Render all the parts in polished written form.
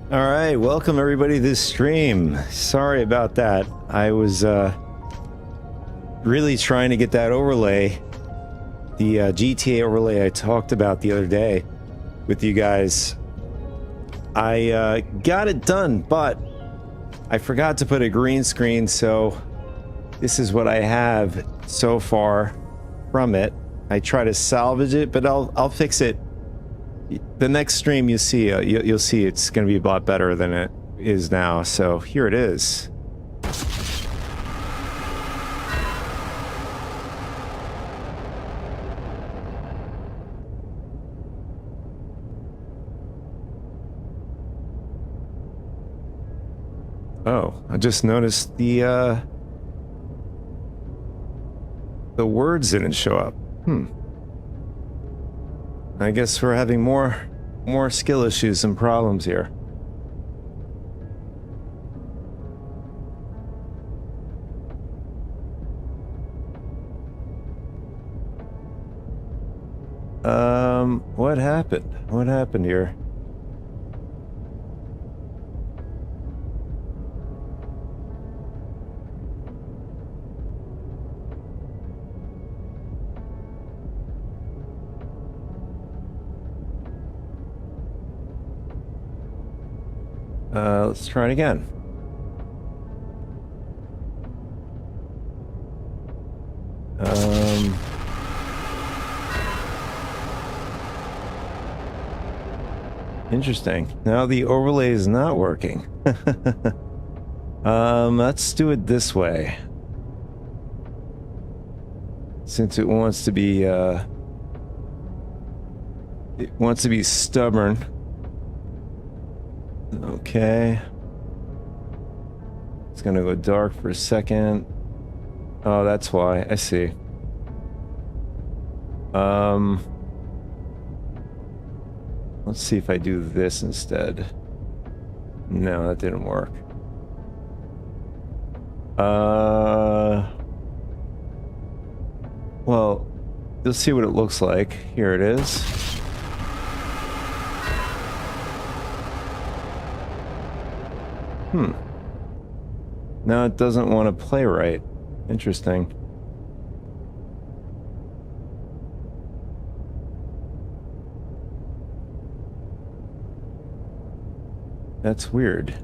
All right, welcome everybody to this stream. Sorry about that. I was really trying to get that overlay, the GTA overlay I talked about the other day with you guys. I got it done, but I forgot to put a green screen, so this is what I have so far from it. I try to salvage it, but I'll fix it. The next stream you'll see it's going to be a lot better than it is now. So here it is. Oh, I just noticed the words didn't show up. I guess we're having more skill issues and problems here. What happened? What happened here? Let's try it again. Interesting. Now the overlay is not working. Let's do it this way. Since it wants to be, stubborn. Okay. It's gonna go dark for a second. Oh, that's why. I see. Let's see if I do this instead. No, that didn't work. Well, you'll see what it looks like. Here it is. Now it doesn't want to play right. Interesting. That's weird.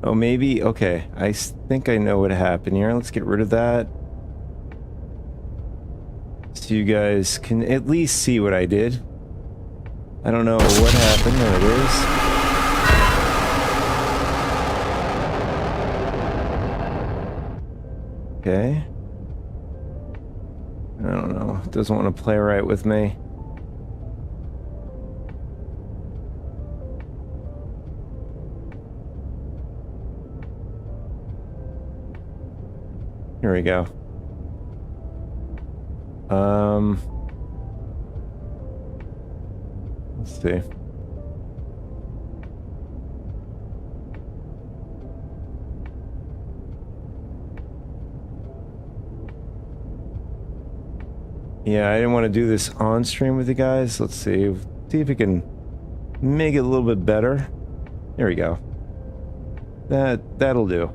Oh, maybe. Okay, I think I know what happened here. Let's get rid of that. So you guys can at least see what I did. I don't know what happened. There it is. Okay. I don't know. It doesn't want to play right with me. Here we go. Let's see. Yeah, I didn't want to do this on stream with you guys. Let's see. See if we can make it a little bit better. There we go. That'll do.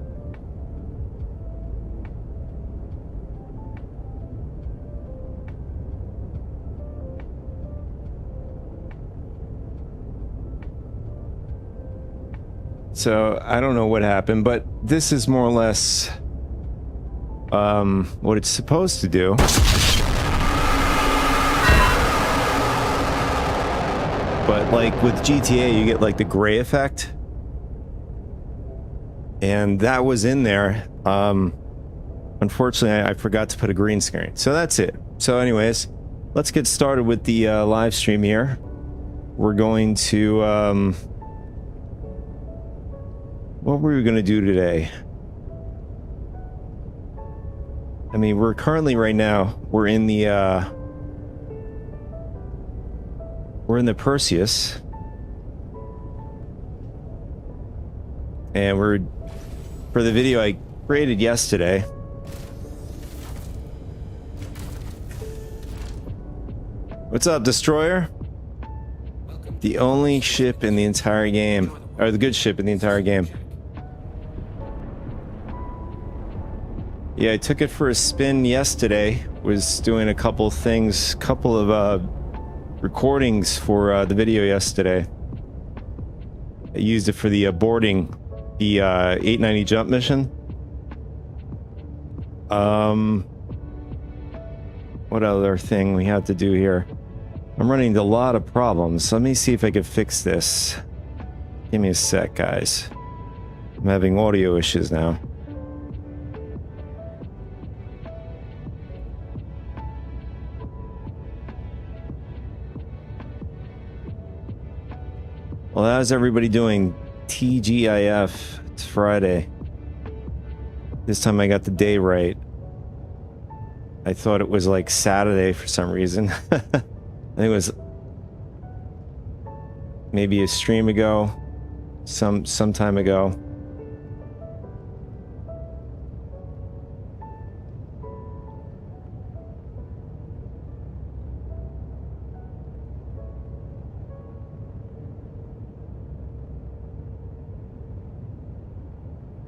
So I don't know what happened, but this is more or less what it's supposed to do. But like with GTA, you get like the gray effect. And that was in there. Unfortunately, I forgot to put a green screen. So that's it. So anyways, let's get started with the live stream here. We're going to... what were we going to do today? I mean, we're currently right now, we're in the Perseus. And we're, for the video I created yesterday. What's up, Destroyer? The only ship in the entire game. or the good ship in the entire game. Yeah, I took it for a spin yesterday. Was doing a couple things, couple of recordings for the video yesterday. I used it for the boarding the 890 jump mission. What other thing we have to do here? I'm running into a lot of problems. Let me see if I can fix this. Give me a sec, guys. I'm having audio issues now. Well, how's everybody doing? TGIF. It's Friday. This time I got the day right. I thought it was like Saturday for some reason. I think it was maybe a stream ago, some time ago.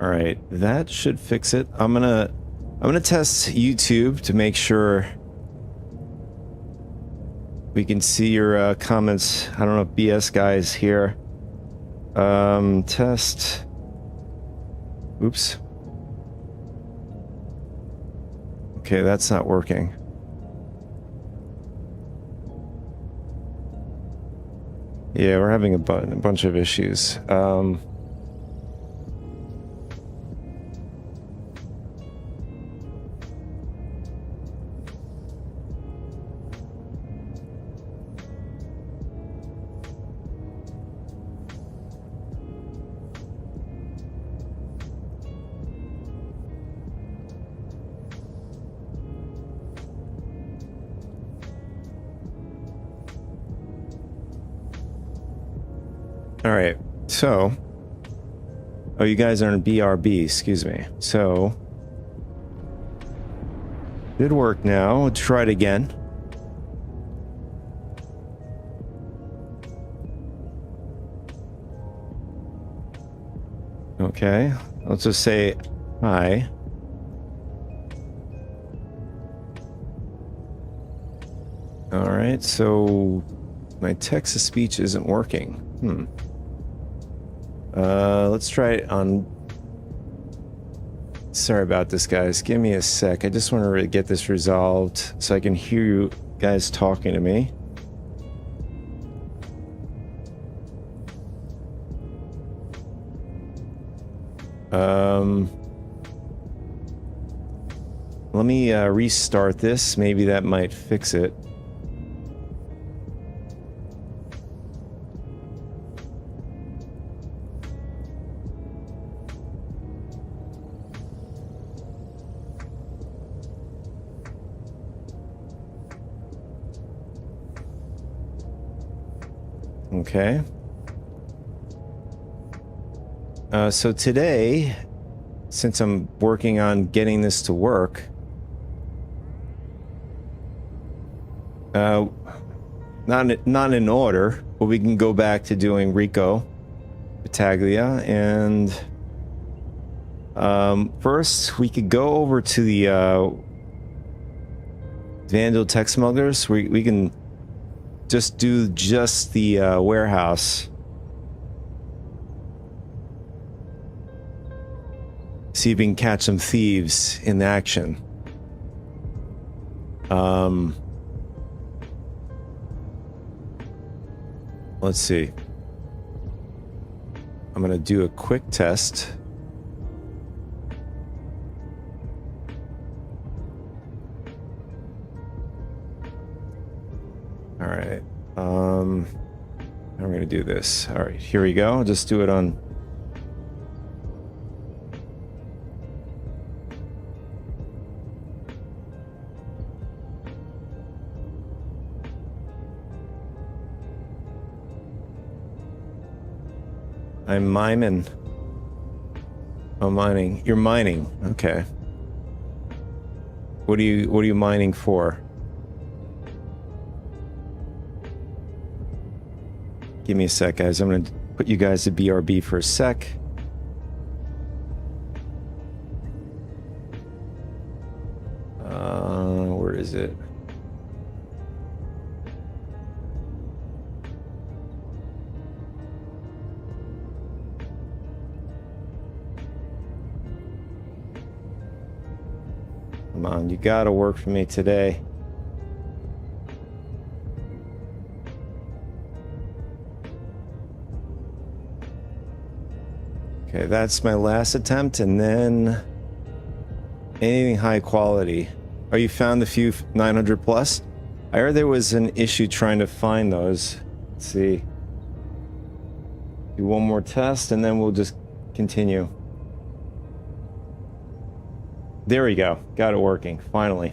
All right, that should fix it. I'm gonna test YouTube to make sure we can see your comments. I don't know if BS guy is here. Test. Oops. Okay, that's not working. Yeah, we're having a bunch of issues. All right, so, oh, you guys are in BRB, excuse me. So, did work now. Let's try it again. Okay, let's just say hi. All right, so my text-to-speech isn't working. Let's try it on... Sorry about this, guys. Give me a sec. I just want to really get this resolved so I can hear you guys talking to me. Let me restart this. Maybe that might fix it. Okay. So today, since I'm working on getting this to work, not in order, but we can go back to doing Rico, Battaglia, and first we could go over to the Vandal Tech Smugglers. We can just do the warehouse. See if we can catch some thieves in action. Let's see. I'm gonna do a quick test. All right. I'm gonna do this. All right, here we go. I'll just do it on. I'm miming. Oh, mining. You're mining. Okay. What are you mining for? Give me a sec, guys. I'm gonna put you guys to BRB for a sec. Where is it? Come on, you gotta work for me today. Okay, that's my last attempt, and then anything high quality. Oh, you found the few 900 plus? I heard there was an issue trying to find those. Let's see. Do one more test, and then we'll just continue. There we go. Got it working, finally.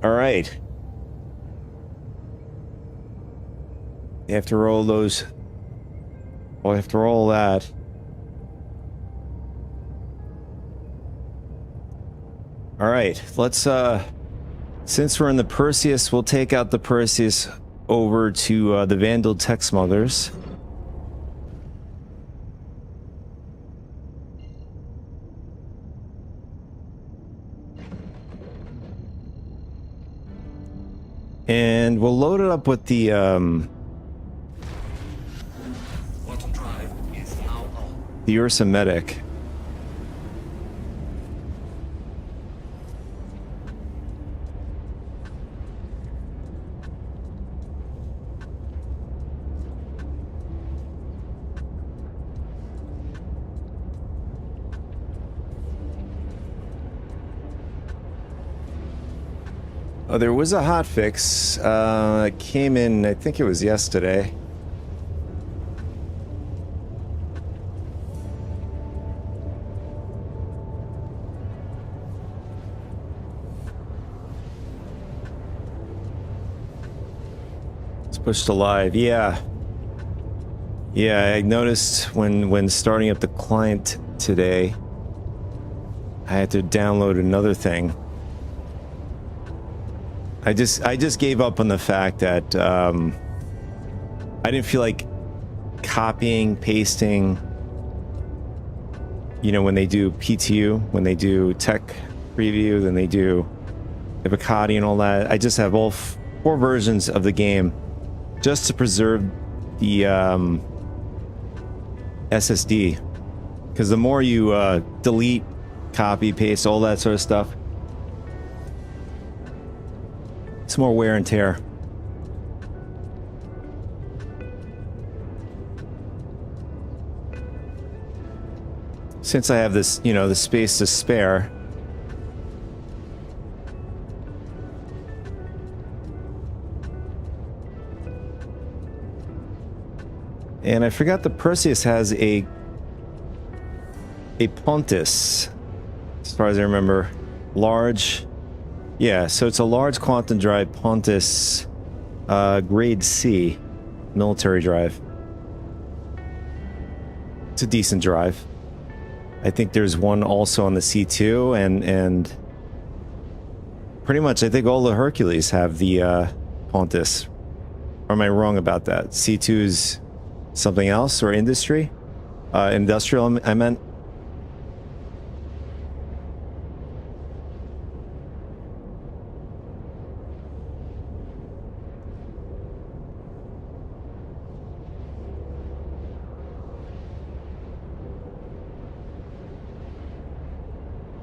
All right. After all those... Well, after all that... All right, let's, since we're in the Perseus, we'll take out the Perseus over to the Vandal Tech Smugglers. And we'll load it up with the, the Ursa Medic. Oh, there was a hotfix. It came in, I think it was yesterday. It's pushed to live, yeah. Yeah, I noticed when starting up the client today, I had to download another thing. I just gave up on the fact that I didn't feel like copying, pasting, you know, when they do PTU, when they do tech preview, then they do the Bacati and all that. I just have all four versions of the game just to preserve the SSD. Because the more you delete, copy, paste, all that sort of stuff, it's more wear and tear. Since I have this, you know, the space to spare. And I forgot the Perseus has a Pontus, as far as I remember. Large. Yeah, so it's a large quantum drive Pontus, grade C, military drive. It's a decent drive. I think there's one also on the C2, and pretty much I think all the Hercules have the Pontus. Or am I wrong about that? C2's something else, or industry? Industrial, I meant.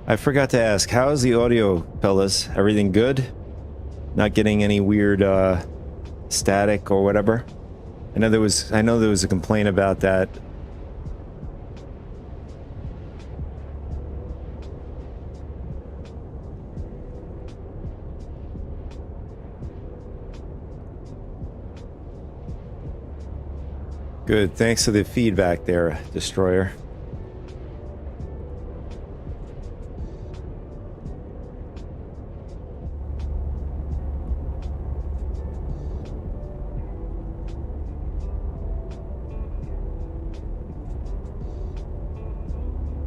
I forgot to ask, how is the audio, fellas? Everything good? Not getting any weird static or whatever? I know there was a complaint about that. Good, thanks for the feedback there, Destroyer.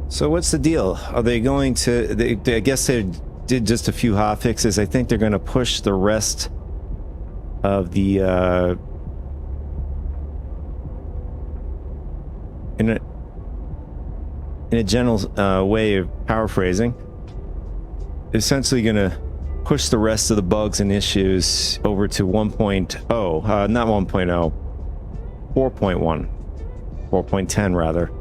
So what's the deal? Are they going to... I guess they did just a few hot fixes. I think they're going to push the rest of the in a general way of paraphrasing, essentially going to push the rest of the bugs and issues over to 1.0, not 1.0, 4.1, 4.10 rather.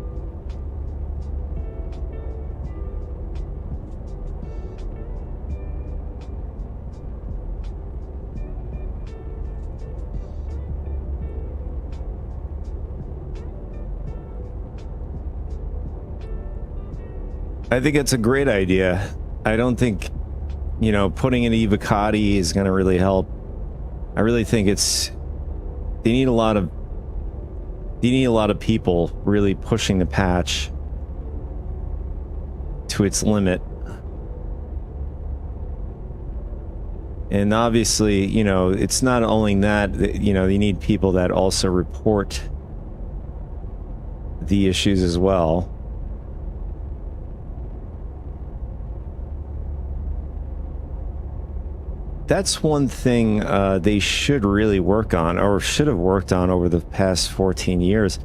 I think it's a great idea. I don't think, you know, putting in Evocati is going to really help. I really think they need a lot of people really pushing the patch to its limit. And obviously, you know, it's not only that, you know, you need people that also report the issues as well. That's one thing they should really work on, or should have worked on over the past 14 years,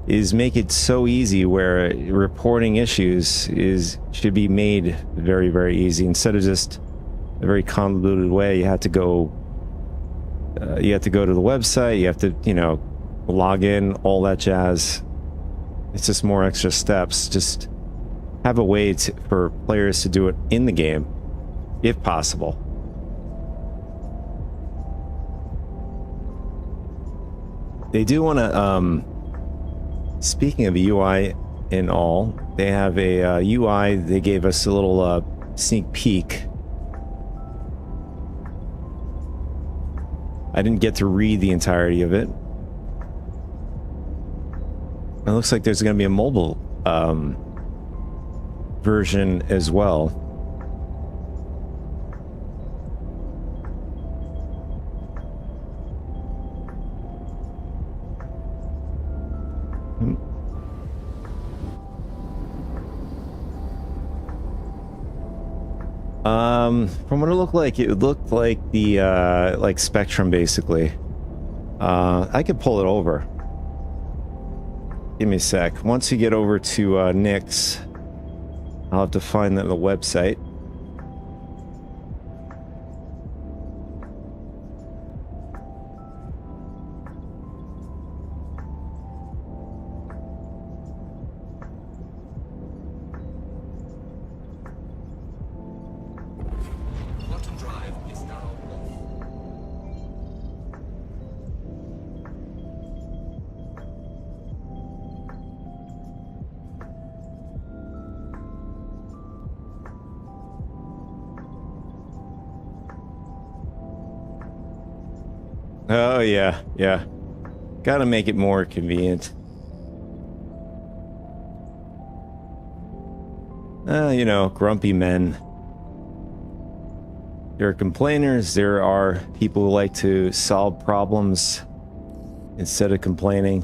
is make it so easy where reporting issues should be made very, very easy, instead of just a very convoluted way. You have to go to the website, you have to, you know, log in, all that jazz. It's just more extra steps. Just have a way for players to do it in the game, if possible. They do want to, speaking of UI and all, they have a UI, they gave us a little sneak peek. I didn't get to read the entirety of it. It looks like there's going to be a mobile version as well. From what it looked like the like Spectrum basically. I could pull it over. Give me a sec. Once you get over to Nick's, I'll have to find the website. Oh, yeah, yeah. Gotta make it more convenient. You know, grumpy men. There are complainers, there are people who like to solve problems instead of complaining.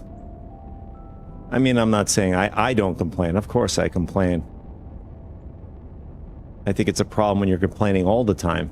I mean, I'm not saying I don't complain. Of course I complain. I think it's a problem when you're complaining all the time.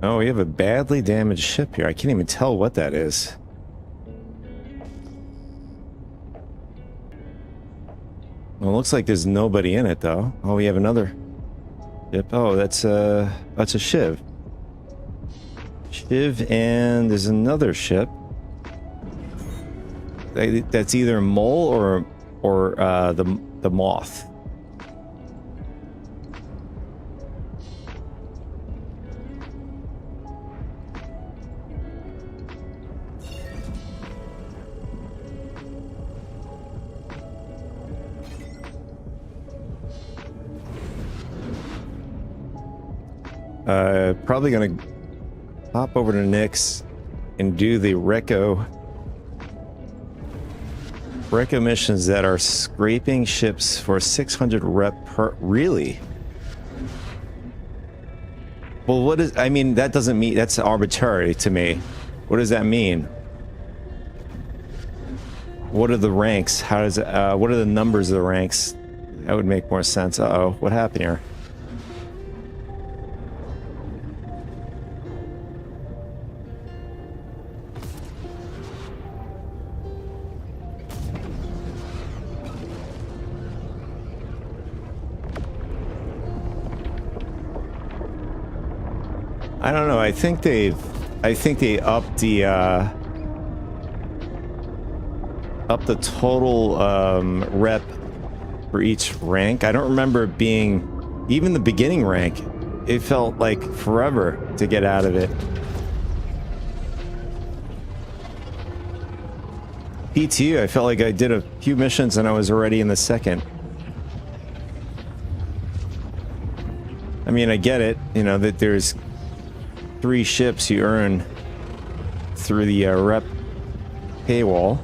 Oh, we have a badly damaged ship here. I can't even tell what that is. Well, it looks like there's nobody in it, though. Oh, we have another ship. Oh, that's a Shiv. Shiv, and there's another ship. That's either Mole or the Moth. Probably gonna hop over to Nick's and do the Reco missions that are scraping ships for 600 rep per... Really? Well, what is... I mean, that doesn't mean... That's arbitrary to me. What does that mean? What are the ranks? How does... what are the numbers of the ranks? That would make more sense. Uh-oh. What happened here? I don't know. I think they upped the total rep for each rank. I don't remember it being even the beginning rank. It felt like forever to get out of it. PTU, I felt like I did a few missions and I was already in the second. I mean, I get it, you know, that there's 3 ships you earn through the rep paywall.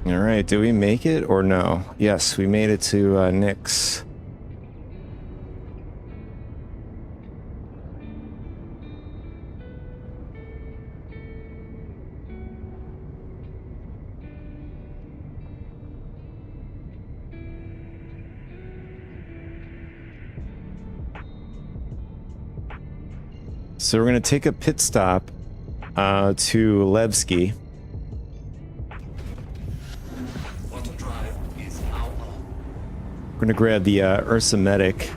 Alright, did we make it or no? Yes, we made it to Nick's. So we're going to take a pit stop to Levski. We're gonna grab the Ursa Medic.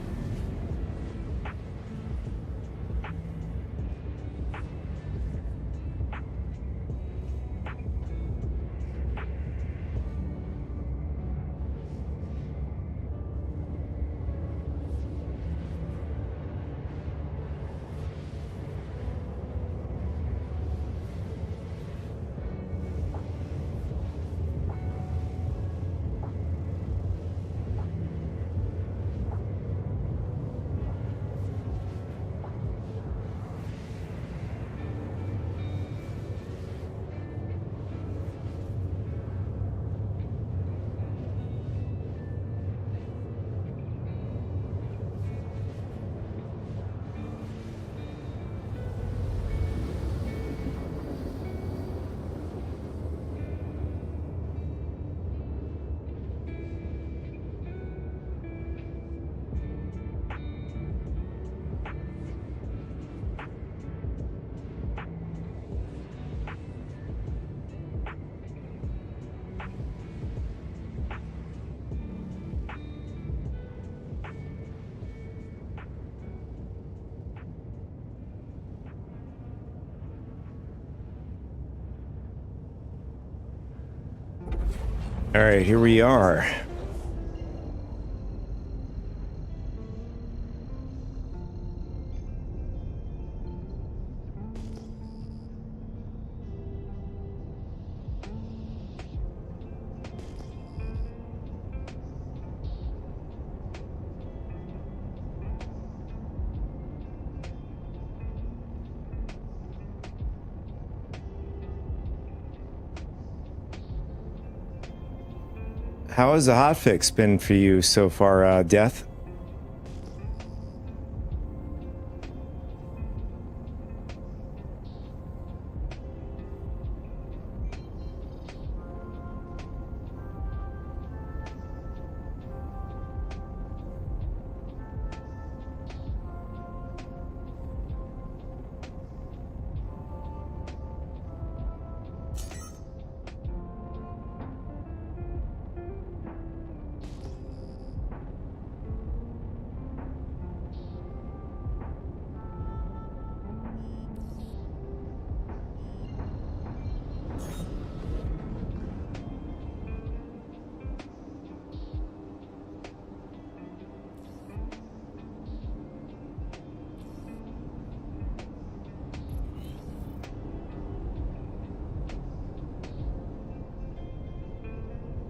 All right, here we are. How has the hotfix been for you so far, Death?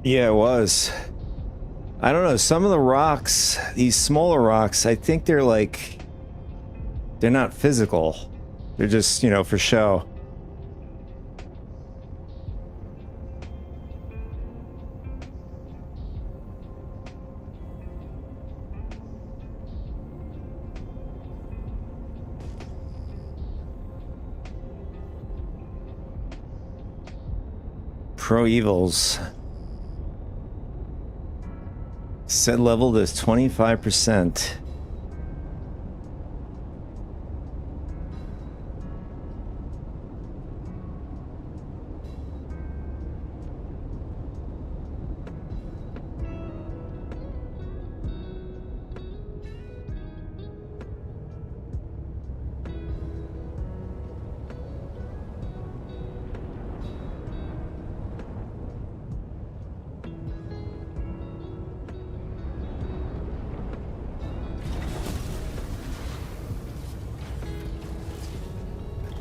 Yeah, it was. I don't know, some of the rocks, these smaller rocks, I think they're like, they're not physical. They're just, you know, for show. Pro Evils. Set level is 25%.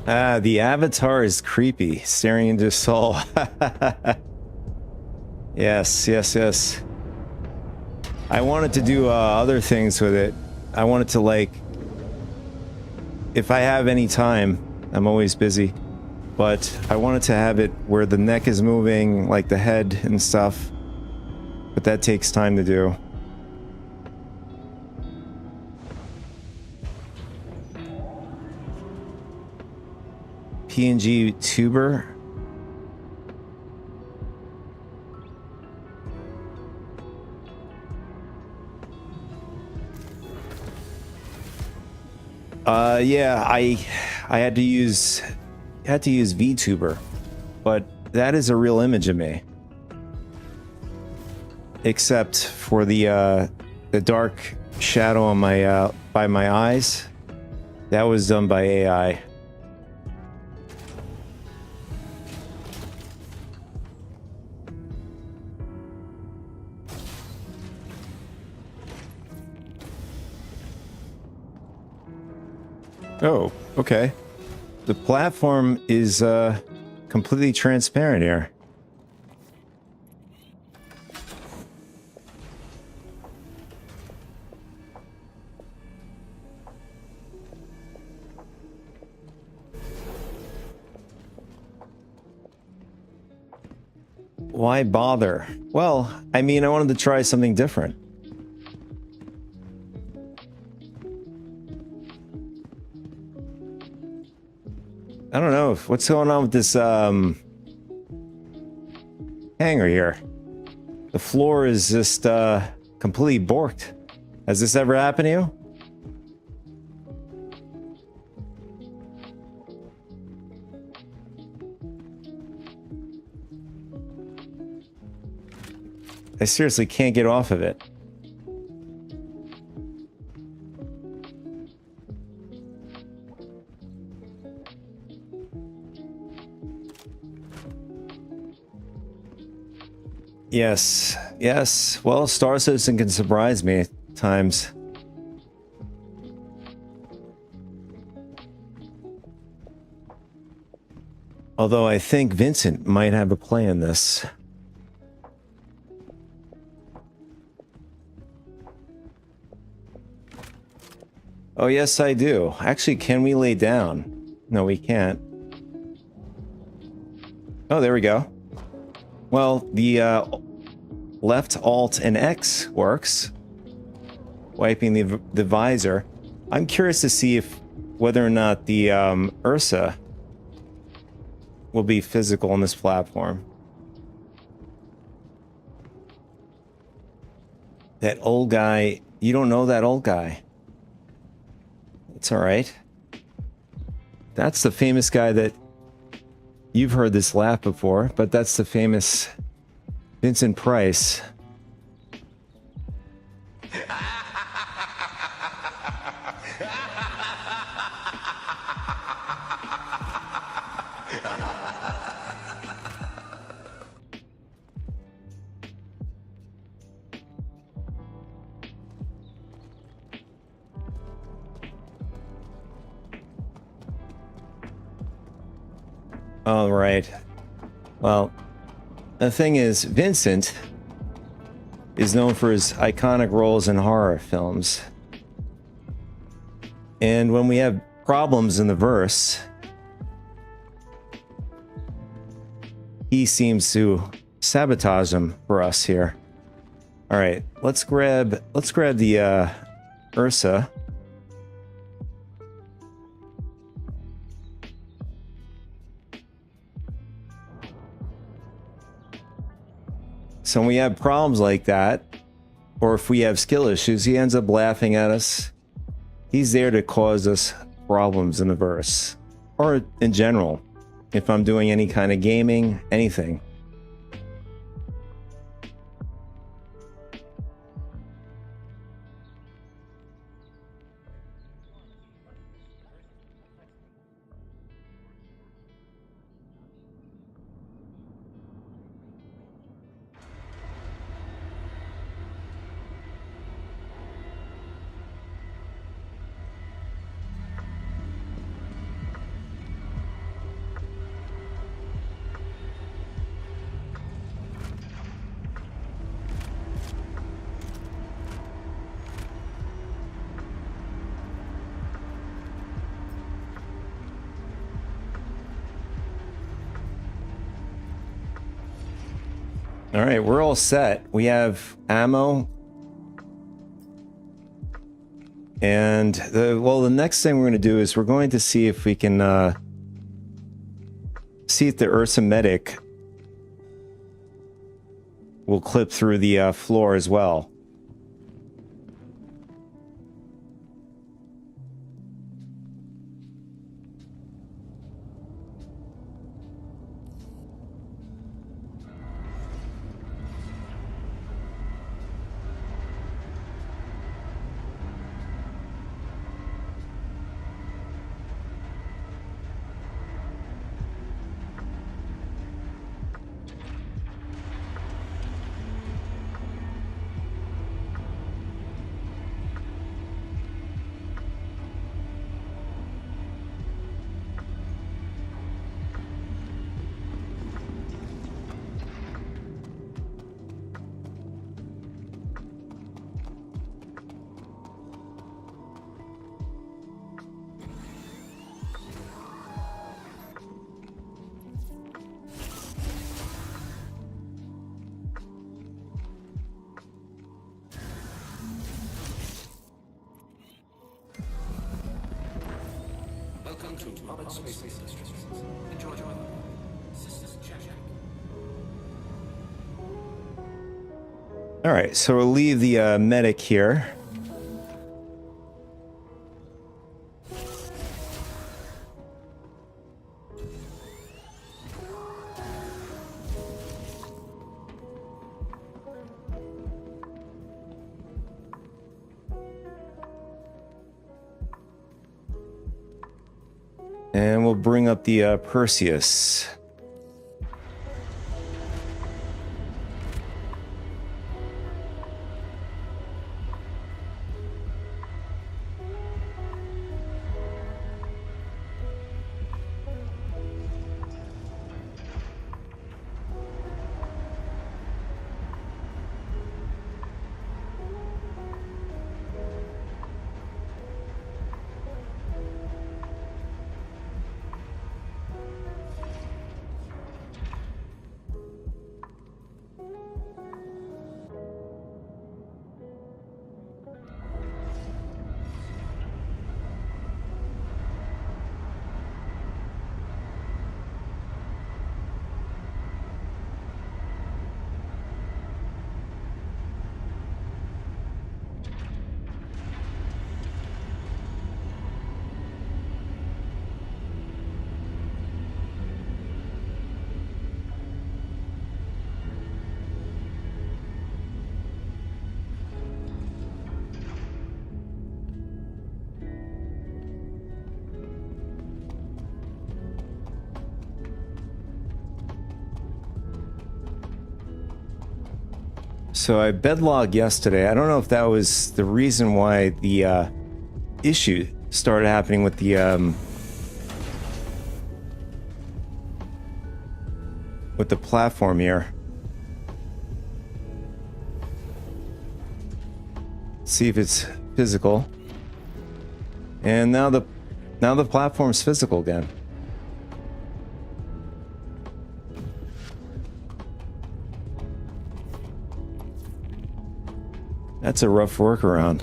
Ah, the avatar is creepy, staring into his soul. Yes, yes, yes. I wanted to do other things with it. I wanted to, like, if I have any time, I'm always busy, but I wanted to have it where the neck is moving, like the head and stuff, but that takes time to do. PNG tuber. Yeah, I had to use VTuber, but that is a real image of me. Except for the dark shadow on my by my eyes, that was done by AI. Oh, okay. The platform is completely transparent here. Why bother? Well, I mean, I wanted to try something different. I don't know. What's going on with this hangar here? The floor is just completely borked. Has this ever happened to you? I seriously can't get off of it. Yes, yes. Well, Star Citizen can surprise me at times. Although I think Vincent might have a play in this. Oh, yes, I do. Actually, can we lay down? No, we can't. Oh, there we go. Well, the left Alt and X works, wiping the visor. I'm curious to see if whether or not the Ursa will be physical on this platform. That old guy, you don't know that old guy. It's all right. That's the famous guy that you've heard this laugh before, but that's the famous Vincent Price. All right. Well, the thing is, Vincent is known for his iconic roles in horror films. And when we have problems in the verse, he seems to sabotage them for us here. All right, let's grab the Ursa. So when we have problems like that, or if we have skill issues, he ends up laughing at us. He's there to cause us problems in the verse, or in general, if I'm doing any kind of gaming, anything. All right, we're all set. We have ammo. And the next thing we're going to do is we're going to see if we can see if the Ursa medic will clip through the floor as well. All right, so we'll leave the medic here. And we'll bring up the Perseus. So I bedlogged yesterday. I don't know if that was the reason why the issue started happening with the platform here. See if it's physical. And now the platform's physical again. That's a rough workaround.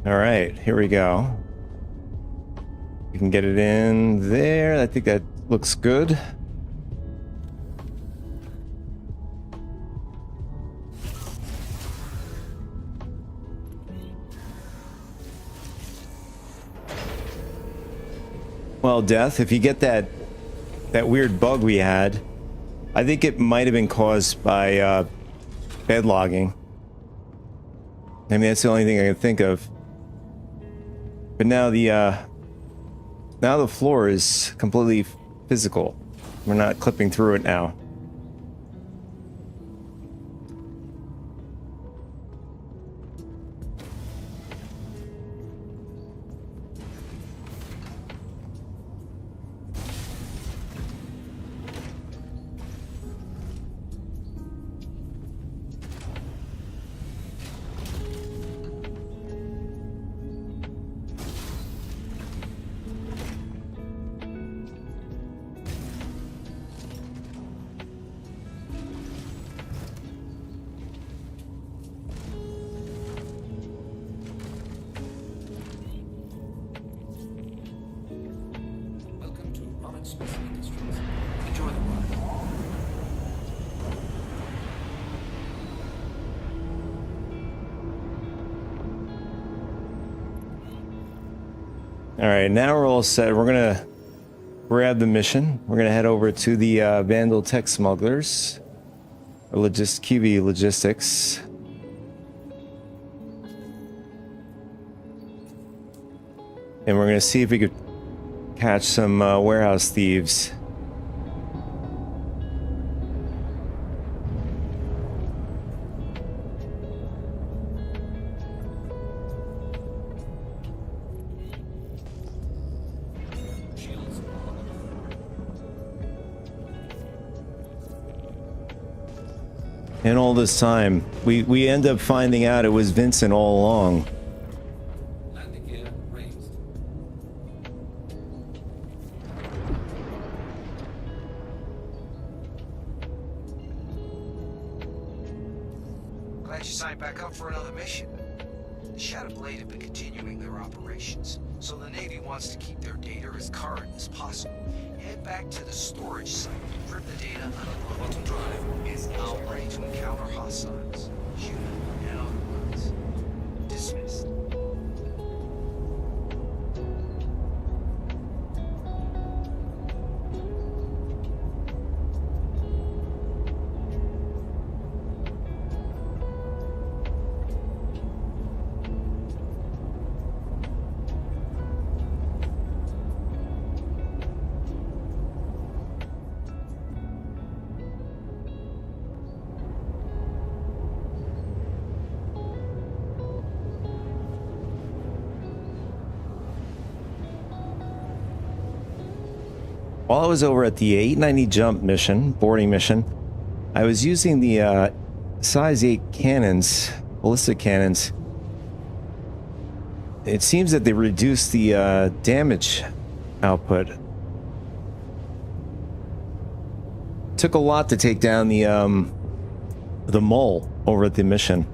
All right, here we go. You can get it in there. I think that looks good. Well, Death, if you get that weird bug we had, I think it might have been caused by bed logging. I mean, that's the only thing I can think of. But now the floor is completely physical. We're not clipping through it now. All right, now we're all set. We're gonna grab the mission. We're gonna head over to the Vandal Tech Smugglers, or QB Logistics. And we're gonna see if we could catch some warehouse thieves. And all this time, we end up finding out it was Vincent all along. Landing gear raised. Glad you signed back up for another mission. The Shadow Blade have been continuing their operations, so the Navy wants to keep their data as current as possible. Head back to the storage site, strip the data, unload. Bottom drive is now ready to encounter hostiles, human and otherwise. Dismissed. While I was over at the 890 jump mission, boarding mission, I was using the size 8 cannons, ballistic cannons. It seems that they reduced the damage output. Took a lot to take down the mole over at the mission.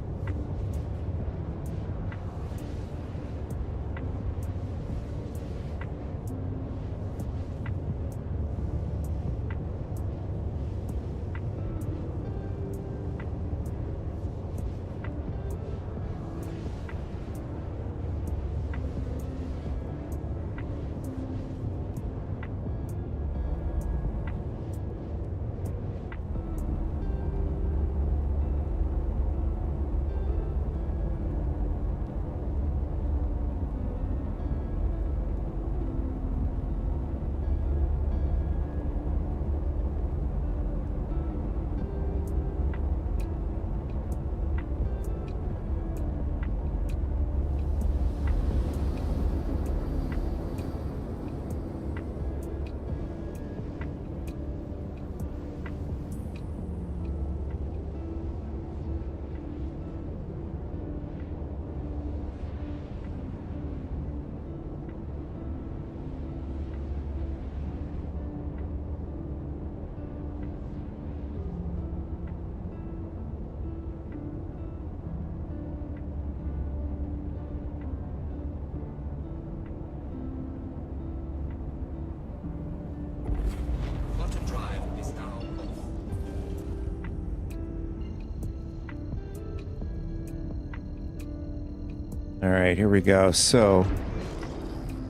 All right, here we go. So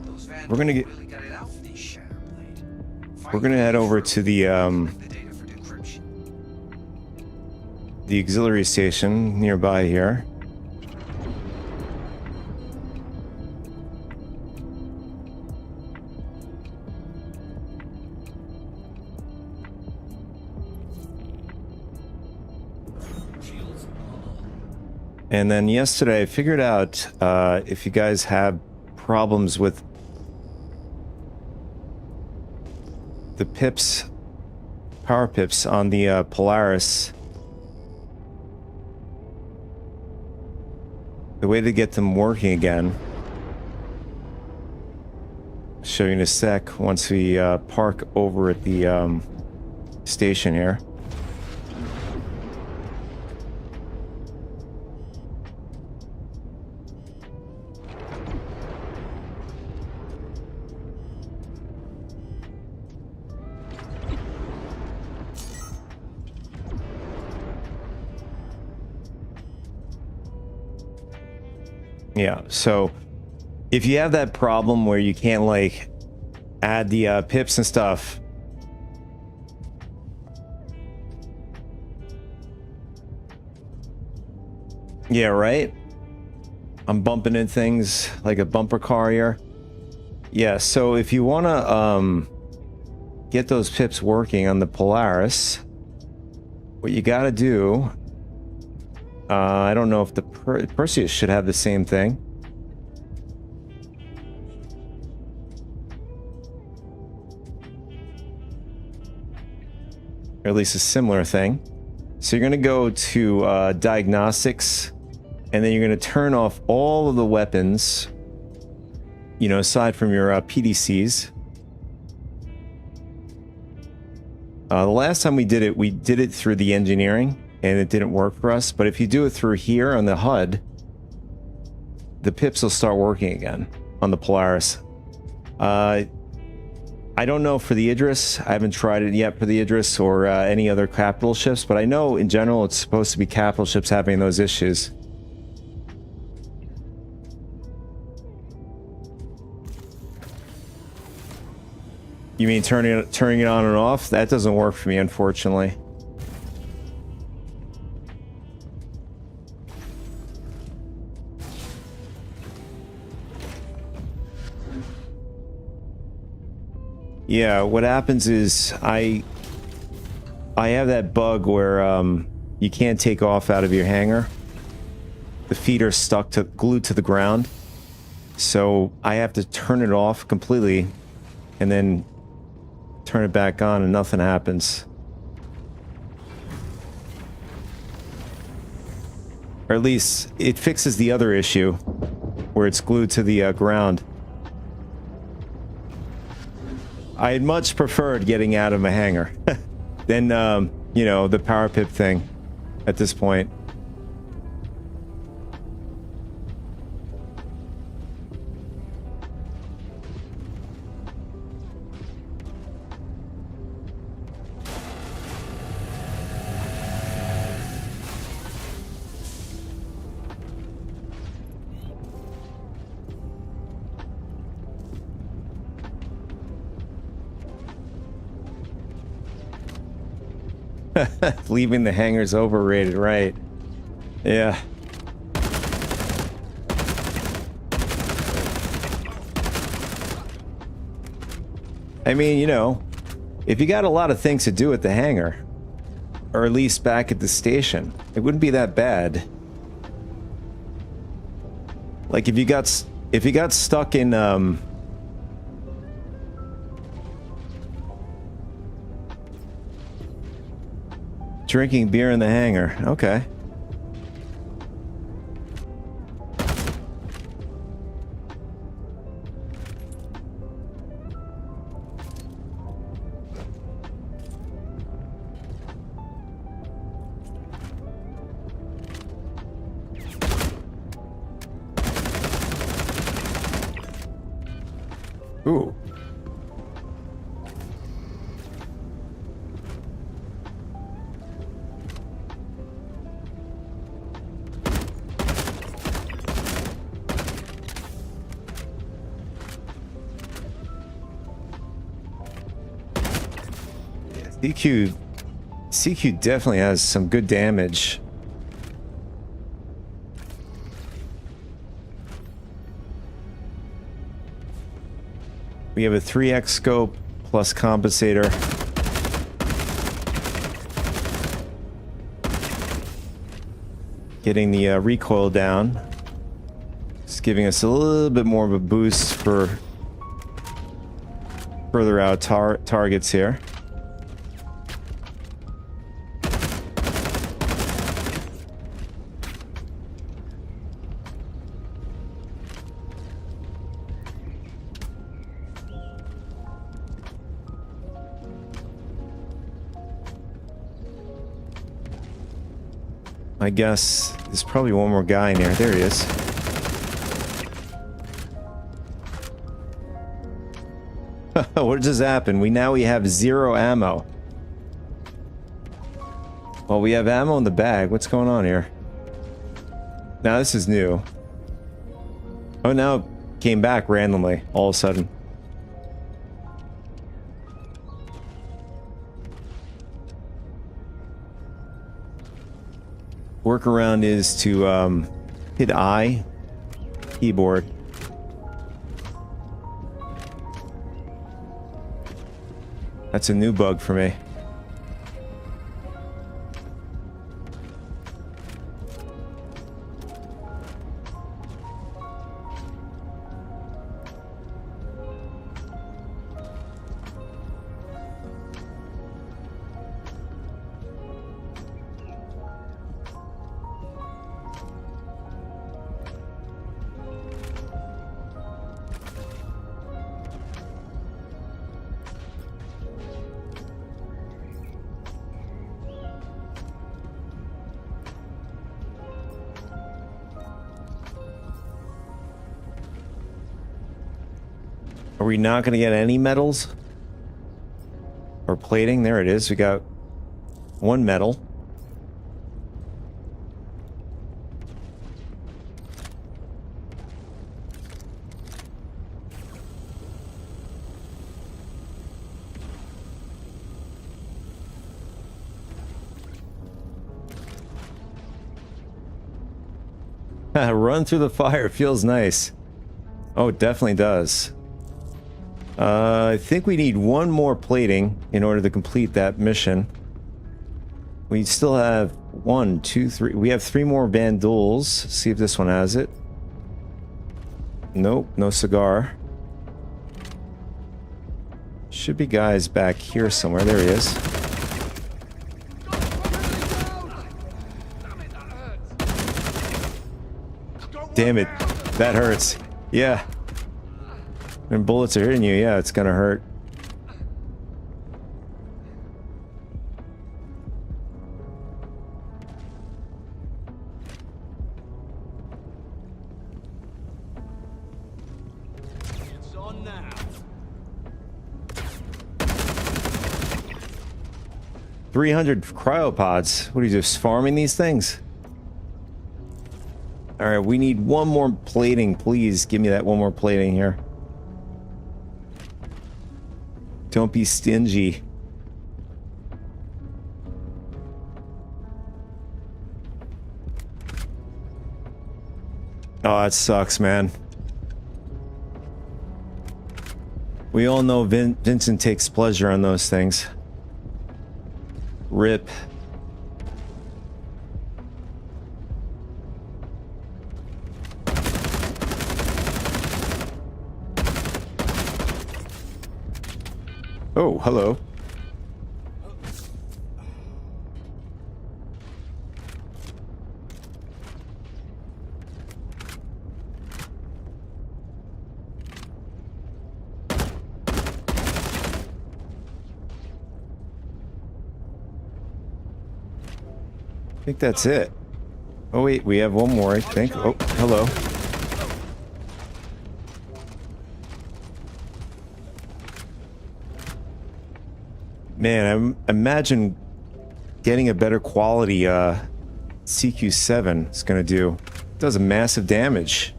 Those we're gonna get. really got it out for these Shatterblade. We're gonna head over to The data for decryption. the auxiliary station nearby here. Shields on. And then yesterday I figured out if you guys have problems with the pips, power pips on the Polaris, the way to get them working again, I'll show you in a sec once we park over at the station here. Yeah, so if you have that problem where you can't like add the pips and stuff, yeah, right? I'm bumping in things like a bumper car here. Yeah, so if you want to get those pips working on the Polaris, what you got to do, I don't know if the Perseus should have the same thing. Or at least a similar thing. So you're going to go to diagnostics, and then you're going to turn off all of the weapons, you know, aside from your PDCs. The last time we did it through the engineering, and it didn't work for us. But if you do it through here on the HUD, the pips will start working again on the Polaris. I don't know for the Idris. I haven't tried it yet for the Idris or any other capital ships, but I know in general it's supposed to be capital ships having those issues. You mean turning it on and off? That doesn't work for me, unfortunately. Yeah, what happens is I have that bug where you can't take off out of your hangar. The feet are glued to the ground. So I have to turn it off completely and then turn it back on and nothing happens. Or at least it fixes the other issue where it's glued to the ground. I had much preferred getting out of my hangar than, you know, the power pip thing at this point. Leaving the hangar's overrated, right? Yeah. I mean, you know, if you got a lot of things to do at the hangar, or at least back at the station, it wouldn't be that bad. Like if you got stuck in drinking beer in the hangar. Okay. Ooh. CQ definitely has some good damage. We have a 3x scope plus compensator. Getting the recoil down. Just giving us a little bit more of a boost for further out targets here. I guess there's probably one more guy in here. There he is. What just happened? We have 0 ammo. Well, we have ammo in the bag. What's going on here? Now this is new. Oh, now it came back randomly all of a sudden. Workaround is to hit I, keyboard. That's a new bug for me. Are we not going to get any metals? Or plating? There it is. We got 1 metal. Run through the fire. Feels nice. Oh, it definitely does. I think we need 1 more plating in order to complete that mission. We still have 1, 2, 3. We have 3 more bandules. See if this one has it. Nope, no cigar. Should be guys back here somewhere. There he is. Damn it, that hurts. Yeah. When bullets are hitting you, yeah, it's gonna hurt. It's on now. 300 cryopods. What are you just farming these things? Alright, we need 1 more plating, please. Give me that 1 more plating here. Don't be stingy. Oh, that sucks, man. We all know Vincent takes pleasure on those things. RIP. Oh, hello. I think that's it. Oh wait, we have 1 more, I think. Oh, hello. Man, I imagine getting a better quality CQ7 is gonna do. It does a massive damage.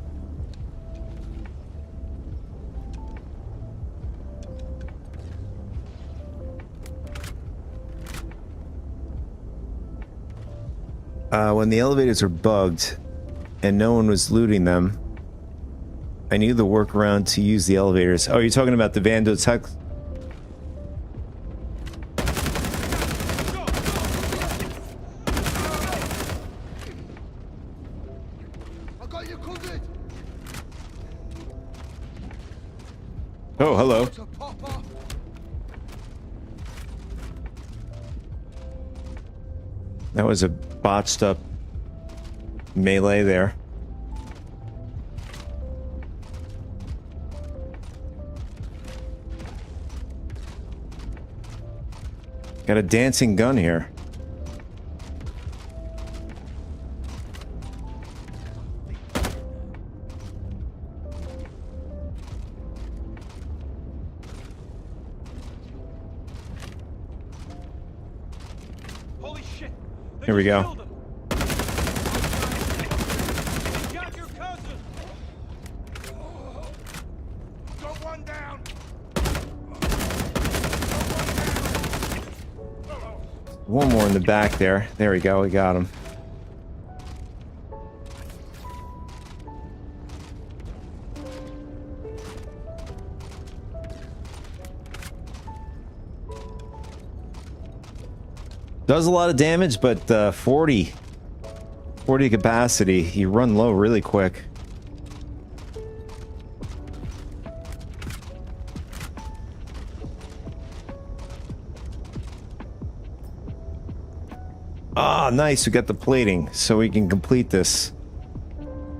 When the elevators were bugged and no one was looting them, I knew the workaround to use the elevators. Oh, you're talking about the Vando Tech? Oh, hello. That was a botched up melee there. Got a dancing gun here. Holy shit! They Here we just go. killed him. They got your cousin. Got one down. One more in the back there. There we go. We got him. Does a lot of damage, but 40 capacity. You run low really quick. Ah, nice. We got the plating, so we can complete this.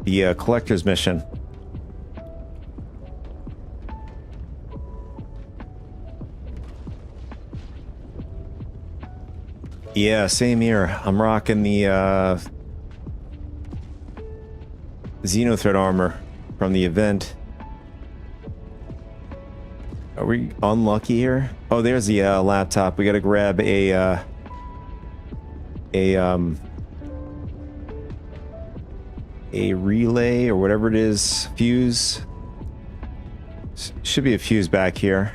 The collector's mission. Yeah, same here. I'm rocking the Xenothread armor from the event. Are we unlucky here? Oh, there's the laptop. We gotta grab a relay or whatever it is. Fuse. Should be a fuse back here.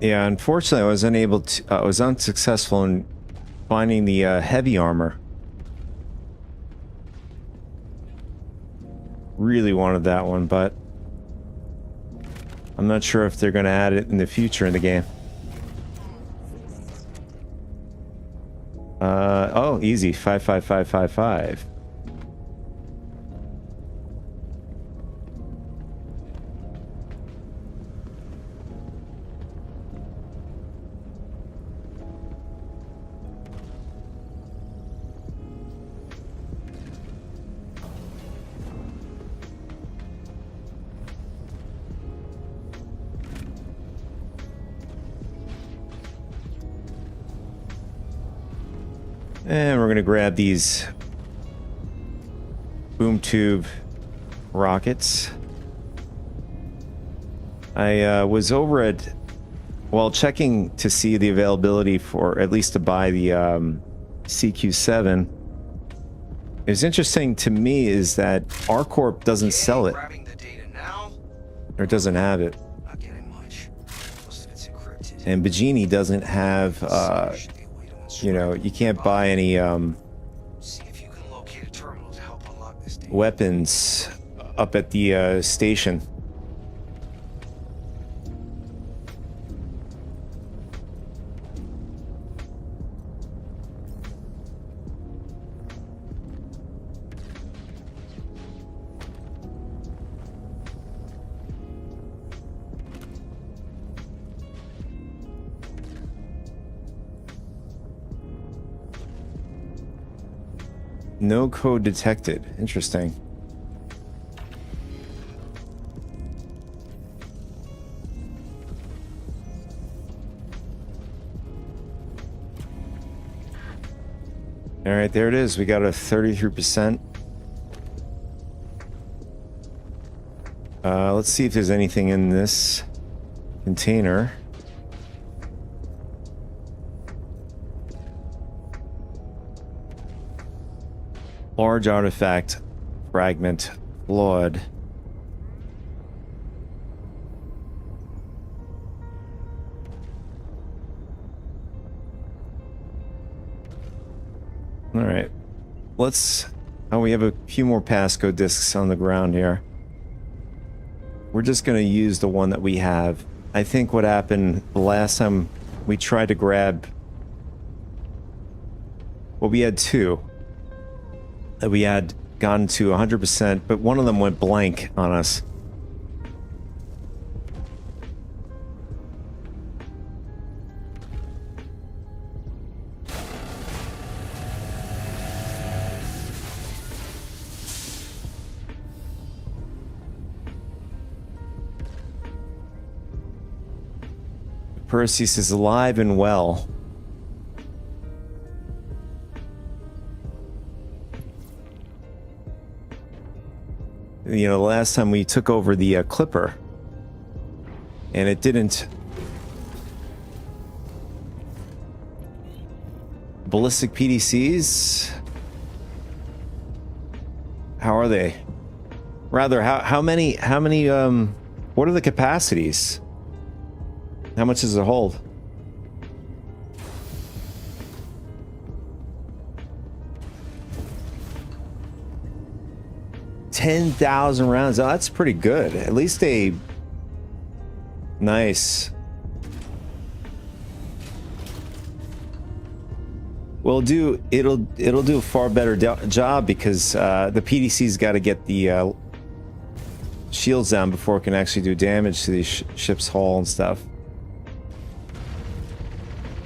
Yeah, unfortunately, I was unable to. I was unsuccessful in finding the heavy armor. Really wanted that one, but I'm not sure if they're going to add it in the future in the game. Oh, easy. 55555. And we're going to grab these boom tube rockets. I was over at, while checking to see the availability for, at least to buy the CQ7. It was interesting to me is that R-Corp doesn't sell it. Grabbing the data now. Or doesn't have it. Not getting much. Most of it's encrypted. And Bajini doesn't have, you know, you can't buy any See if you can locate a terminal to help unlock this data. weapons up at the station. No code detected. Interesting. All right, there it is. We got a 33%. Let's see if there's anything in this container. Large artifact fragment flawed. All right, let's. Oh, we have a few more passcode discs on the ground here. We're just going to use the one that we have. I think what happened the last time we tried to grab... Well, we had two that we had gotten to 100%, but one of them went blank on us. Perseus is alive and well. You know, the last time we took over the Clipper, and it didn't... Ballistic PDCs? How are they? Rather, how many, what are the capacities? How much does it hold? $10,000 rounds. Oh, that's pretty good. At least a nice. Well, it'll do a far better job because the PDC's got to get the shields down before it can actually do damage to these ship's hull and stuff.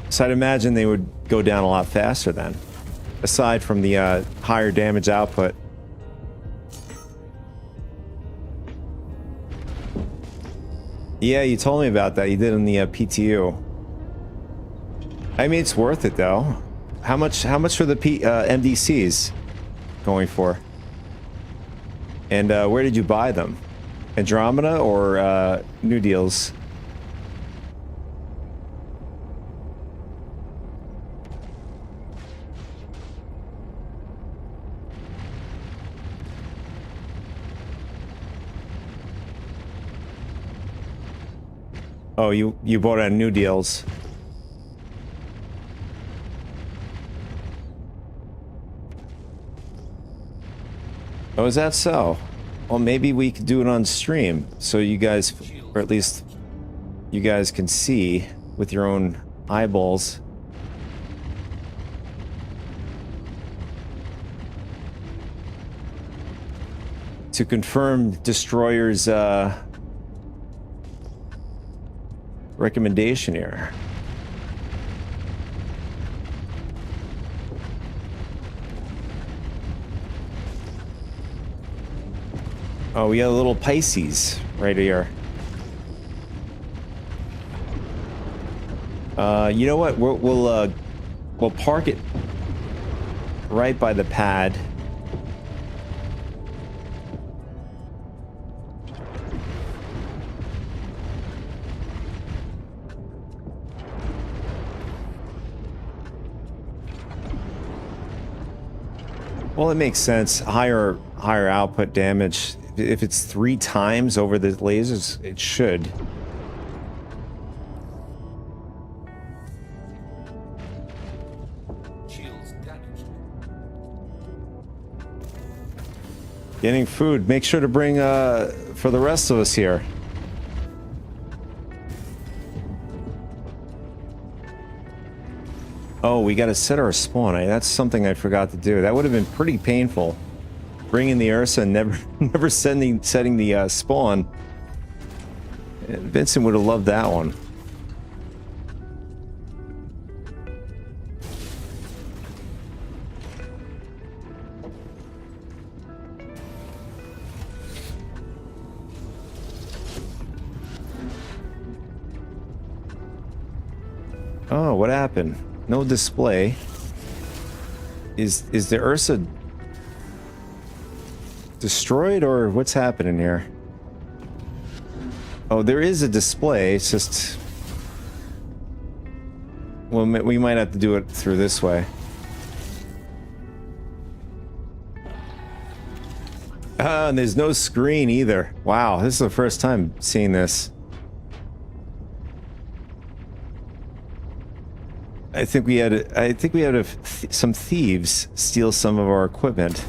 So I'd imagine they would go down a lot faster then, aside from the higher damage output. Yeah, you told me about that. You did in the PTU. I mean, it's worth it though. How much for the MDCs going for? And where did you buy them? Andromeda or New Deals? Oh, you bought it on New Deals. Oh, is that so? Well, maybe we could do it on stream, so you guys, or at least you guys can see with your own eyeballs. To confirm Destroyer's recommendation here. Oh, we got a little Pisces right here. You know what? We'll park it right by the pad. Well, it makes sense. Higher output damage. If it's 3 times over the lasers, it should. Getting food. Make sure to bring for the rest of us here. Oh, we got to set our spawn. That's something I forgot to do. That would have been pretty painful. Bringing the Ursa and never setting the spawn. Vincent would have loved that one. Oh, what happened? No display. Is the Ursa destroyed, or what's happening here? Oh, there is a display. It's just... Well, we might have to do it through this way. Ah, and there's no screen either. Wow, this is the first time seeing this. I think we had some thieves steal some of our equipment.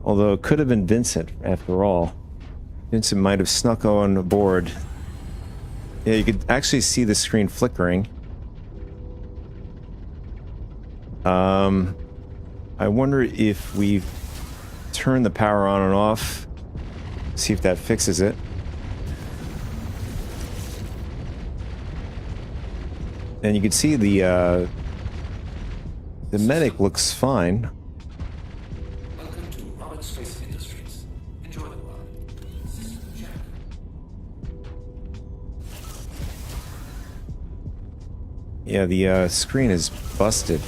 Although it could have been Vincent, after all. Vincent might have snuck on board. Yeah, you could actually see the screen flickering. I wonder if we turn the power on and off. See if that fixes it. And you can see the medic looks fine. Welcome to Robert Space Industries. Enjoy the ride. System check. Yeah, the screen is busted.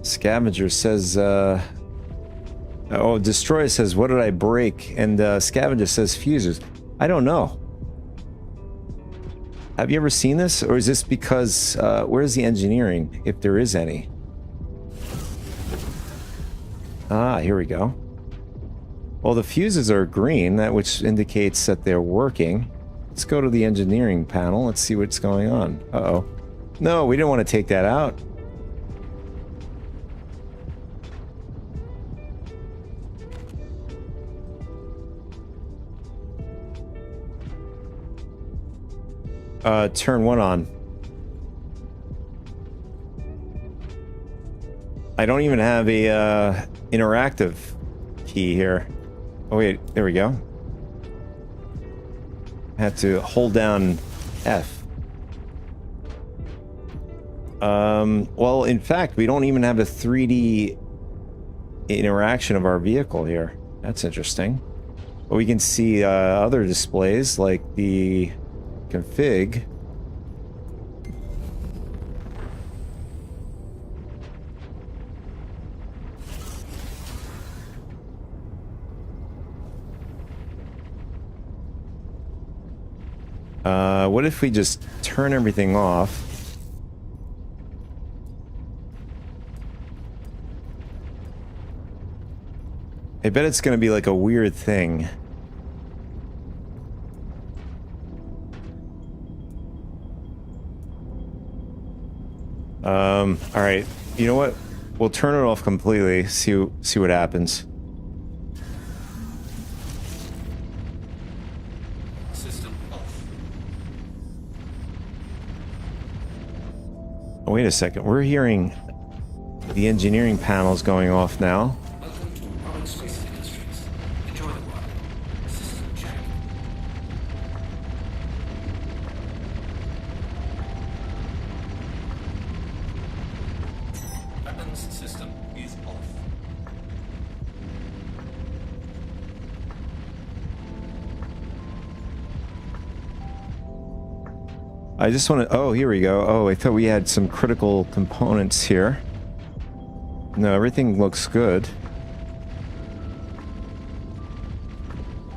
Scavenger says, oh, Destroy says, what did I break? And Scavenger says, fuses. I don't know. Have you ever seen this? Or is this because, where's the engineering, if there is any? Ah, here we go. Well, the fuses are green, that which indicates that they're working. Let's go to the engineering panel. Let's see what's going on. Uh-oh. No, we didn't want to take that out. Turn one on. I don't even have a interactive key here. Oh wait, there we go. I had to hold down F. Well, in fact, we don't even have a 3D interaction of our vehicle here. That's interesting. But we can see other displays like the config. What if we just turn everything off? I bet it's gonna be like a weird thing. Alright. You know what? We'll turn it off completely, see what happens. System off. Oh, wait a second. We're hearing the engineering panels going off now. Welcome to Robert Space Industries. Enjoy the ride. System check. Weapons system is off. I just want to... Oh, here we go. Oh, I thought we had some critical components here. No, everything looks good.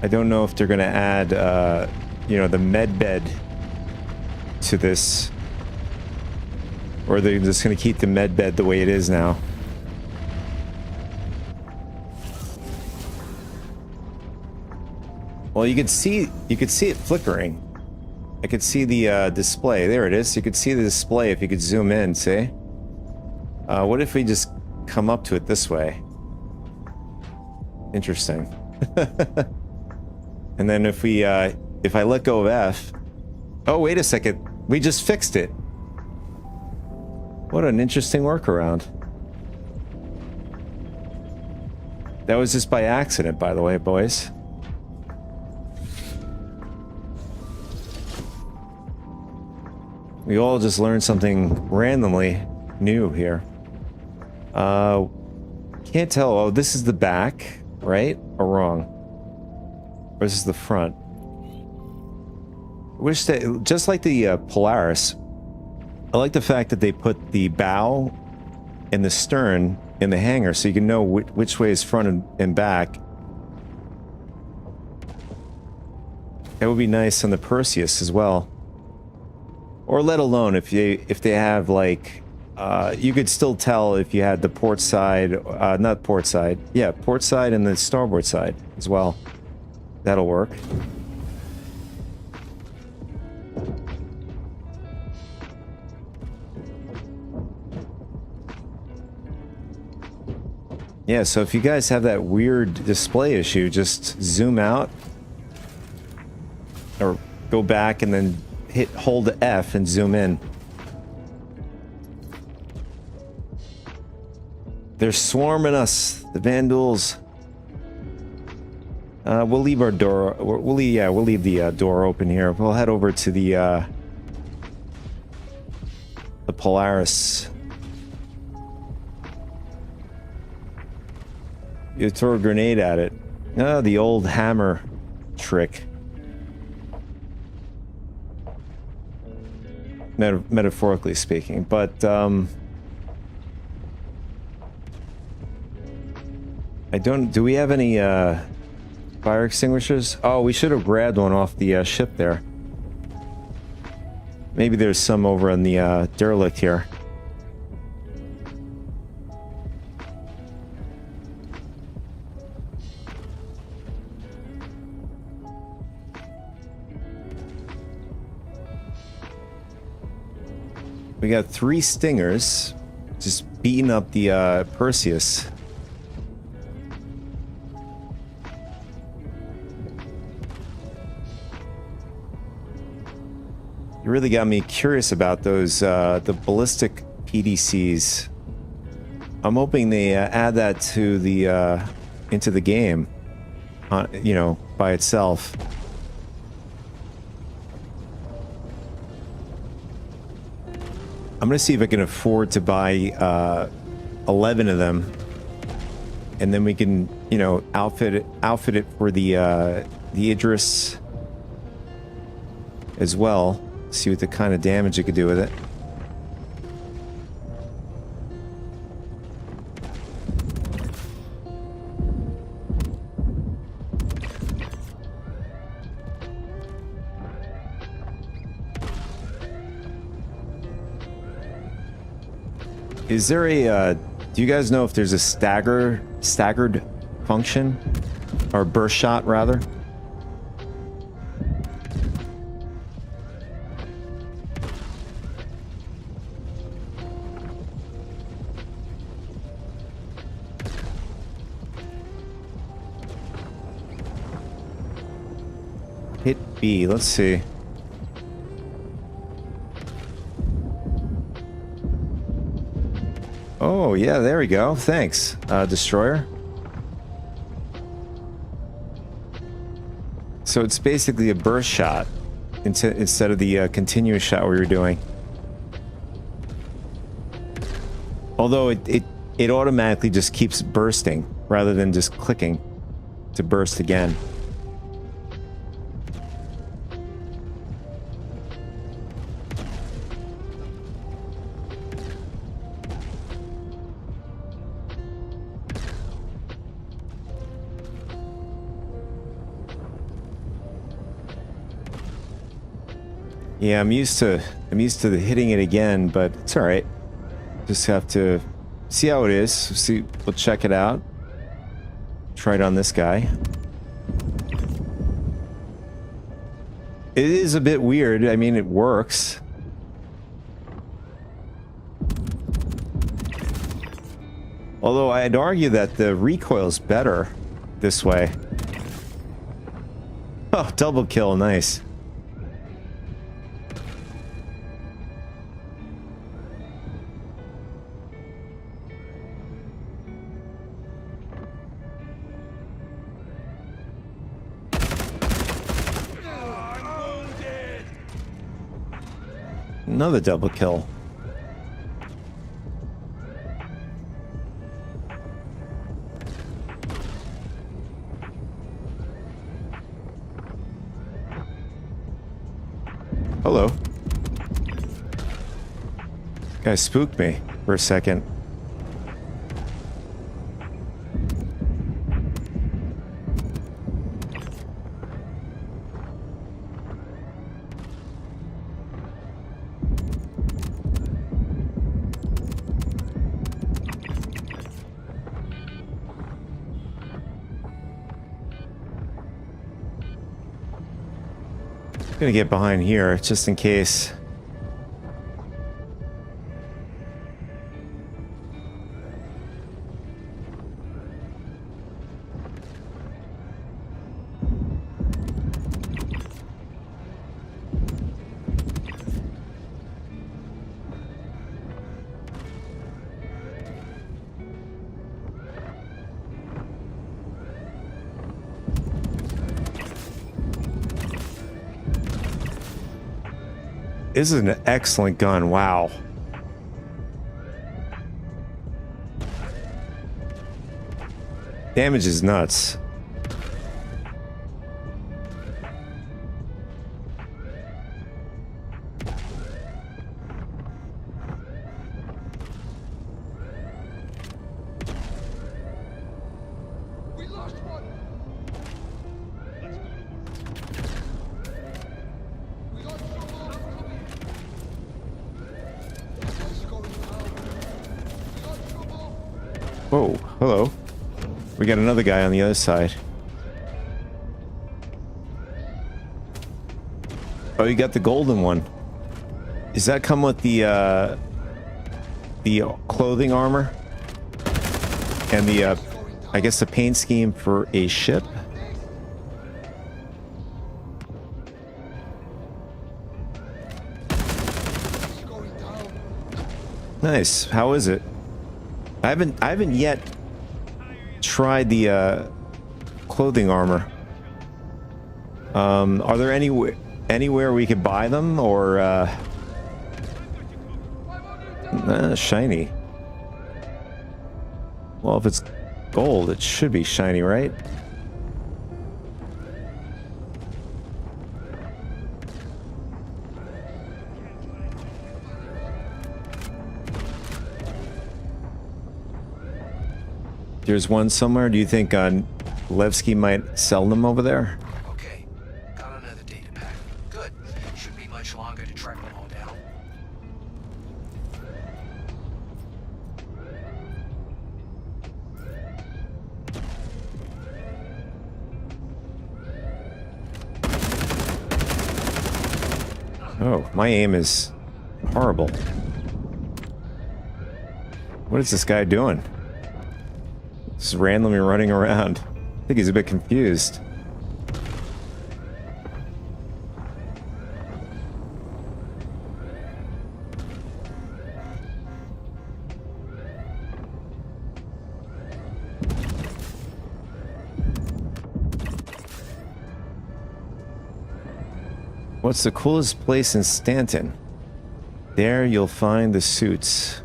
I don't know if they're going to add, you know, the med bed to this. Or they're just going to keep the med bed the way it is now. Well, you could see it flickering. I could see the display. There it is. You could see the display if you could zoom in, see? What if we just come up to it this way? Interesting. And then if we, if I let go of F... Oh, wait a second. We just fixed it. What an interesting workaround. That was just by accident, by the way, boys. We all just learned something randomly new here. Can't tell. Oh, this is the back, right? Or wrong? Or this is the front? I wish that, just like the Polaris, I like the fact that they put the bow and the stern in the hangar so you can know which way is front and back. That would be nice on the Perseus as well. Or let alone if they have like you could still tell if you had the port side, not port side, yeah, port side and the starboard side as well. That'll work. Yeah, so if you guys have that weird display issue, just zoom out or go back and then hold F and zoom in. They're swarming us, the Vandals. We'll leave our door. We'll leave the door open here. We'll head over to the Polaris. You throw a grenade at it. Oh, the old hammer trick. Metaphorically speaking, but I don't. Do we have any fire extinguishers? Oh, we should have grabbed one off the ship there. Maybe there's some over on the derelict here. We got 3 stingers just beating up the Perseus. You really got me curious about those the ballistic PDCs. I'm hoping they add that to the into the game, you know, by itself. I'm gonna see if I can afford to buy 11 of them, and then we can, you know, outfit it for the Idris as well. See what the kind of damage it could do with it. Is there a, do you guys know if there's a staggered function? Or burst shot, rather? Hit B, let's see. Oh, yeah, there we go. Thanks, Destroyer. So it's basically a burst shot instead of the continuous shot we were doing. Although it automatically just keeps bursting rather than just clicking to burst again. Yeah, I'm used to hitting it again, but it's all right. Just have to see how it is. See, we'll check it out. Try it on this guy. It is a bit weird. I mean, it works. Although I'd argue that the recoil's better this way. Oh, double kill, nice. Another double kill. Hello. Guy spooked me for a second. Gonna get behind here just in case. This is an excellent gun. Wow. Damage is nuts. We lost one. Let's go to work. We got trouble. Let's go now. We got trouble. Whoa, hello. We got another guy on the other side. Oh, you got the golden one. Does that come with the clothing armor? And the, I guess the paint scheme for a ship? Nice. How is it? I haven't yet tried the clothing armor. Are there anywhere we could buy them, or shiny? Well, if it's gold, it should be shiny, right? There's one somewhere. Do you think Levski might sell them over there? Okay, got another data pack. Good. Shouldn't be much longer to track them all down. Oh, my aim is horrible. What is this guy doing? Just randomly running around. I think he's a bit confused. What's the coolest place in Stanton? There you'll find the suits.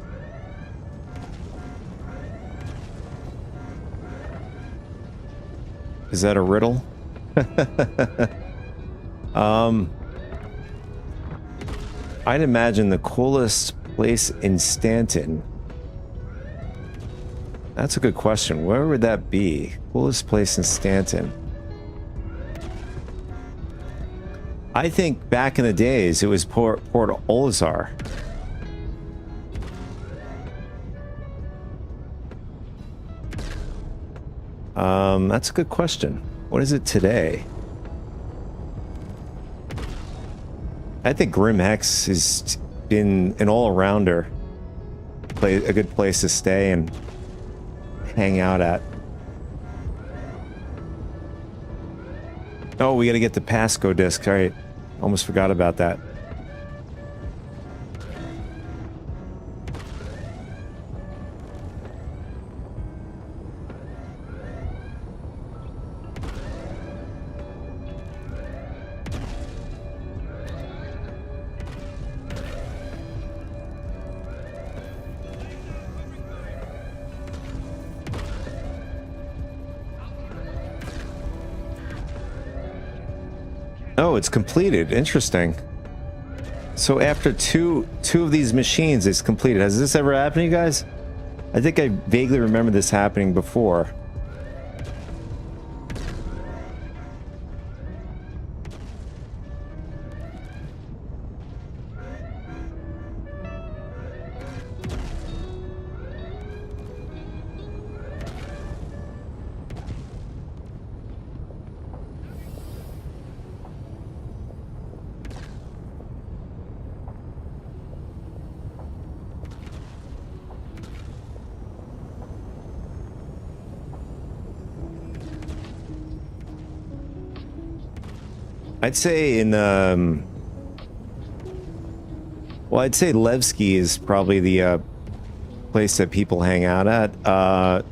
Is that a riddle? I'd imagine the coolest place in Stanton. That's a good question. Where would that be? Coolest place in Stanton. I think back in the days it was Port Olisar. That's a good question. What is it today? I think Grim Hex has been an all-arounder. A good place to stay and hang out at. Oh, we gotta get the passcode disc. All right. Almost forgot about that. Oh, it's completed. Interesting. So after two of these machines is completed, has this ever happened to you guys? I think I vaguely remember this happening before. I'd say in well, I'd say Levski is probably the place that people hang out at. I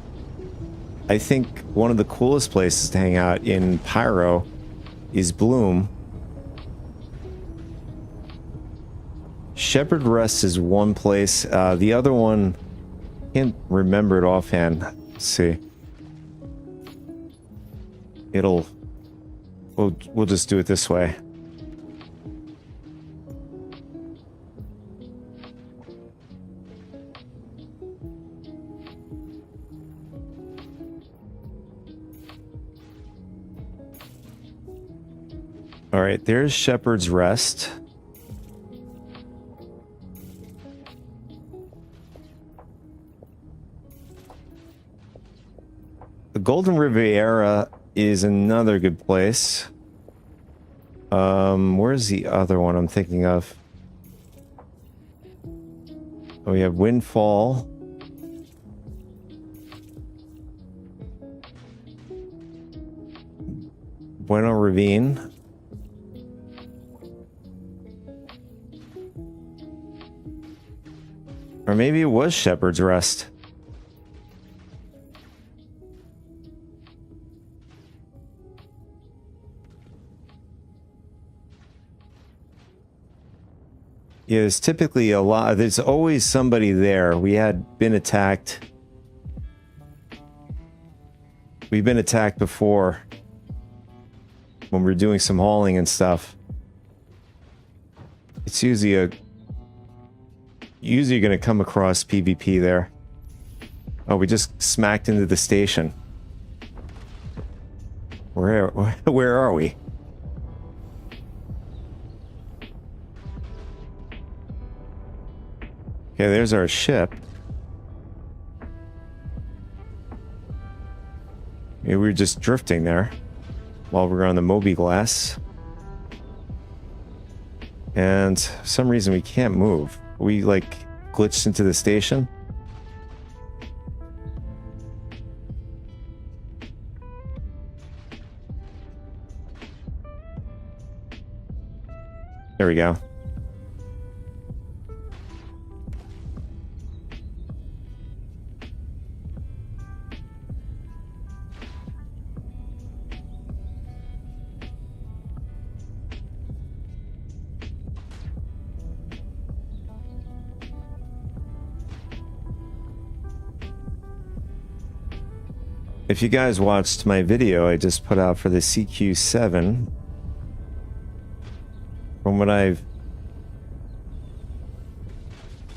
think one of the coolest places to hang out in Pyro is Bloom. Shepherd Rest is one place. The other one, can't remember it offhand. Let's see. We'll just do it this way. All right, there's Shepherd's Rest. The Golden Riviera is another good place. Where's the other one I'm thinking of? Oh, we have Windfall. Bueno Ravine. Or maybe it was Shepherd's Rest. Yeah, there's typically a lot. There's always somebody there. We had been attacked. We've been attacked before when we were doing some hauling and stuff. It's usually going to come across PvP there. Oh, we just smacked into the station. Where are we? Okay, there's our ship. Maybe we were just drifting there while we were on the Moby Glass. And for some reason we can't move. We like glitched into the station. There we go. If you guys watched my video I just put out for the CQ7, from what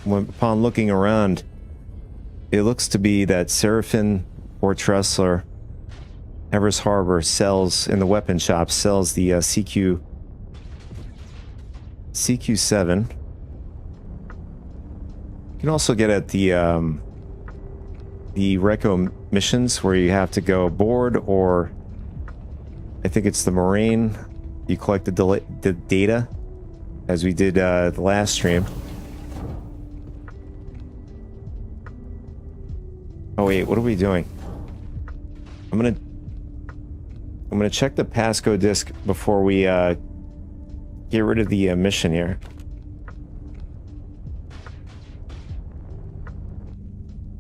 upon looking around, it looks to be that Seraphin or Tressler, Evers Harbor sells, in the weapon shop, sells the CQ7. You can also get at the Reco missions where you have to go aboard, or I think it's the Moraine. You collect the data, as we did the last stream. Oh wait, what are we doing? I'm gonna check the passcode disk before we get rid of the mission here.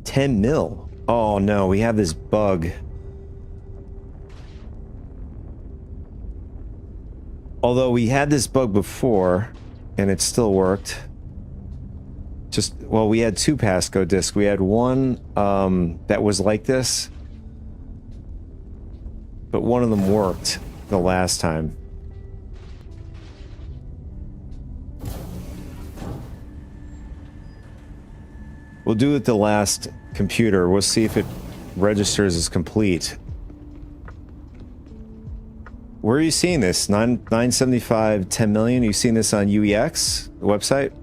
$10 million. Oh no, we have this bug. Although we had this bug before, and it still worked. Well, we had two passcode discs. We had one that was like this, but one of them worked the last time. We'll do it the last computer. We'll see if it registers as complete. Where are you seeing this? 975, 10 million? Are you seeing this on UEX, the website?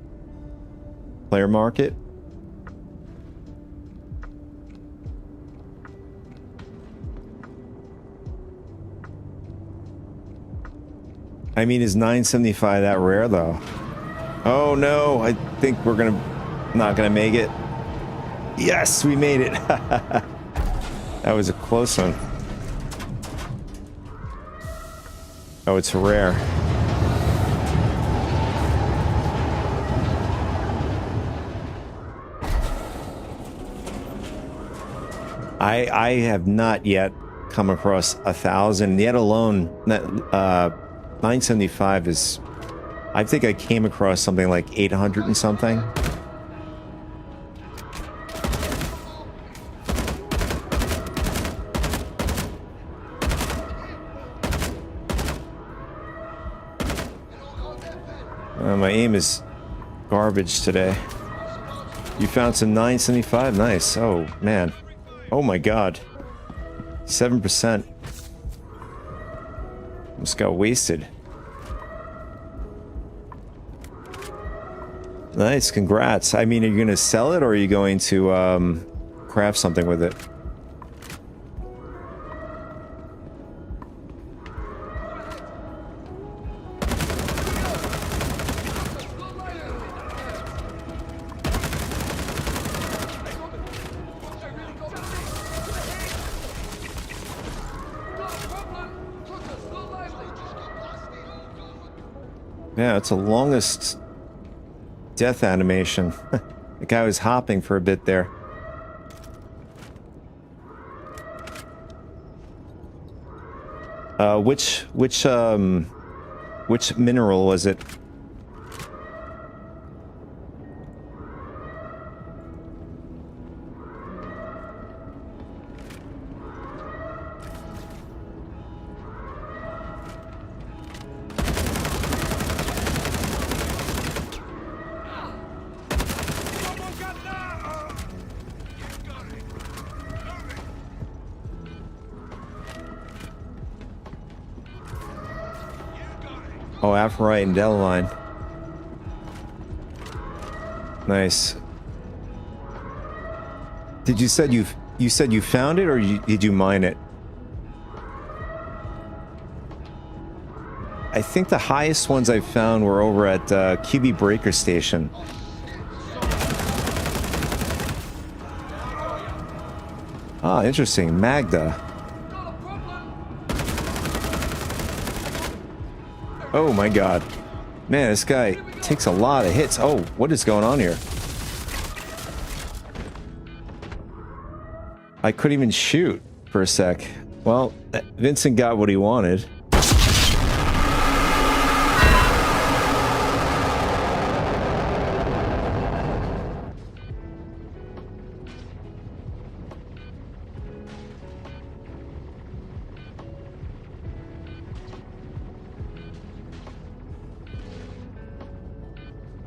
Player market? I mean, is 975 that rare though? Oh no, I think we're not gonna make it. Yes, we made it. That was a close one. Oh, it's rare. I have not yet come across 1,000, yet alone 975 is, I think I came across something like 800 and something. My aim is garbage today. You found some 975? Nice. Oh, man. Oh my god. 7%. Almost got wasted. Nice, congrats. I mean, are you going to sell it or are you going to craft something with it? Yeah, it's the longest death animation. The guy was hopping for a bit there. Which mineral was it? Oh, Asteroid and Deadline. Nice. Did you said you found it or did you mine it? I think the highest ones I found were over at QB Breaker Station. Ah, interesting. Magda. Oh my god. Man, this guy takes a lot of hits. Oh, what is going on here? I couldn't even shoot for a sec. Well, Vincent got what he wanted.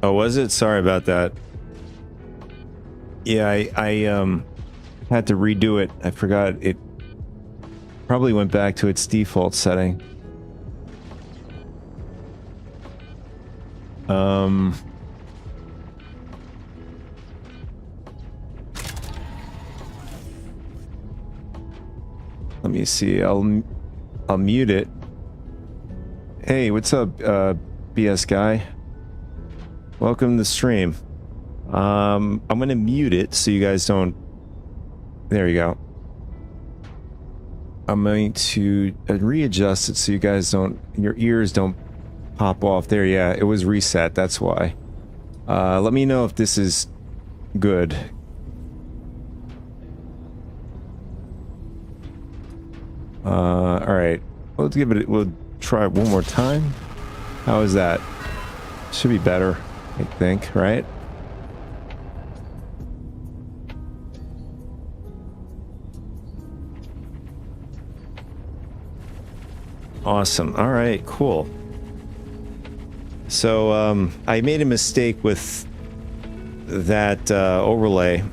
Oh, was it? Sorry about that. Yeah, I had to redo it. I forgot it probably went back to its default setting. Let me see. I'll mute it. Hey, what's up, BS guy? Welcome to the stream. I'm gonna mute it so you guys don't. There you go. I'm going to readjust it so you guys don't. Your ears don't pop off. There, yeah, it was reset. That's why. Let me know if this is good. All right. Let's give it. We'll try it one more time. How is that? Should be better, I think, right? Awesome. All right, cool. So, I made a mistake with that overlay,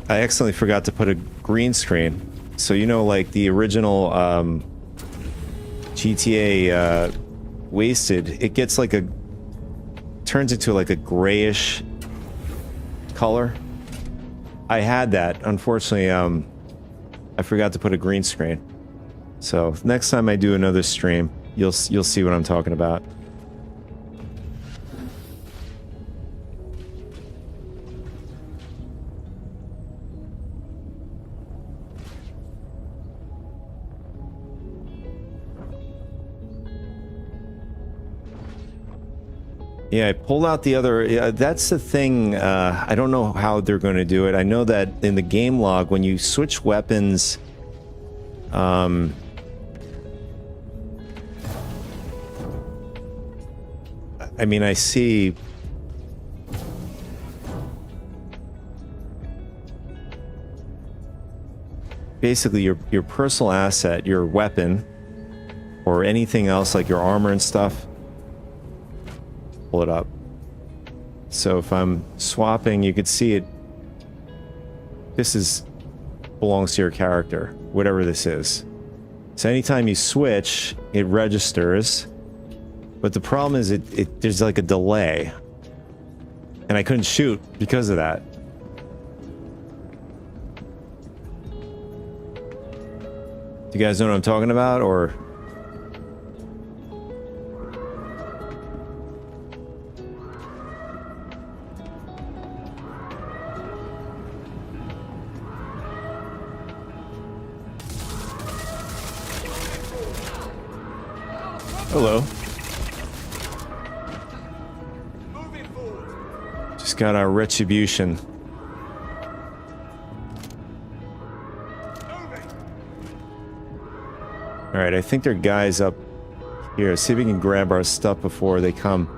I accidentally forgot to put a green screen. So you know, like the original GTA Wasted, it gets like turns into like a grayish color. I had that. Unfortunately, I forgot to put a green screen. So next time I do another stream, you'll see what I'm talking about. Yeah, I pulled out the other... that's the thing. I don't know how they're going to do it. I know that in the game log, when you switch weapons... I mean, I see... Basically, your personal asset, your weapon, or anything else like your armor and stuff... Pull it up. So if I'm swapping, you could see it. This belongs to your character, whatever this is. So anytime you switch, it registers. But the problem is there's like a delay. And I couldn't shoot because of that. Do you guys know what I'm talking about, or? Hello. Just got our retribution. Alright, I think there are guys up here. See if we can grab our stuff before they come.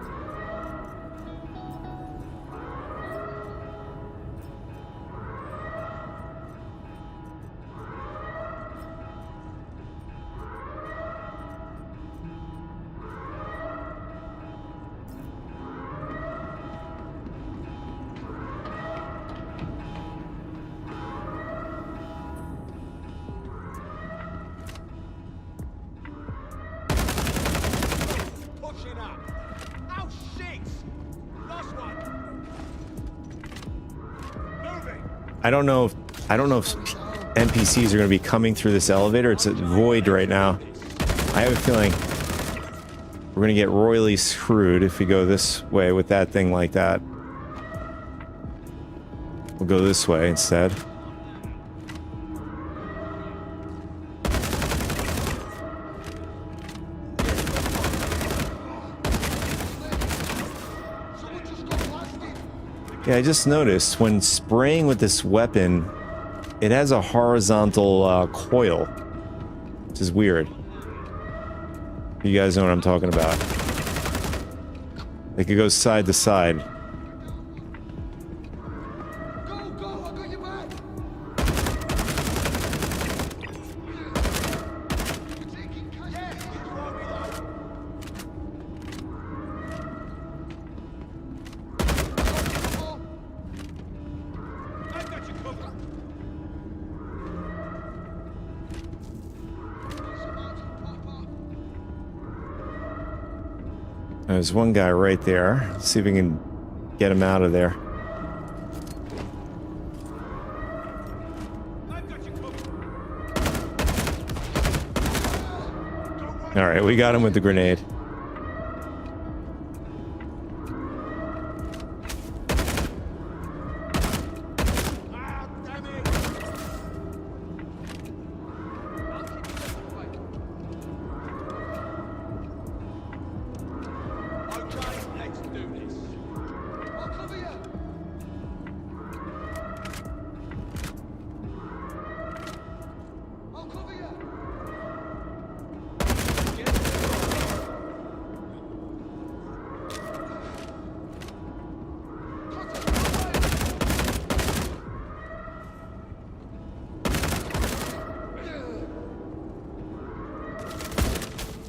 I don't know if NPCs are going to be coming through this elevator. It's a void right now. I have a feeling we're going to get royally screwed if we go this way with that thing like that. We'll go this way instead. Yeah, I just noticed when spraying with this weapon, it has a horizontal coil, which is weird. You guys know what I'm talking about. Like it goes side to side. Go, go, I got your back. We're taking cash. I've got you covered. There's one guy right there. Let's see if we can get him out of there. Alright, we got him with the grenade.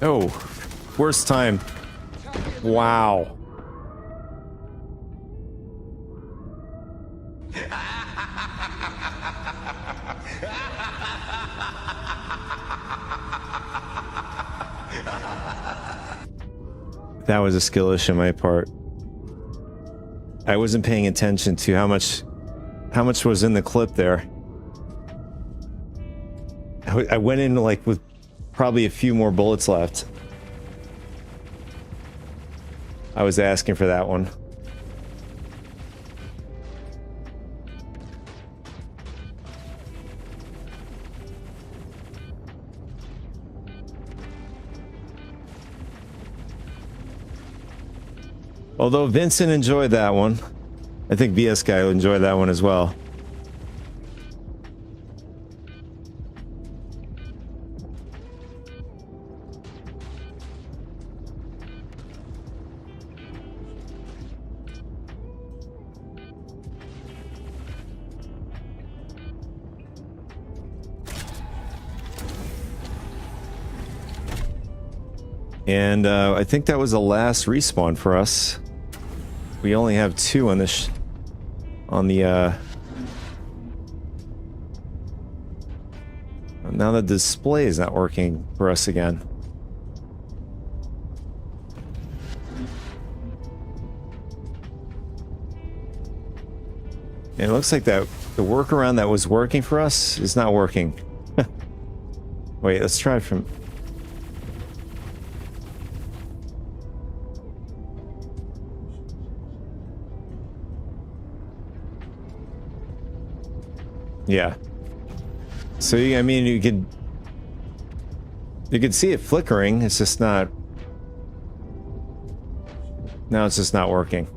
Oh, worst time. Wow. That was a skill issue on my part. I wasn't paying attention to how much was in the clip there. I went in like with probably a few more bullets left. I was asking for that one. Although Vincent enjoyed that one. I think VS Guy will enjoy that one as well. And I think that was the last respawn for us. We only have 2 on this now the display is not working for us again. And it looks like that the workaround that was working for us is not working. Wait, let's try it from... Yeah. So I mean, you could see it flickering. It's just not. Now it's just not working.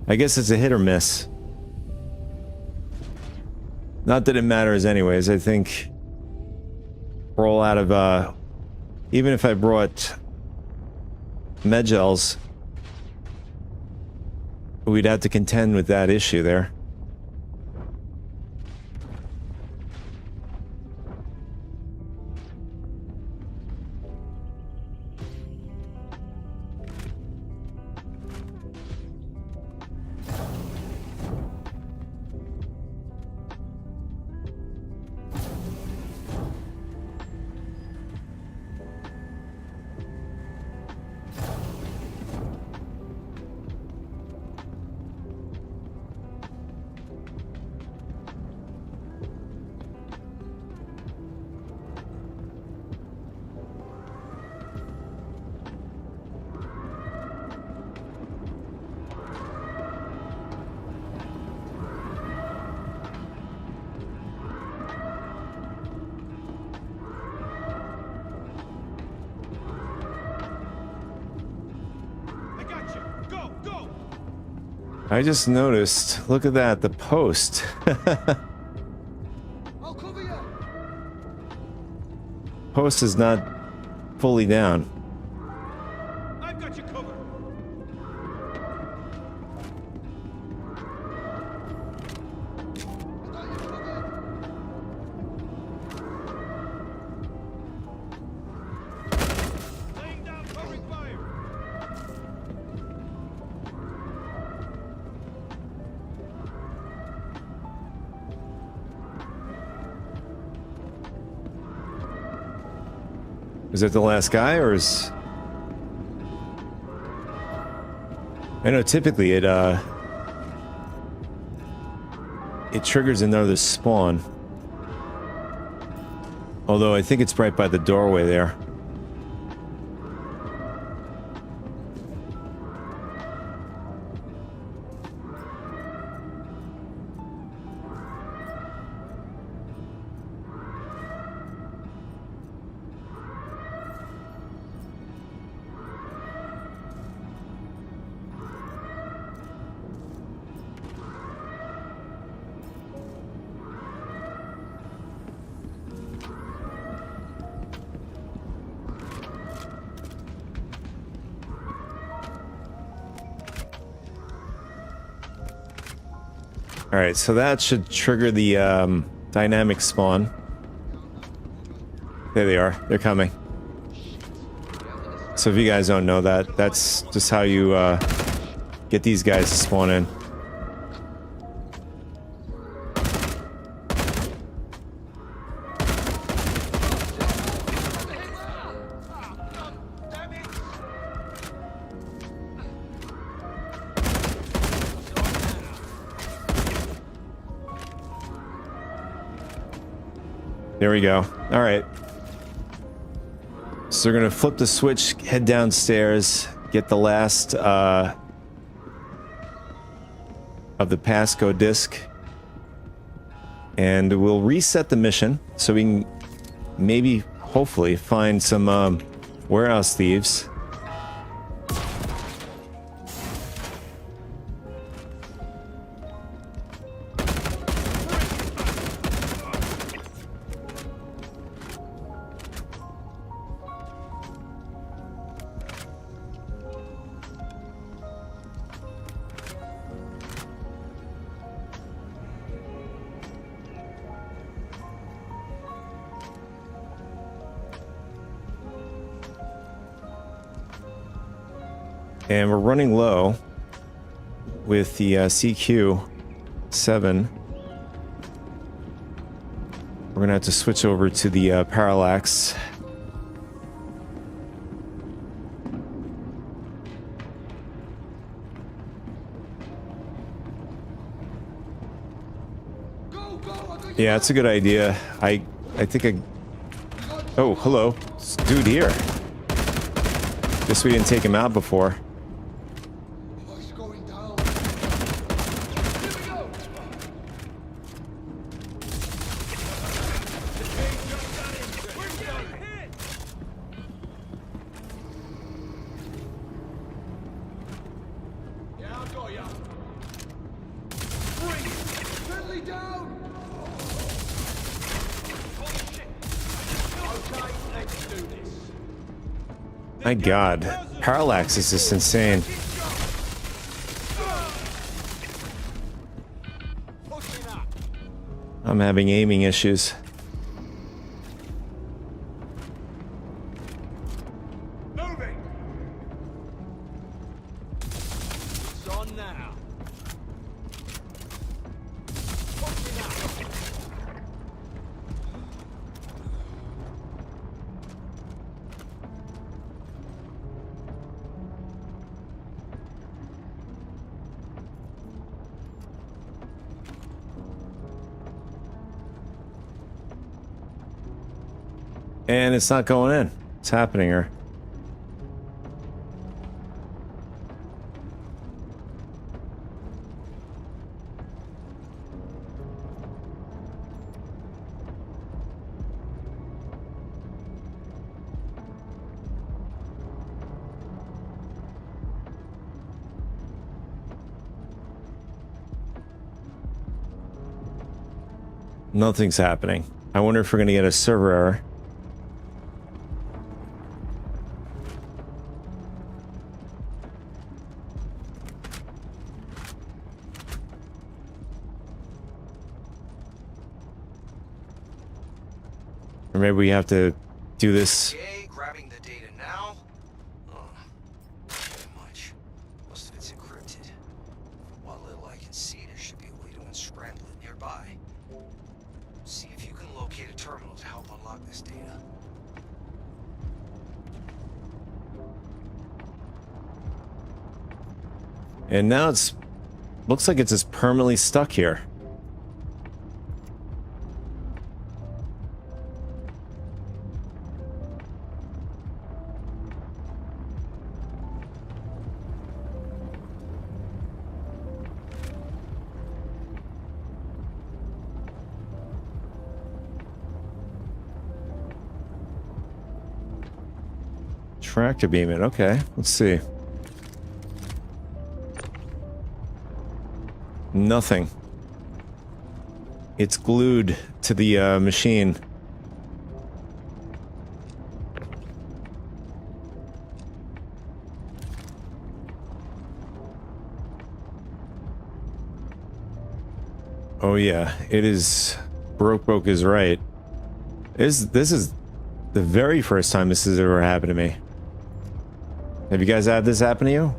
I guess it's a hit or miss. Not that it matters anyways. I think we're all out of even if I brought Medgels, we'd have to contend with that issue there. I just noticed, look at that, the post. I'll cover you. Post is not fully down. I've got you covered. I got you covered. Laying down covering fire. Is that the last guy, or is... I know typically it triggers another spawn. Although I think it's right by the doorway there. Alright, so that should trigger the dynamic spawn. There they are. They're coming. So if you guys don't know that, that's just how you get these guys to spawn in. There we go. All right. So we're gonna flip the switch, head downstairs, get the last of the passcode disc, and we'll reset the mission so we can maybe, hopefully, find some warehouse thieves. And we're running low with the CQ-7. We're going to have to switch over to the parallax. Yeah, that's a good idea. I think I... Oh, hello. This dude here. Guess we didn't take him out before. Oh, he's going down. Here we go. Yeah, I'll go, yeah. Bring it. Friendly down. Okay, let's do this. My God, parallax is just insane. I'm having aiming issues. Moving. It's on now. Pushing up. And it's not going in. What's happening here? Nothing's happening. I wonder if we're going to get a server error. Or maybe we have to do this. Okay, grabbing the data now. Oh, not very much. Most of it's encrypted. From what little I can see, there should be a way to unscramble it nearby. See if you can locate a terminal to help unlock this data. And now it's... looks like it's just permanently stuck here. Tractor beam it. Okay, let's see. Nothing. It's glued to the machine. Oh yeah, it is. Broke is right. This is the very first time this has ever happened to me. Have you guys had this happen to you?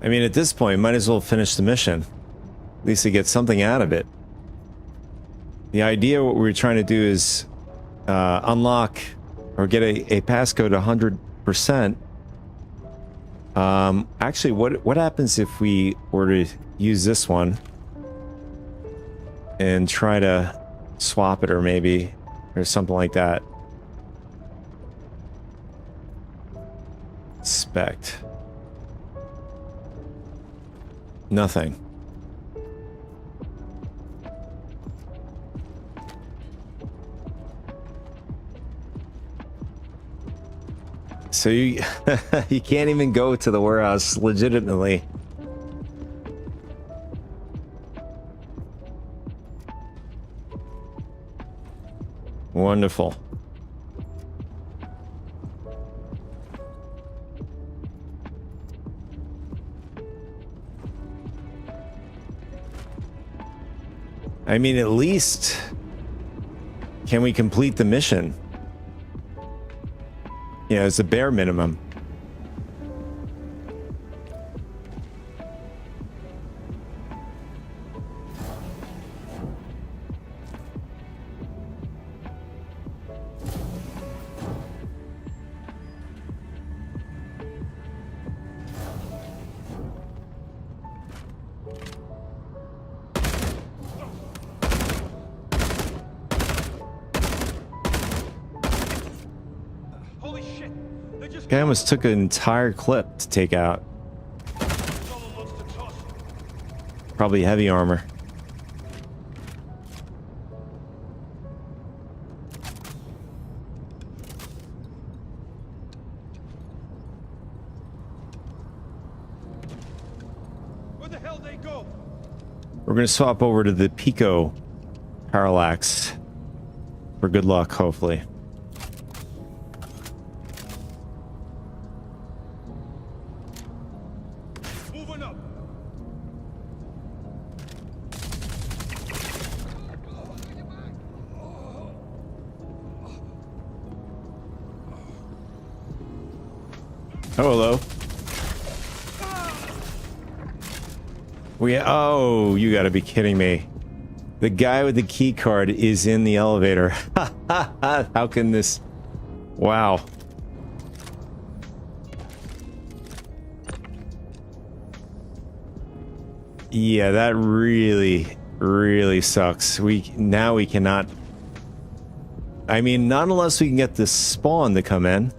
I mean, at this point, might as well finish the mission. At least to get something out of it. The idea, what we're trying to do is unlock or get a passcode 100%. Actually, what happens if we were to use this one and try to swap it, or maybe, or something like that? Inspect. Nothing. So you you can't even go to the warehouse legitimately. Wonderful. I mean, at least can we complete the mission? You know, it's a bare minimum. I almost took an entire clip to take out. Probably heavy armor. Where the hell they go? We're going to swap over to the Pico Parallax for good luck, hopefully. Oh, hello. Oh, you gotta be kidding me. The guy with the key card is in the elevator. How can this... Wow. Yeah, that really, really sucks. Now we cannot... I mean, not unless we can get this spawn to come in.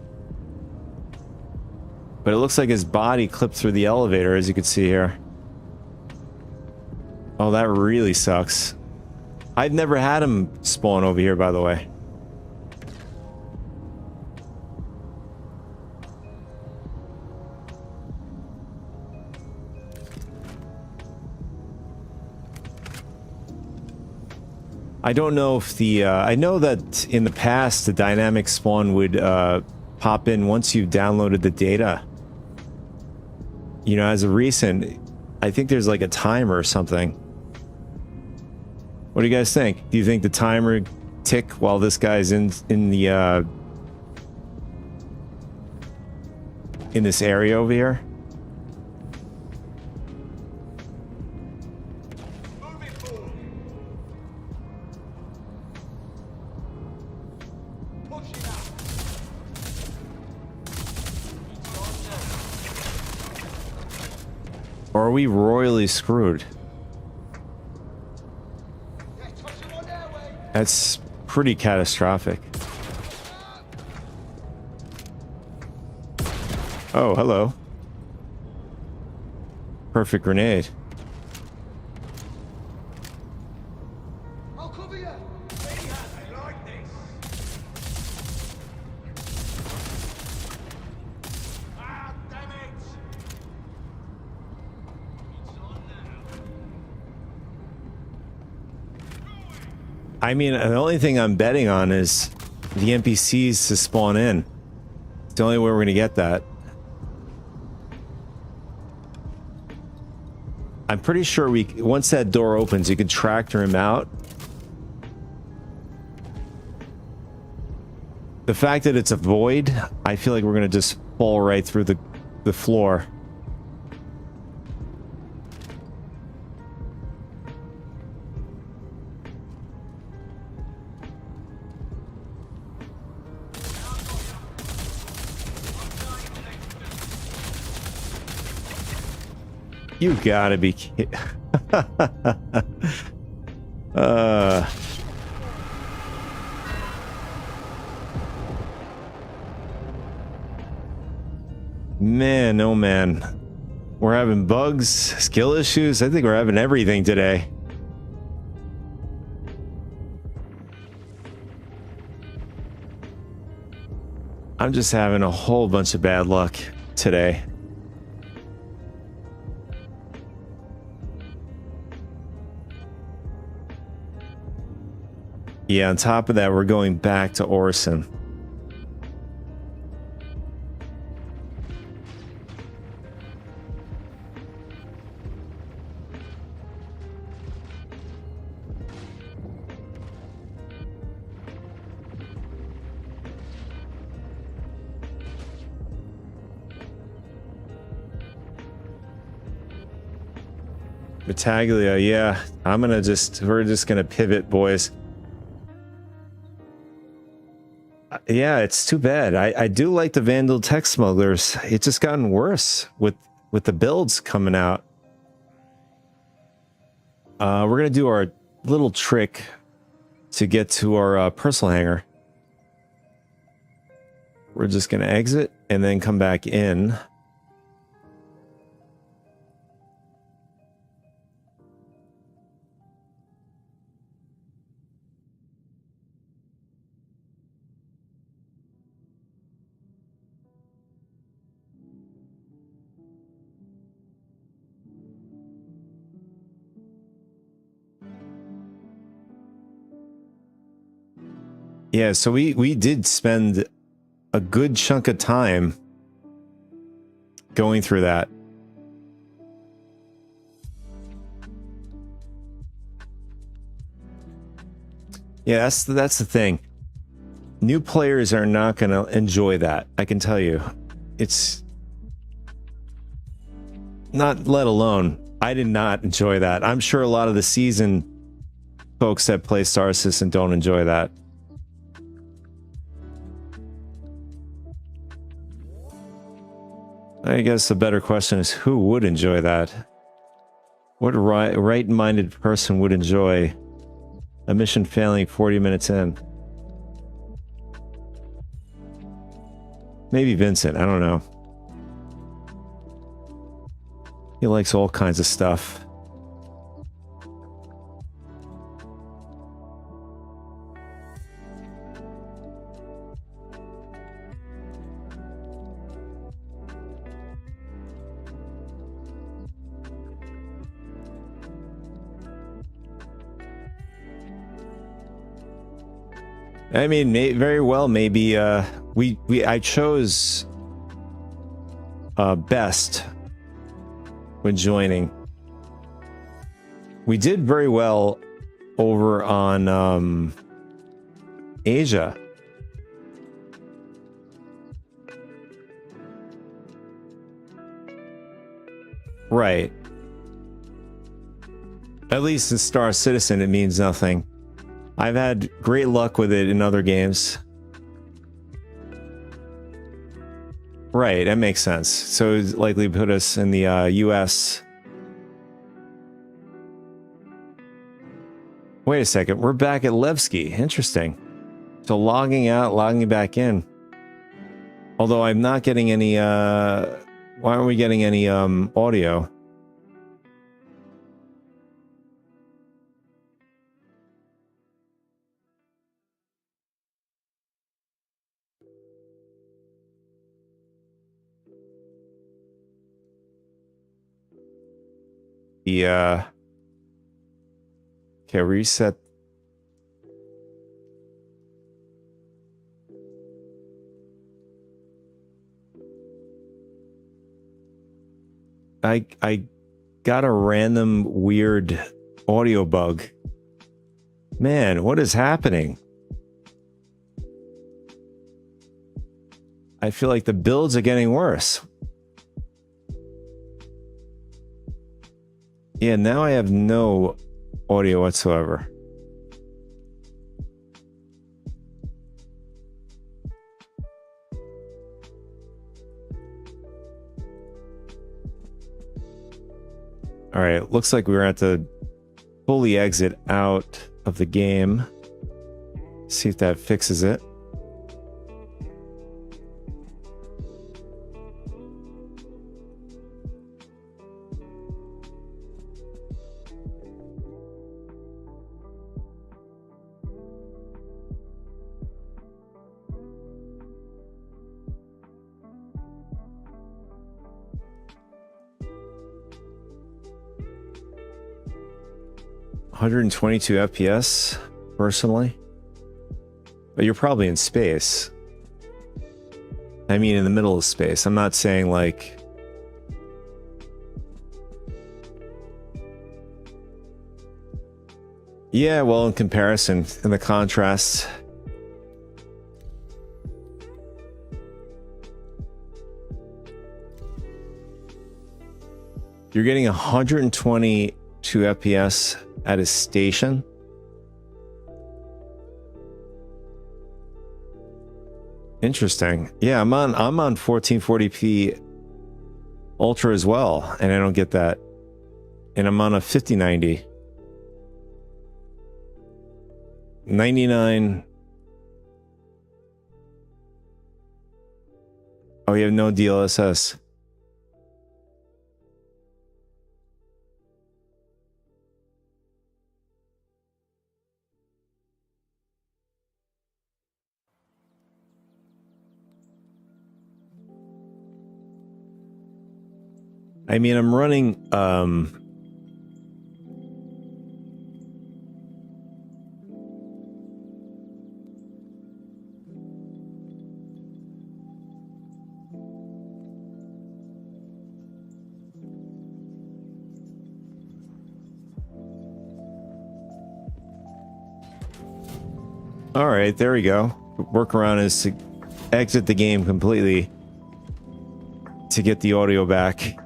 But it looks like his body clipped through the elevator, as you can see here. Oh, that really sucks. I've never had him spawn over here, by the way. I don't know if the... I know that in the past, the dynamic spawn would pop in once you've downloaded the data. You know, as of recent, I think there's like a timer or something. What do you guys think? Do you think the timer tick while this guy's in the in this area over here? Or are we royally screwed? That's pretty catastrophic. Oh, hello. Perfect grenade. I'll cover you. I like this. Ah, damn it. I mean, the only thing I'm betting on is the NPCs to spawn in. It's the only way we're going to get that. I'm pretty sure once that door opens, you can tractor him out. The fact that it's a void, I feel like we're going to just fall right through the floor. You gotta be kidding. uh... Man, oh man. We're having bugs, skill issues. I think we're having everything today. I'm just having a whole bunch of bad luck today. Yeah, on top of that, we're going back to Orison. Battaglia, yeah. We're just gonna pivot, boys. Yeah, it's too bad. I do like the Vandal Tech Smugglers. It's just gotten worse with the builds coming out. We're gonna do our little trick to get to our personal hangar. We're just gonna exit and then come back in. Yeah, so we did spend a good chunk of time going through that. Yeah, that's the thing. New players are not going to enjoy that. I can tell you. It's not, let alone, I did not enjoy that. I'm sure a lot of the seasoned folks that play Star Citizen don't enjoy that. I guess the better question is, who would enjoy that? What right-minded person would enjoy a mission failing 40 minutes in? Maybe Vincent, I don't know. He likes all kinds of stuff. I mean, very well, maybe I chose best when joining. We did very well over on Asia. Right. At least in Star Citizen, it means nothing. I've had great luck with it in other games. Right, that makes sense. So it's likely put us in the US. Wait a second, we're back at Levski. Interesting. So logging out, logging back in. Although I'm not getting any, why aren't we getting any audio? The okay, reset. I got a random weird audio bug. Man, what is happening? I feel like the builds are getting worse. Yeah, now I have no audio whatsoever. All right, looks like we're at to fully exit out of the game. See if that fixes it. (122 FPS personally, but you're probably in space. I mean, in the middle of space. I'm not saying like yeah, well, in comparison, in the contrast. You're getting 122 FPS at a station. Interesting. Yeah, I'm on 1440p Ultra as well, and I don't get that. And I'm on a 5090. 99. Oh, you have no DLSS. I mean, I'm running all right, there we go. Workaround is to exit the game completely to get the audio back.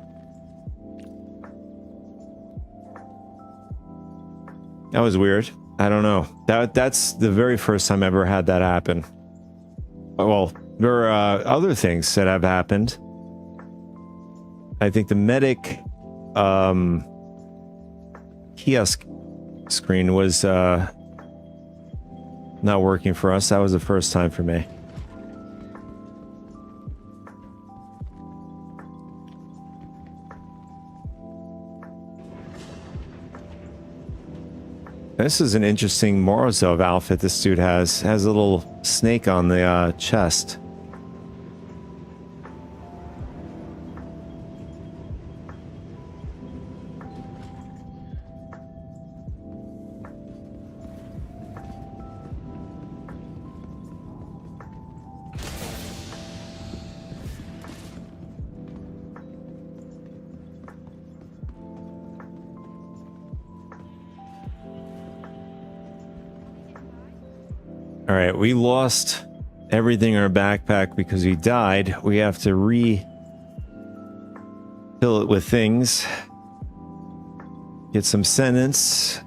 That was weird. I don't know. That's the very first time I ever had that happen. Well, there are other things that have happened. I think the medic kiosk screen was not working for us. That was the first time for me. This is an interesting Morozov outfit this dude has. Has a little snake on the chest. All right, we lost everything in our backpack because we died. We have to fill it with things. Get some sentence.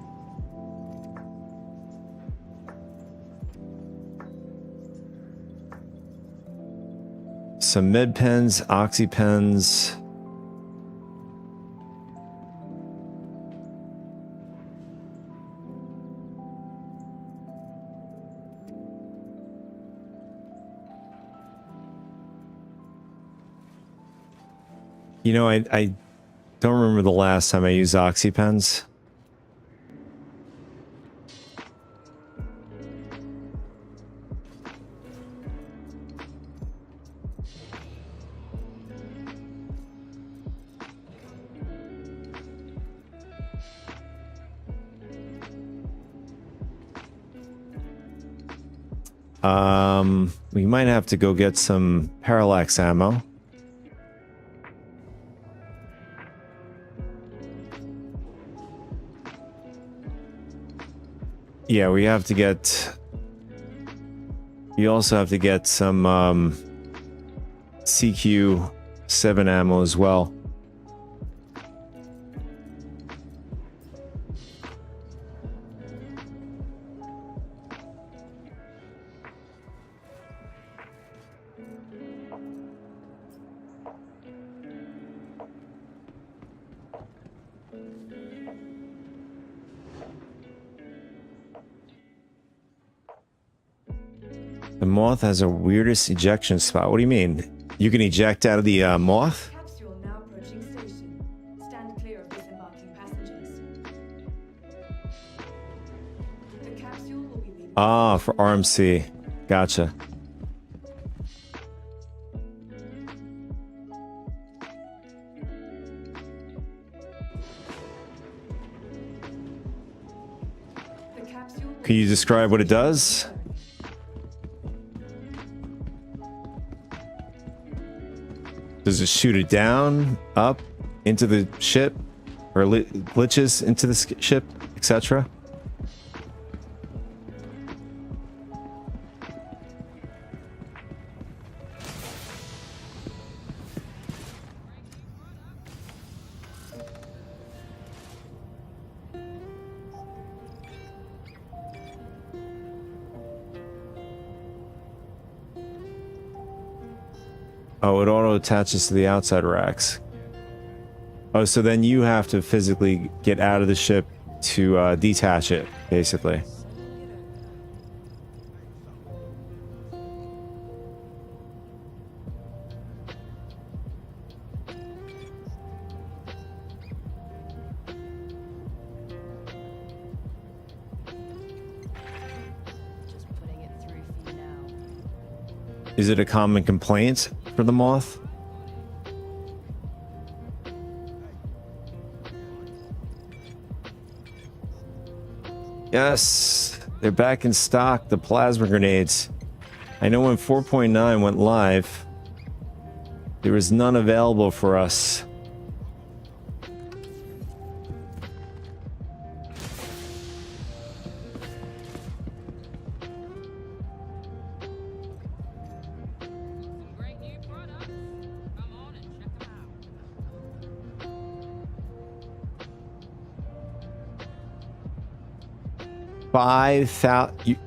Some med pens, oxy pens. You know, I don't remember the last time I used oxy pens. We might have to go get some parallax ammo. Yeah, we have to get... We also have to get some CQ7 ammo as well. The moth has a weirdest ejection spot. What do you mean? You can eject out of the moth? Capsule now approaching station. Stand clear of disembarking passengers. The capsule will be leaving. Ah, for RMC. Gotcha. The capsule will Can you describe what it does? Does it shoot it down, up, into the ship? Or glitches into the ship, etc.? Oh, it auto attaches to the outside racks. Oh, so then you have to physically get out of the ship to detach it, basically. just putting it through for you now. Is it a common complaint for the moth? Yes, they're back in stock, the plasma grenades. I know when 4.9 went live, there was none available for us. Great new products. Come on and check them out. 5,000.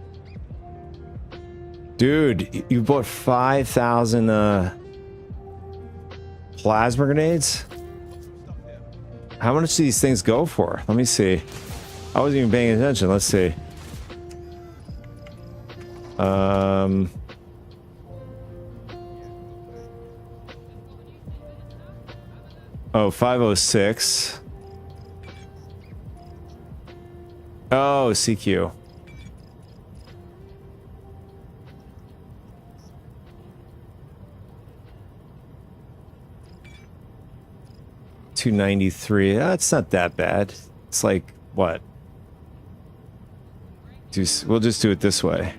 Dude, you bought 5,000 plasma grenades? How much do these things go for? Let me see. I wasn't even paying attention. Let's see. Oh, 506. Oh, CQ. $293. That's not that bad. It's like what? We'll just do it this way.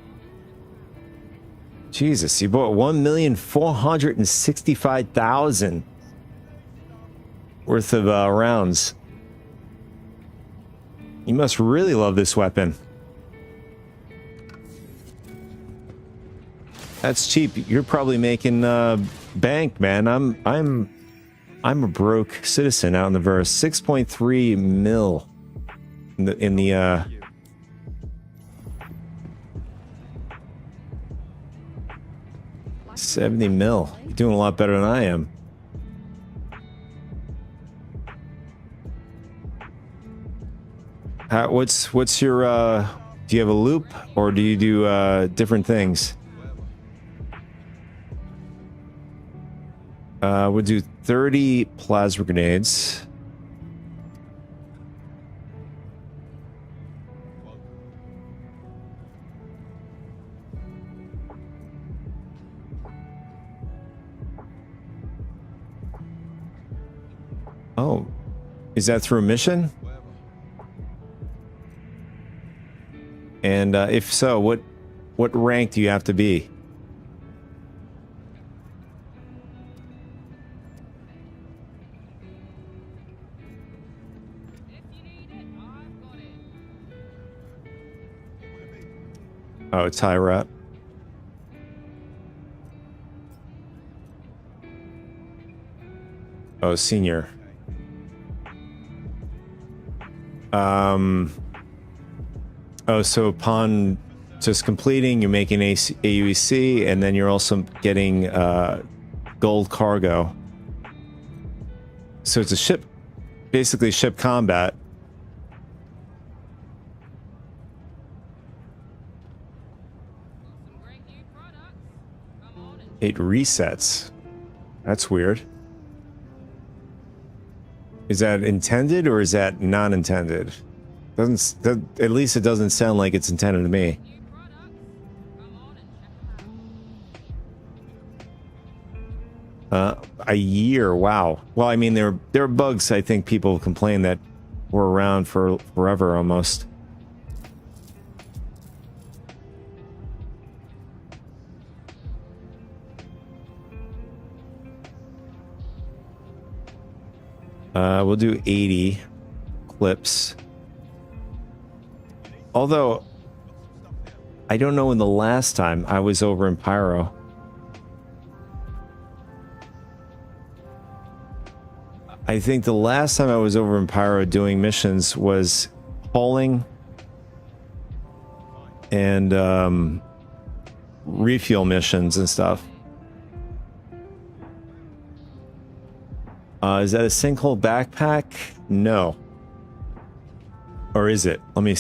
Jesus, you bought 1,465,000 worth of rounds. You must really love this weapon. That's cheap. You're probably making bank, man. I'm a broke citizen out in the verse. 6.3 mil in the 70 mil. You're doing a lot better than I am. What's your do you have a loop or do you do different things? We'll do 30 plasma grenades. Oh, is that through a mission? And if so, what rank do you have to be? If you need it, I've got it. Oh, tie wrap. Oh, senior. Oh, so upon just completing, you're making AUEC, and then you're also getting gold cargo. So it's a ship, basically ship combat. Some great new products. It resets. That's weird. Is that intended or is that non-intended? At least it doesn't sound like it's intended to me. New products. Come on and check them out. A year, wow. Well, I mean, there are bugs I think people complain that were around for forever almost. We'll do 80 clips. Although, I don't know when the last time I was over in Pyro. I think the last time I was over in Pyro doing missions was hauling and refuel missions and stuff. Is that a sinkhole backpack? No. Or is it? Let me,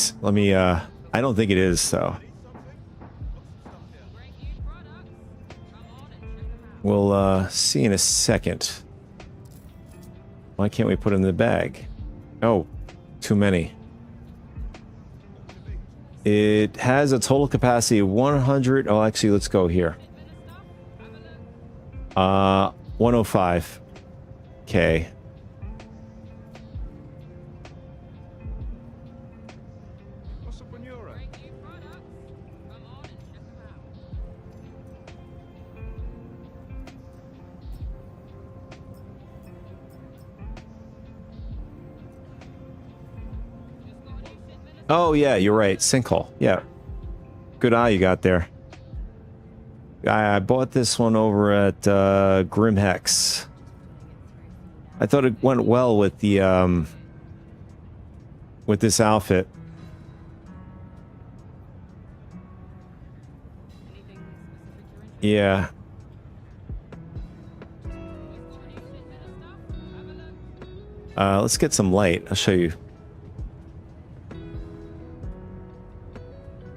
I don't think it is, though. Great new products. Come on and check them out. We'll, see in a second. Why can't we put it in the bag? Oh, too many. It has a total capacity of 100. Oh, actually, let's go here. 105. Okay. Great new products. Come on and check them out. Just got a new shipment of Oh, yeah, you're right. Sinkhole. Yeah. Good eye you got there. I bought this one over at Grimhex. I thought it went well with the with this outfit. anything specific you're interested Yeah. in? Just got a new shipment of stuff. Have a look. Let's get some light. I'll show you.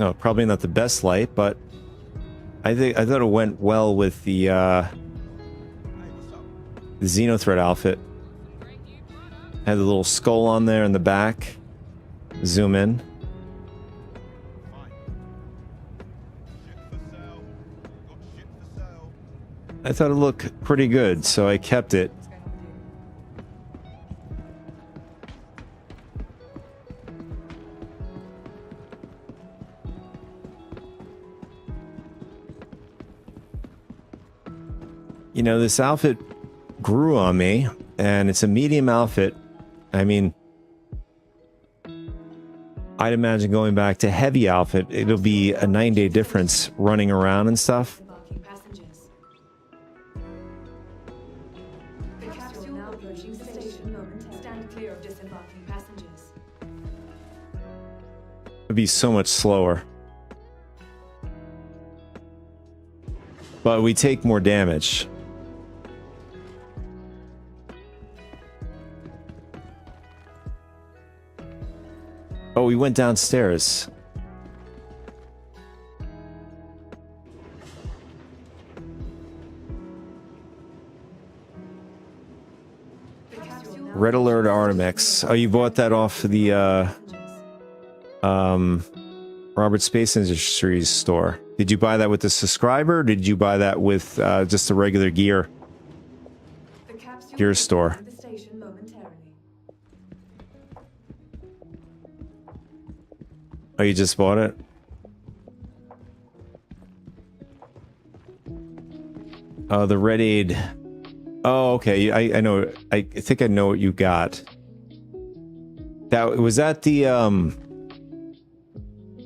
No, probably not the best light, but I thought it went well with the Xenothreat outfit. Great new products. Had the little skull on there in the back. Zoom in. I thought it looked pretty good, so I kept it. What's going on with you? You know, this outfit grew on me, and it's a medium outfit. I mean, I'd imagine going back to heavy outfit, it'll be a 9-day difference running around and stuff. Disembarking passengers. The capsule now approaching station momentarily. Stand clear of disembarking passengers. It'd be so much slower. But we take more damage. Oh, we went downstairs. The capsule now Red Alert Artemex. Oh, you bought that off the passengers. Robert Space Industries store. Did you buy that with the subscriber, or did you buy that with just the regular gear? The capsule Gear will store. leave the station momentarily. Oh, you just bought it? Oh, the Red Aid. Oh, okay. I know. I think I know what you got. That was that the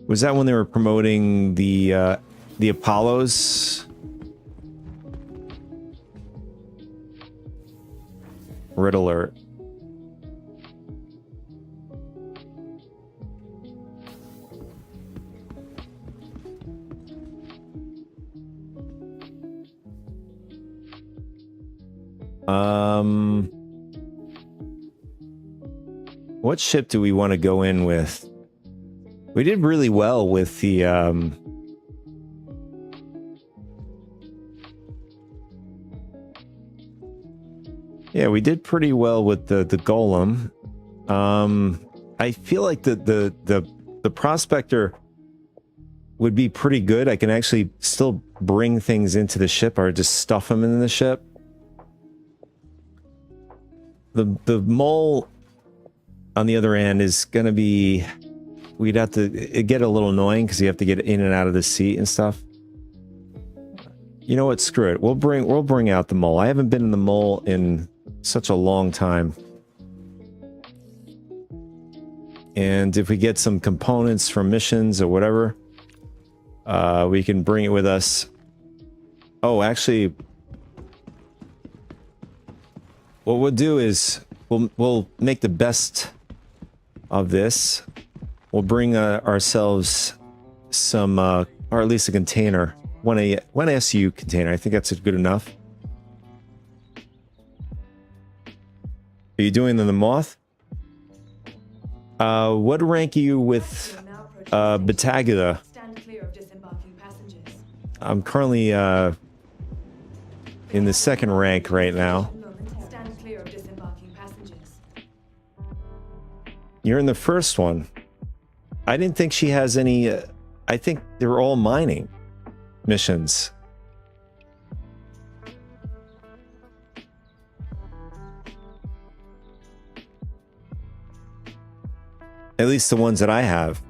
was that when they were promoting the Apollos? Red Alert. What ship do we want to go in with? We did really well with the Yeah, we did pretty well with the golem. I feel like the prospector would be pretty good. I can actually still bring things into the ship or just stuff them in the ship. The mole, on the other end, is going to be... We'd have to... It'd get a little annoying because you have to get in and out of the seat and stuff. You know what? Screw it. We'll bring out the mole. I haven't been in the mole in such a long time. And if we get some components from missions or whatever, we can bring it with us. Oh, actually, what we'll do is we'll make the best of this. We'll bring ourselves some, or at least a container, one SU container. I think that's good enough. Are you doing the moth? What rank are you with Batagula? Stand clear of disembarking passengers. I'm currently in the second rank right now. Stand clear of disembarking passengers. You're in the first one. I didn't think she has any... I think they're all mining missions. At least the ones that I have.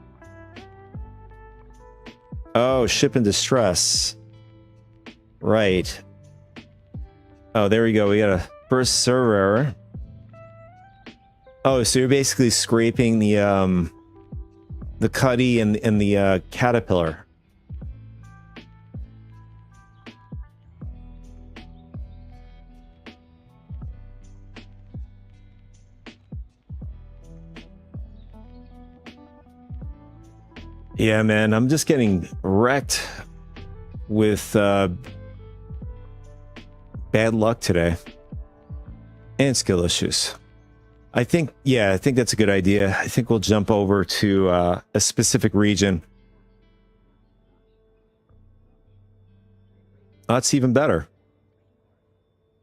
Oh, ship in distress. Right. Oh, there we go. We got a first server error. Oh, so you're basically scraping the cuddy and the caterpillar. Yeah, man, I'm just getting wrecked with bad luck today and skill issues. I think that's a good idea. I think we'll jump over to a specific region. That's even better.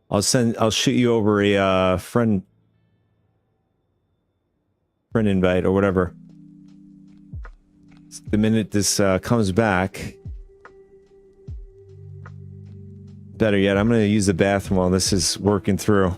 I'll shoot you over a friend invite or whatever. The minute this comes back. Better yet, I'm going to use the bathroom while this is working through.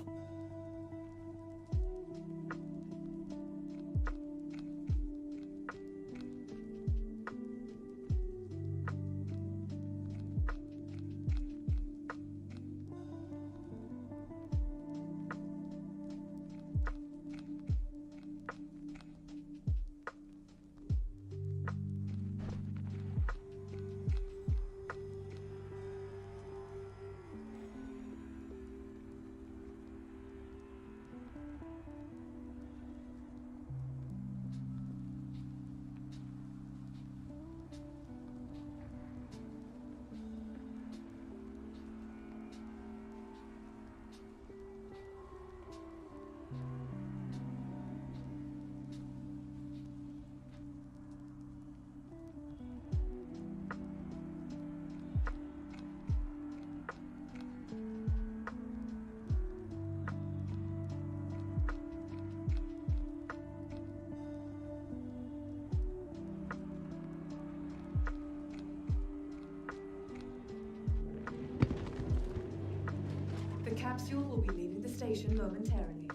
The capsule will be leaving the station momentarily.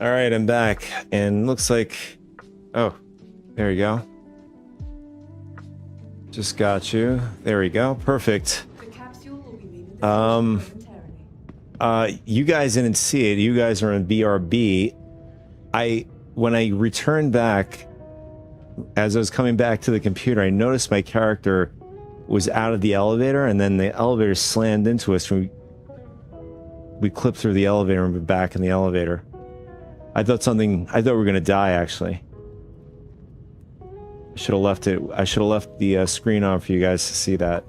All right, I'm back, and looks like... Oh, there you go. Just got you. There we go. Perfect. The capsule will be leaving the station momentarily. You guys didn't see it. You guys are in BRB. When I returned back, as I was coming back to the computer, I noticed my character was out of the elevator, and then the elevator slammed into us. We clipped through the elevator and we're back in the elevator. I thought we were gonna die, actually. I should have left it. I should have left the screen on for you guys to see that.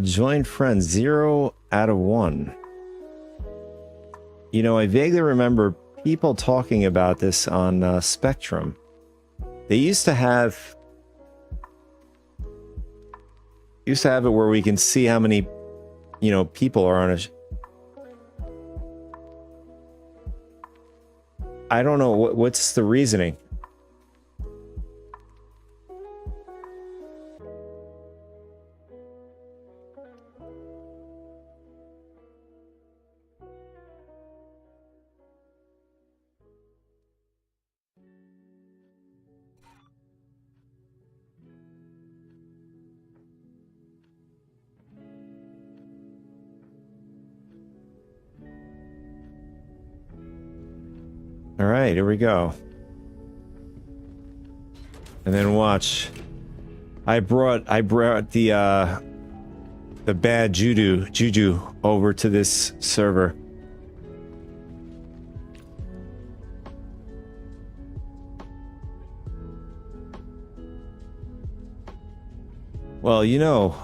Join friends, 0 out of 1. You know, I vaguely remember people talking about this on Spectrum. They used to have it where we can see how many, you know, people are on a. I don't know what's the reasoning. All right, here we go. And then watch. I brought the bad juju over to this server. Well, you know,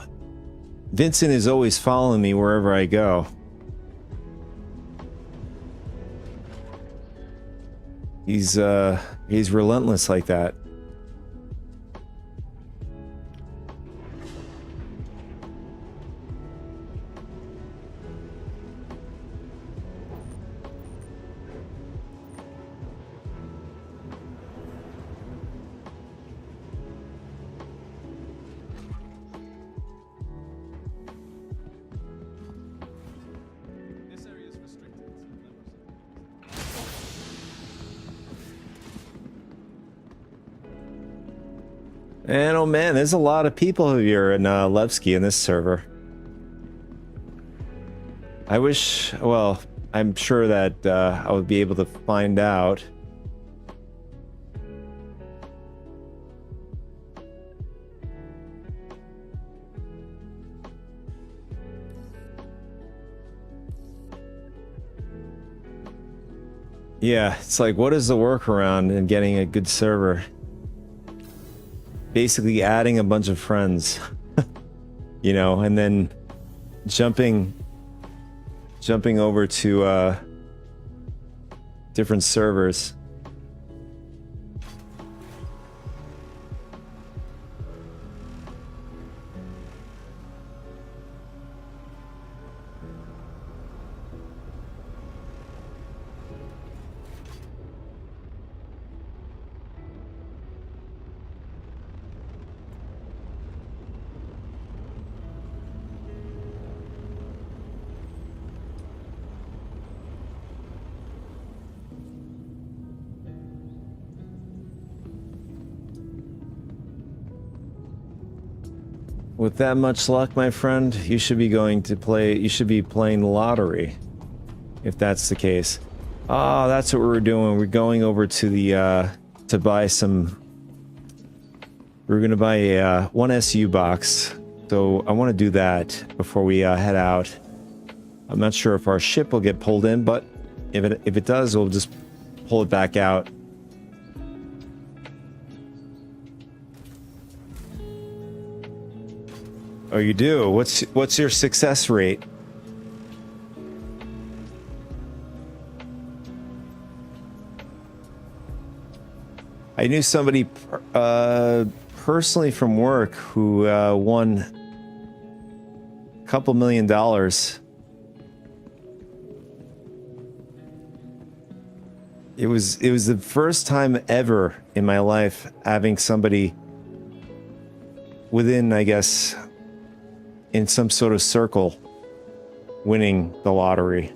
Vincent is always following me wherever I go. He's relentless like that. And oh man, there's a lot of people here in Levski in this server. I wish, well, I'm sure that I would be able to find out. Yeah, it's like, what is the workaround in getting a good server? Basically adding a bunch of friends, you know, and then jumping over to different servers. With that much luck, my friend, you should be playing the lottery. If that's the case. Ah, that's what we're doing. We're going over to the, to buy some... We're gonna buy a, one SU box. So I want to do that before we, head out. I'm not sure if our ship will get pulled in, but if it does, we'll just pull it back out. Oh, you do? What's your success rate? I knew somebody personally from work who won a couple $1 million. It was the first time ever in my life having somebody within, I guess, in some sort of circle winning the lottery.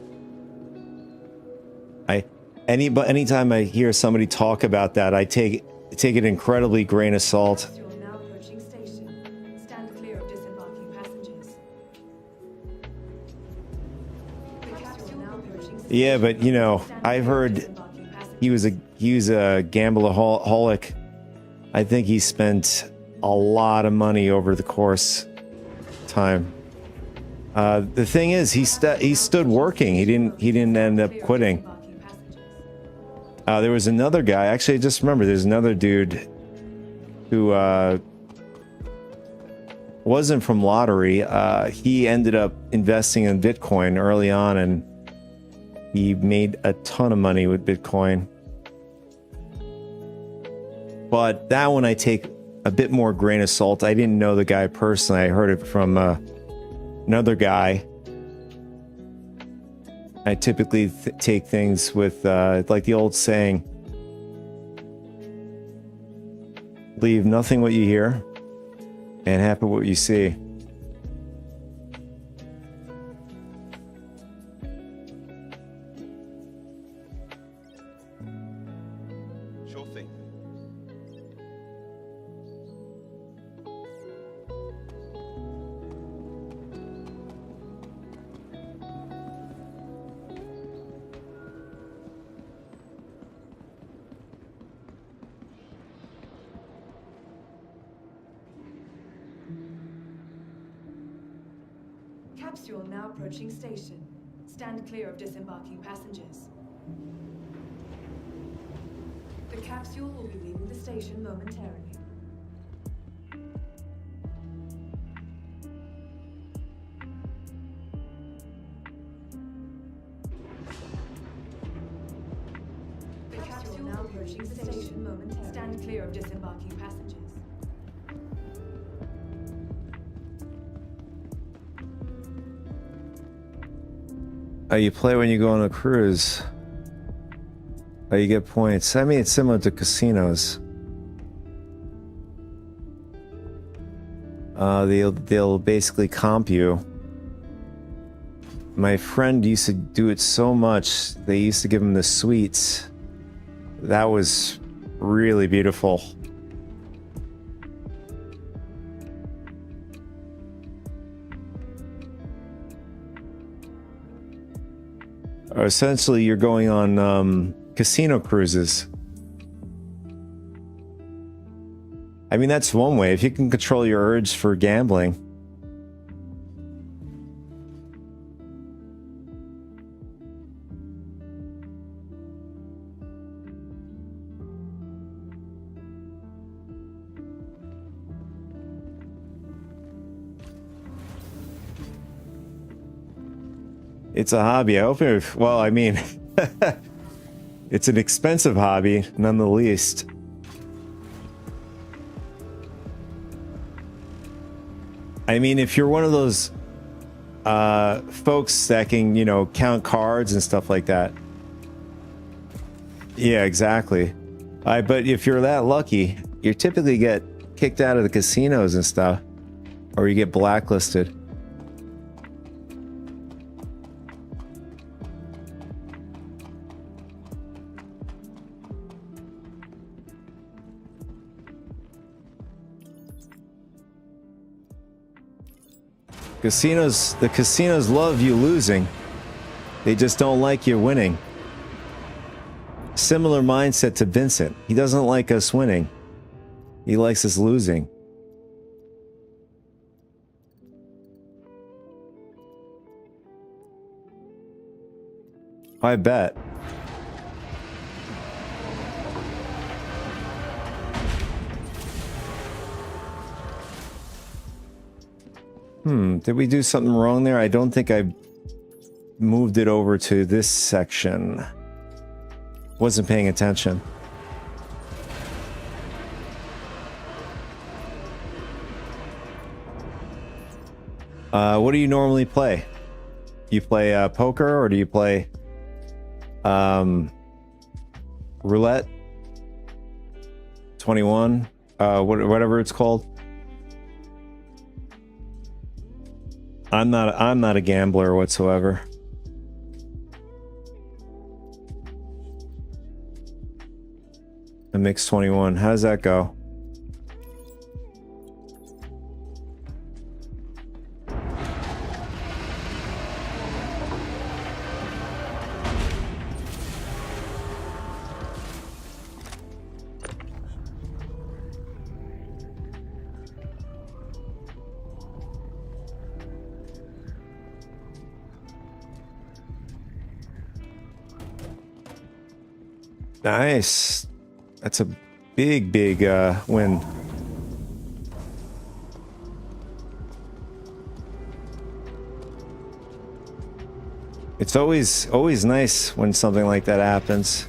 Anytime I hear somebody talk about that, I take it incredibly grain of salt. You are now approaching station. Stand clear of disembarking passengers. The capsule now approaching station. Yeah, but you know, I've heard he was a gambleaholic. I think he spent a lot of money over the course time. The thing is, he stood working. He didn't end up quitting. There was another guy. Actually, I just remember there's another dude who wasn't from lottery. He ended up investing in Bitcoin early on, and he made a ton of money with Bitcoin. But that one I take a bit more grain of salt. I didn't know the guy personally. I heard it from another guy. I typically take things with, like the old saying, believe nothing what you hear and happen what you see. Sure thing. Capsule now approaching station. Stand clear of disembarking passengers. The capsule will be leaving the station momentarily. The capsule now approaching station momentarily. Stand clear of disembarking passengers. You play when you go on a cruise. You get points. I mean, it's similar to casinos. They'll basically comp you. My friend used to do it so much, they used to give him the suites. That was really beautiful. Essentially, you're going on casino cruises. I mean, that's one way. If you can control your urge for gambling. It's a hobby. I hope it, well, I mean, it's an expensive hobby, none the least. I mean, if you're one of those folks that can, you know, count cards and stuff like that. Yeah, exactly. But if you're that lucky, you typically get kicked out of the casinos and stuff, or you get blacklisted. The casinos love you losing. They just don't like you winning. Similar mindset to Vincent. He doesn't like us winning. He likes us losing. I bet. Did we do something wrong there? I don't think I moved it over to this section. Wasn't paying attention. What do you normally play? You play poker, or do you play roulette? 21? Whatever it's called. I'm not a gambler whatsoever. A mix 21. How does that go? Nice. That's a big win. It's always nice when something like that happens.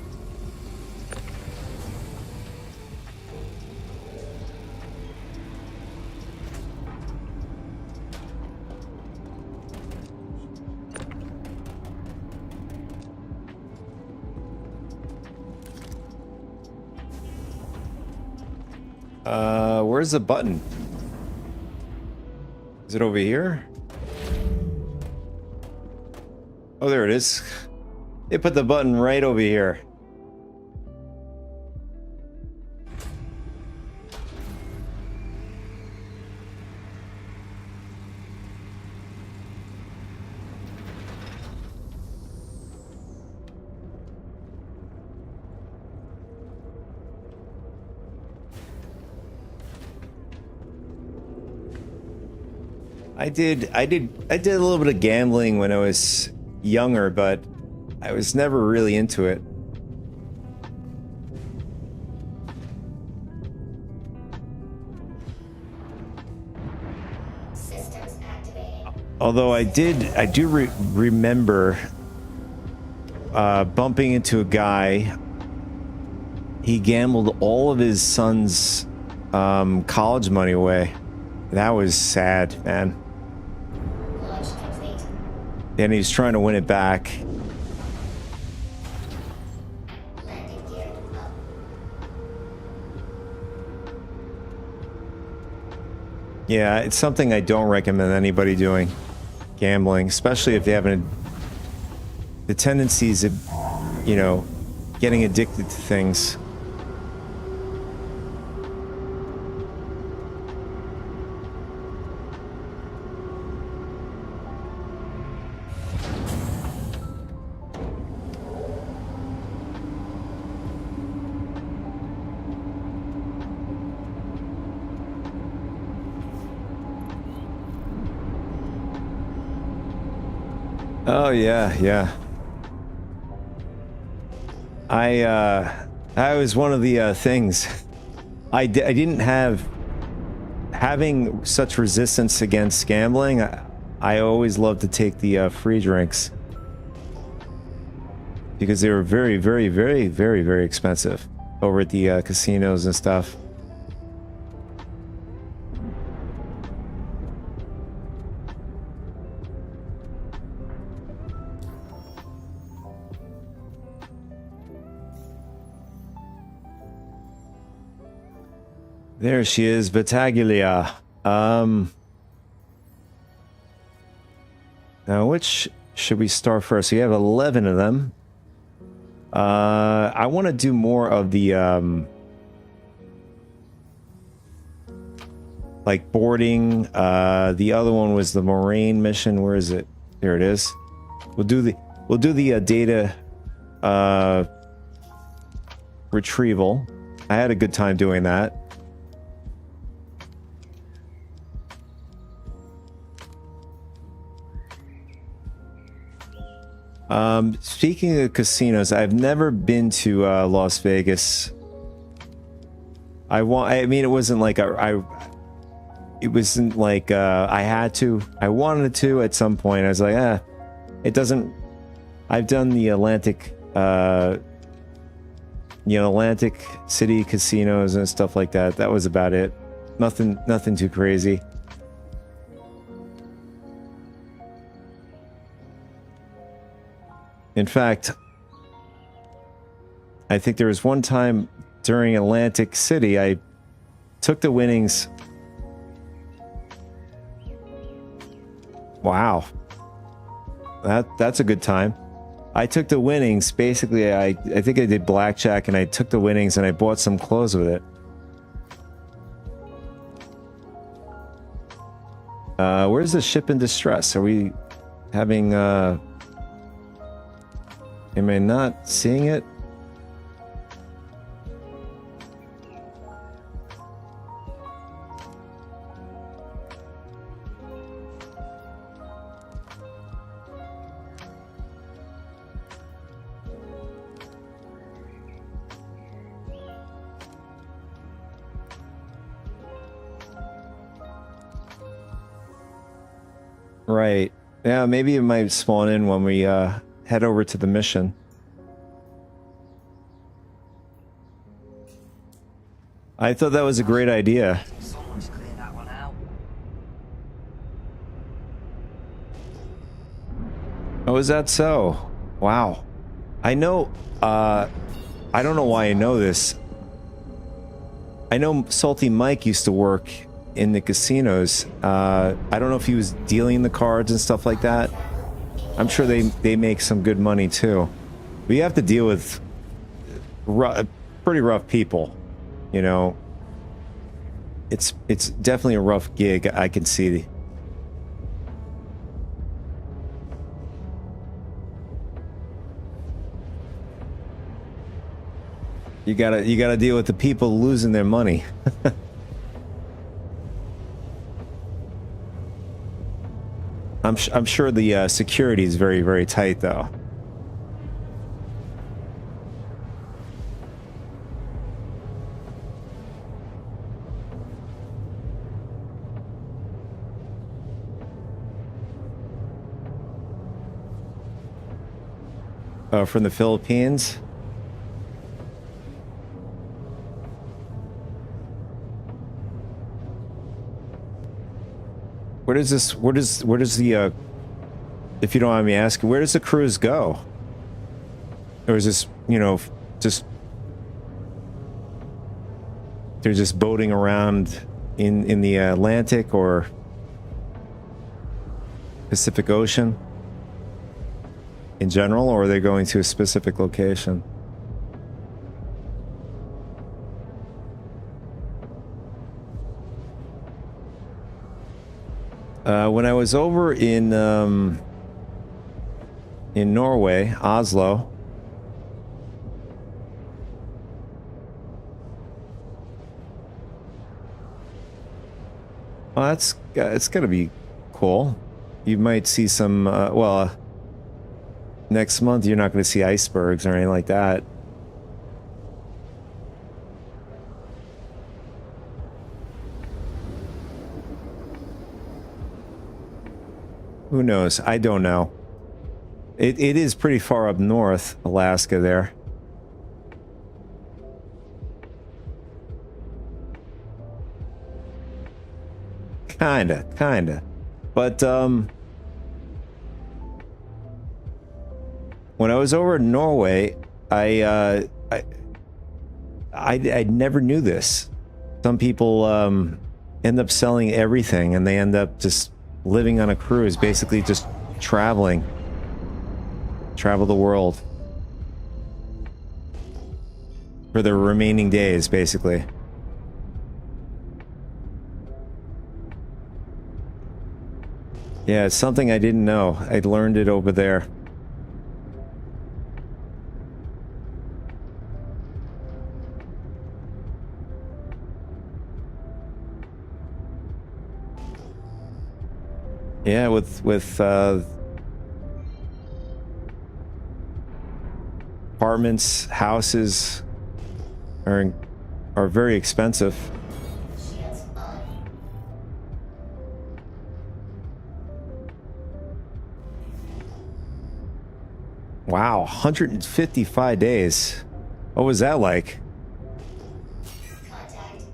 Where's the button? Is it over here? Oh, there it is. They put the button right over here. I did a little bit of gambling when I was younger, but I was never really into it. Systems activated. Although I do remember bumping into a guy. He gambled all of his son's college money away. That was sad, man. Launch complete. And he's trying to win it back. Landing gear up. Yeah, it's something I don't recommend anybody doing. Gambling, especially if they have the tendencies of, you know, getting addicted to things. Oh yeah, yeah. That was one of the things. I didn't having such resistance against gambling. I always loved to take the free drinks because they were very, very, very, very, very expensive over at the casinos and stuff. There she is, Battaglia. Now, which should we start first? We have 11 of them. I want to do more of the like boarding. The other one was the Moraine mission. Where is it? There it is. We'll do the data retrieval. I had a good time doing that. Speaking of casinos, I've never been to Las Vegas. I mean, it wasn't like it wasn't like I had to. I wanted to at some point. I was like, it doesn't. I've done the Atlantic, Atlantic City casinos and stuff like that. That was about it. Nothing too crazy. In fact, I think there was one time during Atlantic City, I took the winnings. Wow. That's a good time. I took the winnings. Basically, I think I did blackjack and I took the winnings and I bought some clothes with it. Where's the ship in distress? Are we having am I not seeing it? Right. Yeah, maybe it might spawn in when we head over to the mission. I thought that was a great idea. Someone's cleared that one out. Oh, is that so? Wow. I know, I don't know why I know this. I know Salty Mike used to work in the casinos. I don't know if he was dealing the cards and stuff like that. I'm sure they make some good money too. But you have to deal with pretty rough people, you know. It's definitely a rough gig, I can see. You gotta deal with the people losing their money. I'm sure the security is very, very tight though. From the Philippines. Where does the if you don't mind me asking, where does the cruise go? Or is this, you know, just they're just boating around in the Atlantic or Pacific Ocean in general, or are they going to a specific location? When I was over in Norway, Oslo, well, it's gonna be cool. You might see some. Well, next month you're not going to see icebergs or anything like that. Who knows? I don't know. It is pretty far up north, Alaska there. Kinda. But, when I was over in Norway, I never knew this. Some people, end up selling everything and they end up just living on a cruise, basically just travel the world for the remaining days, basically. Yeah, it's something I didn't know. I learned it over there. Yeah, with apartments, houses are very expensive. Shields on. Wow, 155 days. What was that like? Contact.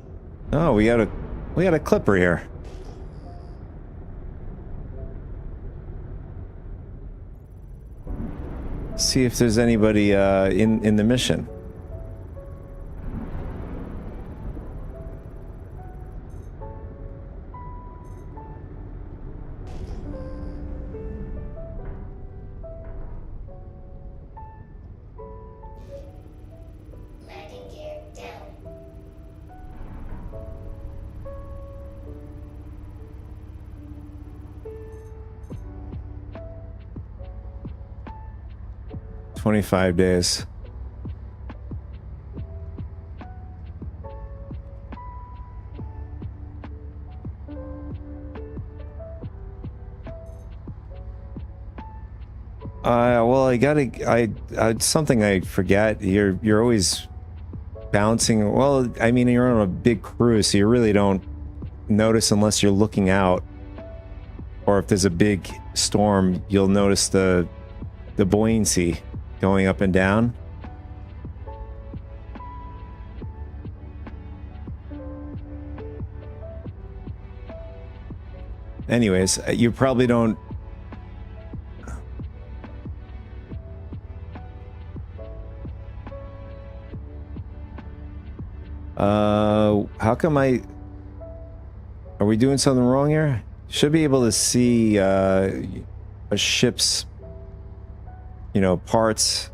Oh, we got a clipper here. See if there's anybody in the mission. Landing gear down. $25 days. Well, something I forget. You're always bouncing. Well, I mean, you're on a big cruise, so you really don't notice unless you're looking out. Or if there's a big storm, you'll notice the the buoyancy going up and down. Anyways, you probably don't. How come Are we doing something wrong here? Should be able to see a ship's, you know, parts.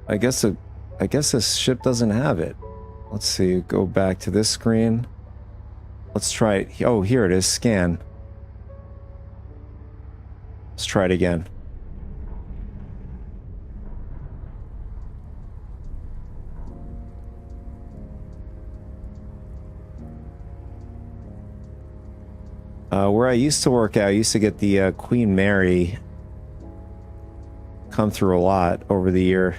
I guess this ship doesn't have it. Let's see, go back to this screen. Let's try it. Oh, here it is, scan. Let's try it again. Where I used to work out, I used to get the Queen Mary come through a lot over the years.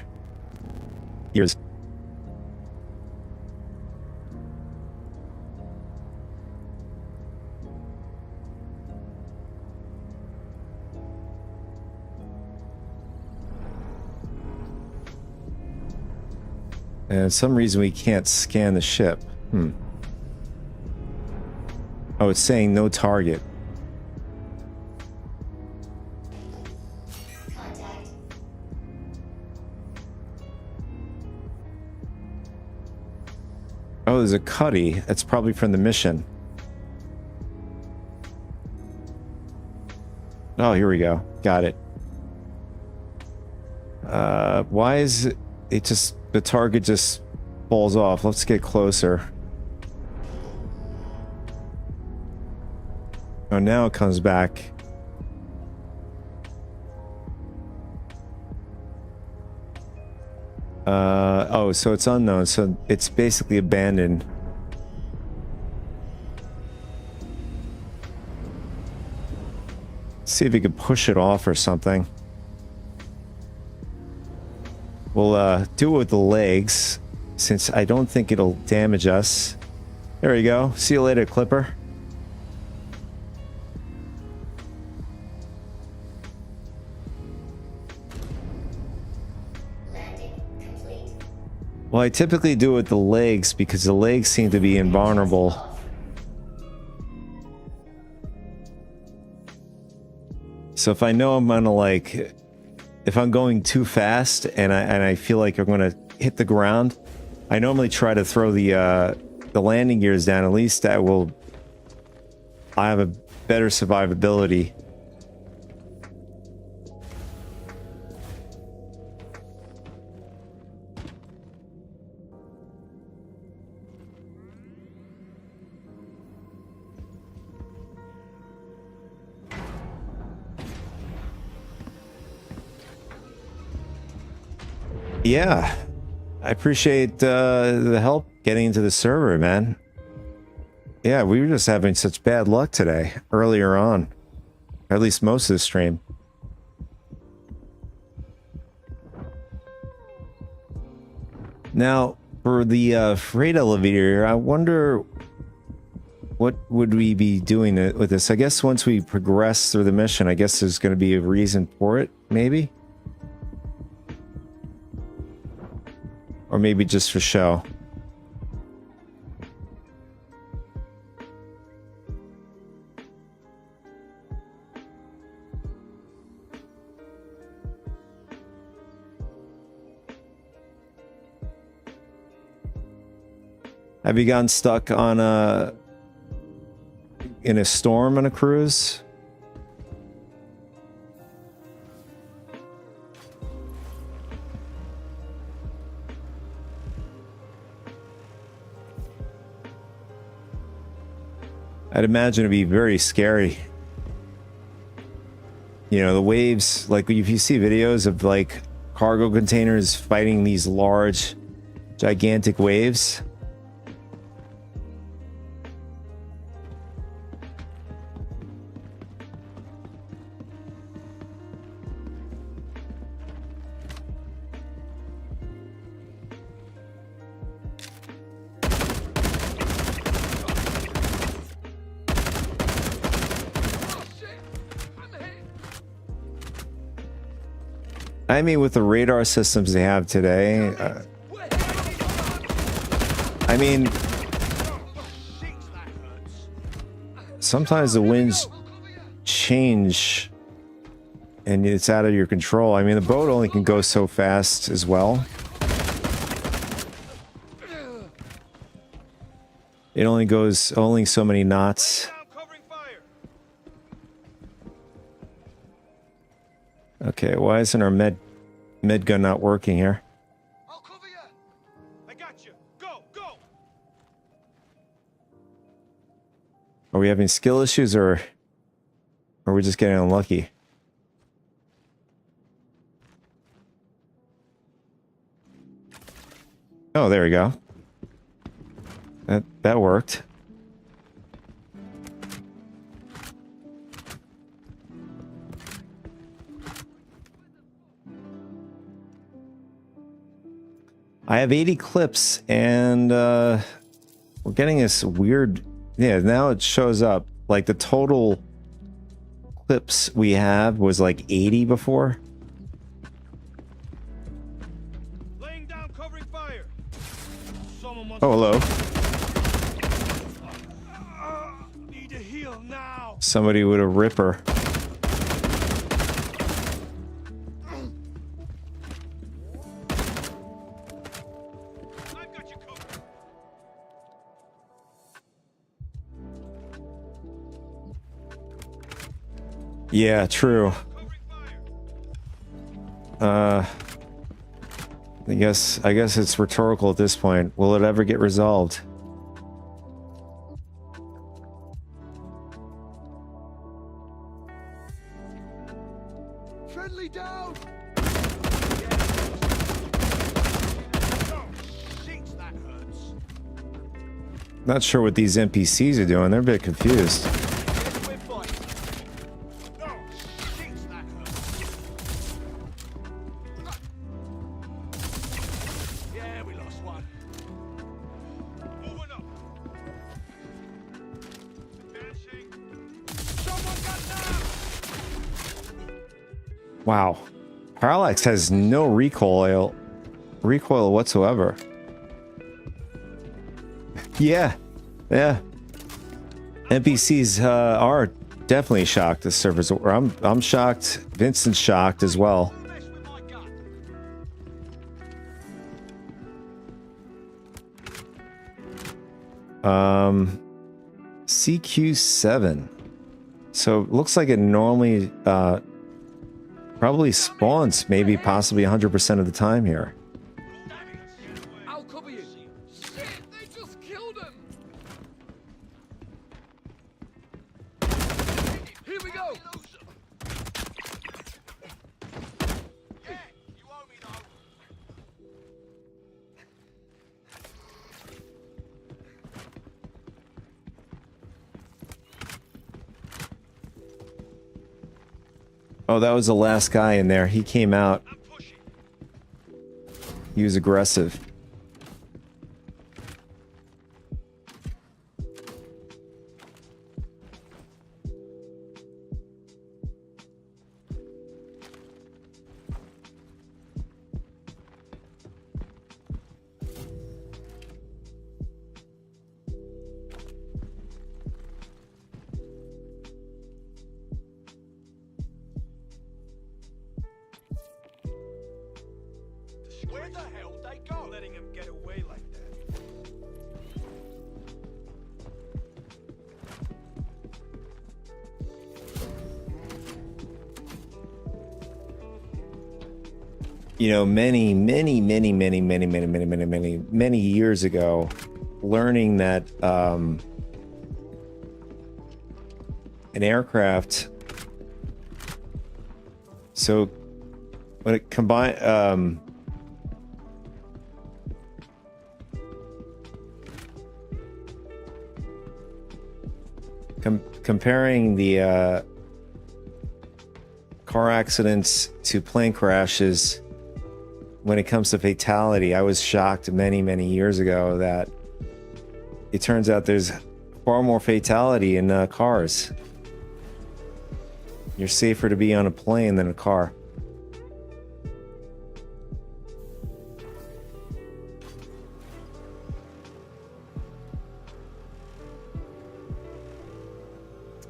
And some reason we can't scan the ship. Oh, it's saying no target. Contact. Oh, there's a cuddy. That's probably from the mission. Oh, here we go. Got it. Why is it just... The target just falls off. Let's get closer. Oh, now it comes back. Oh, so it's unknown. So it's basically abandoned. Let's see if we could push it off or something. We'll do it with the legs, since I don't think it'll damage us. There we go. See you later, Clipper. Landing complete. Well, I typically do it with the legs because the legs seem to be invulnerable. So if I know I'm gonna like... If I'm going too fast and I feel like I'm gonna hit the ground, I normally try to throw the landing gears down. At least I have a better survivability. Yeah, I appreciate the help getting into the server, man. Yeah, we were just having such bad luck today, earlier on. Or at least most of the stream. Now, for the freight elevator, I wonder what would we be doing with this? I guess once we progress through the mission, I guess there's going to be a reason for it, maybe? Or maybe just for show. Have you gotten stuck on in a storm on a cruise? I'd imagine it'd be very scary. You know, the waves, like if you see videos of like cargo containers fighting these large, gigantic waves. I mean, with the radar systems they have today, I mean, sometimes the winds change and it's out of your control. I mean, the boat only can go so fast as well. It only goes only so many knots. Okay, why isn't our med gun not working here? I'll cover you. I got you. Go, go. Are we having skill issues or are we just getting unlucky? Oh, there we go. That worked. I have 80 clips and we're getting this weird, yeah, now it shows up like the total clips we have was like 80 before. Laying down covering fire. Someone must Oh, hello. need to heal now. Somebody with a ripper. I've got you covered. Yeah, true. Covering fire. I guess it's rhetorical at this point. Will it ever get resolved? Friendly down. Sheets, that hurts. Not sure what these NPCs are doing. They're a bit confused. We're fighting. No, sheets, that hurts. Yeah, we lost one. Moving up. Advancing. Someone got down. Wow. Parallax has no recoil whatsoever. Yeah. Yeah. NPCs are definitely shocked. The servers. I'm shocked. Vincent's shocked as well. Don't mess with my gun. CQ7. So it looks like it normally probably spawns maybe possibly 100% of the time here. I'll cover you. Shit, they just killed him. Here we go. Yeah, you owe me though. Oh, that was the last guy in there. He came out. I'm pushing. He was aggressive. Where the hell they go? Letting him get away like that. You know, many years ago, learning that an aircraft. So when it combine, comparing the car accidents to plane crashes, when it comes to fatality, I was shocked many years ago that it turns out there's far more fatality in cars. You're safer to be on a plane than a car.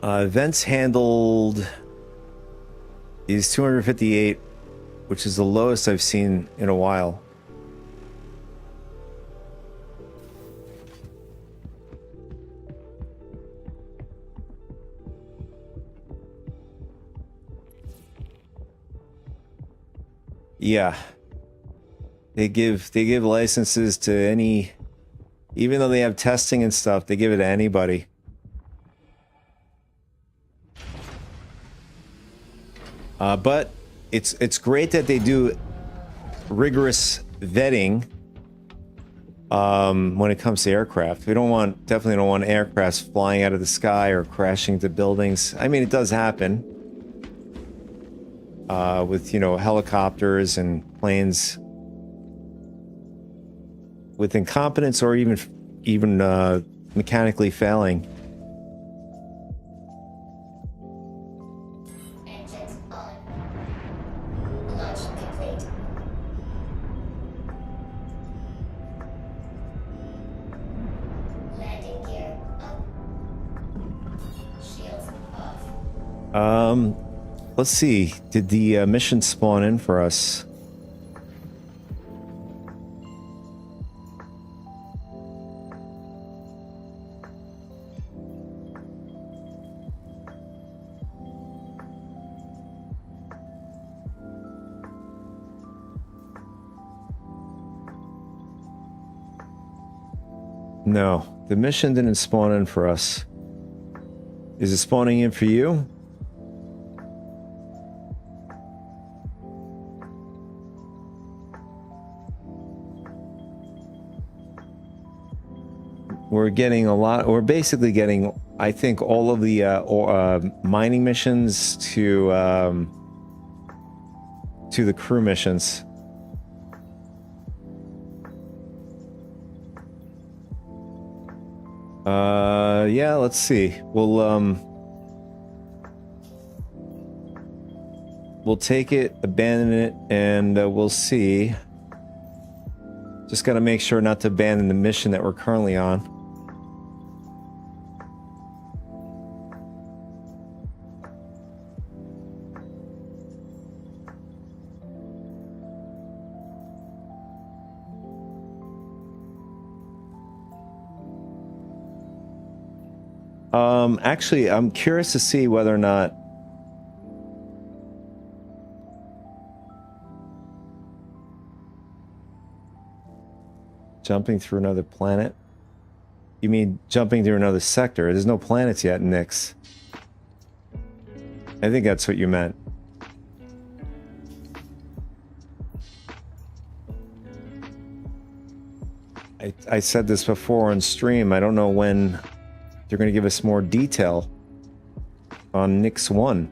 Events handled is 258, which is the lowest I've seen in a while. Yeah. They give licenses to any, even though they have testing and stuff, they give it to anybody. But it's great that they do rigorous vetting when it comes to aircraft. We definitely don't want aircrafts flying out of the sky or crashing into buildings. I mean, it does happen with, you know, helicopters and planes with incompetence or even mechanically failing. Engines on. Launch complete. Landing gear up. Shields off. Let's see. Did the mission spawn in for us? No, the mission didn't spawn in for us. Is it spawning in for you? We're getting a lot. We're basically getting, I think, all of the mining missions to the crew missions. Yeah, let's see. We'll take it, abandon it, and we'll see. Just gotta make sure not to abandon the mission that we're currently on. Actually, I'm curious to see whether or not jumping through another planet. You mean jumping through another sector? There's no planets yet, Nix. I think that's what you meant. I said this before on stream. I don't know when they're going to give us more detail on Nix 1.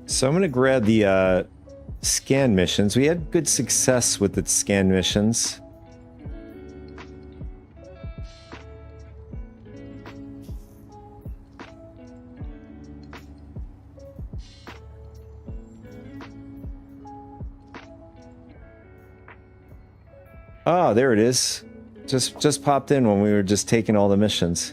So I'm going to grab the scan missions. We had good success with the scan missions. Oh, there it is. Just popped in when we were just taking all the missions.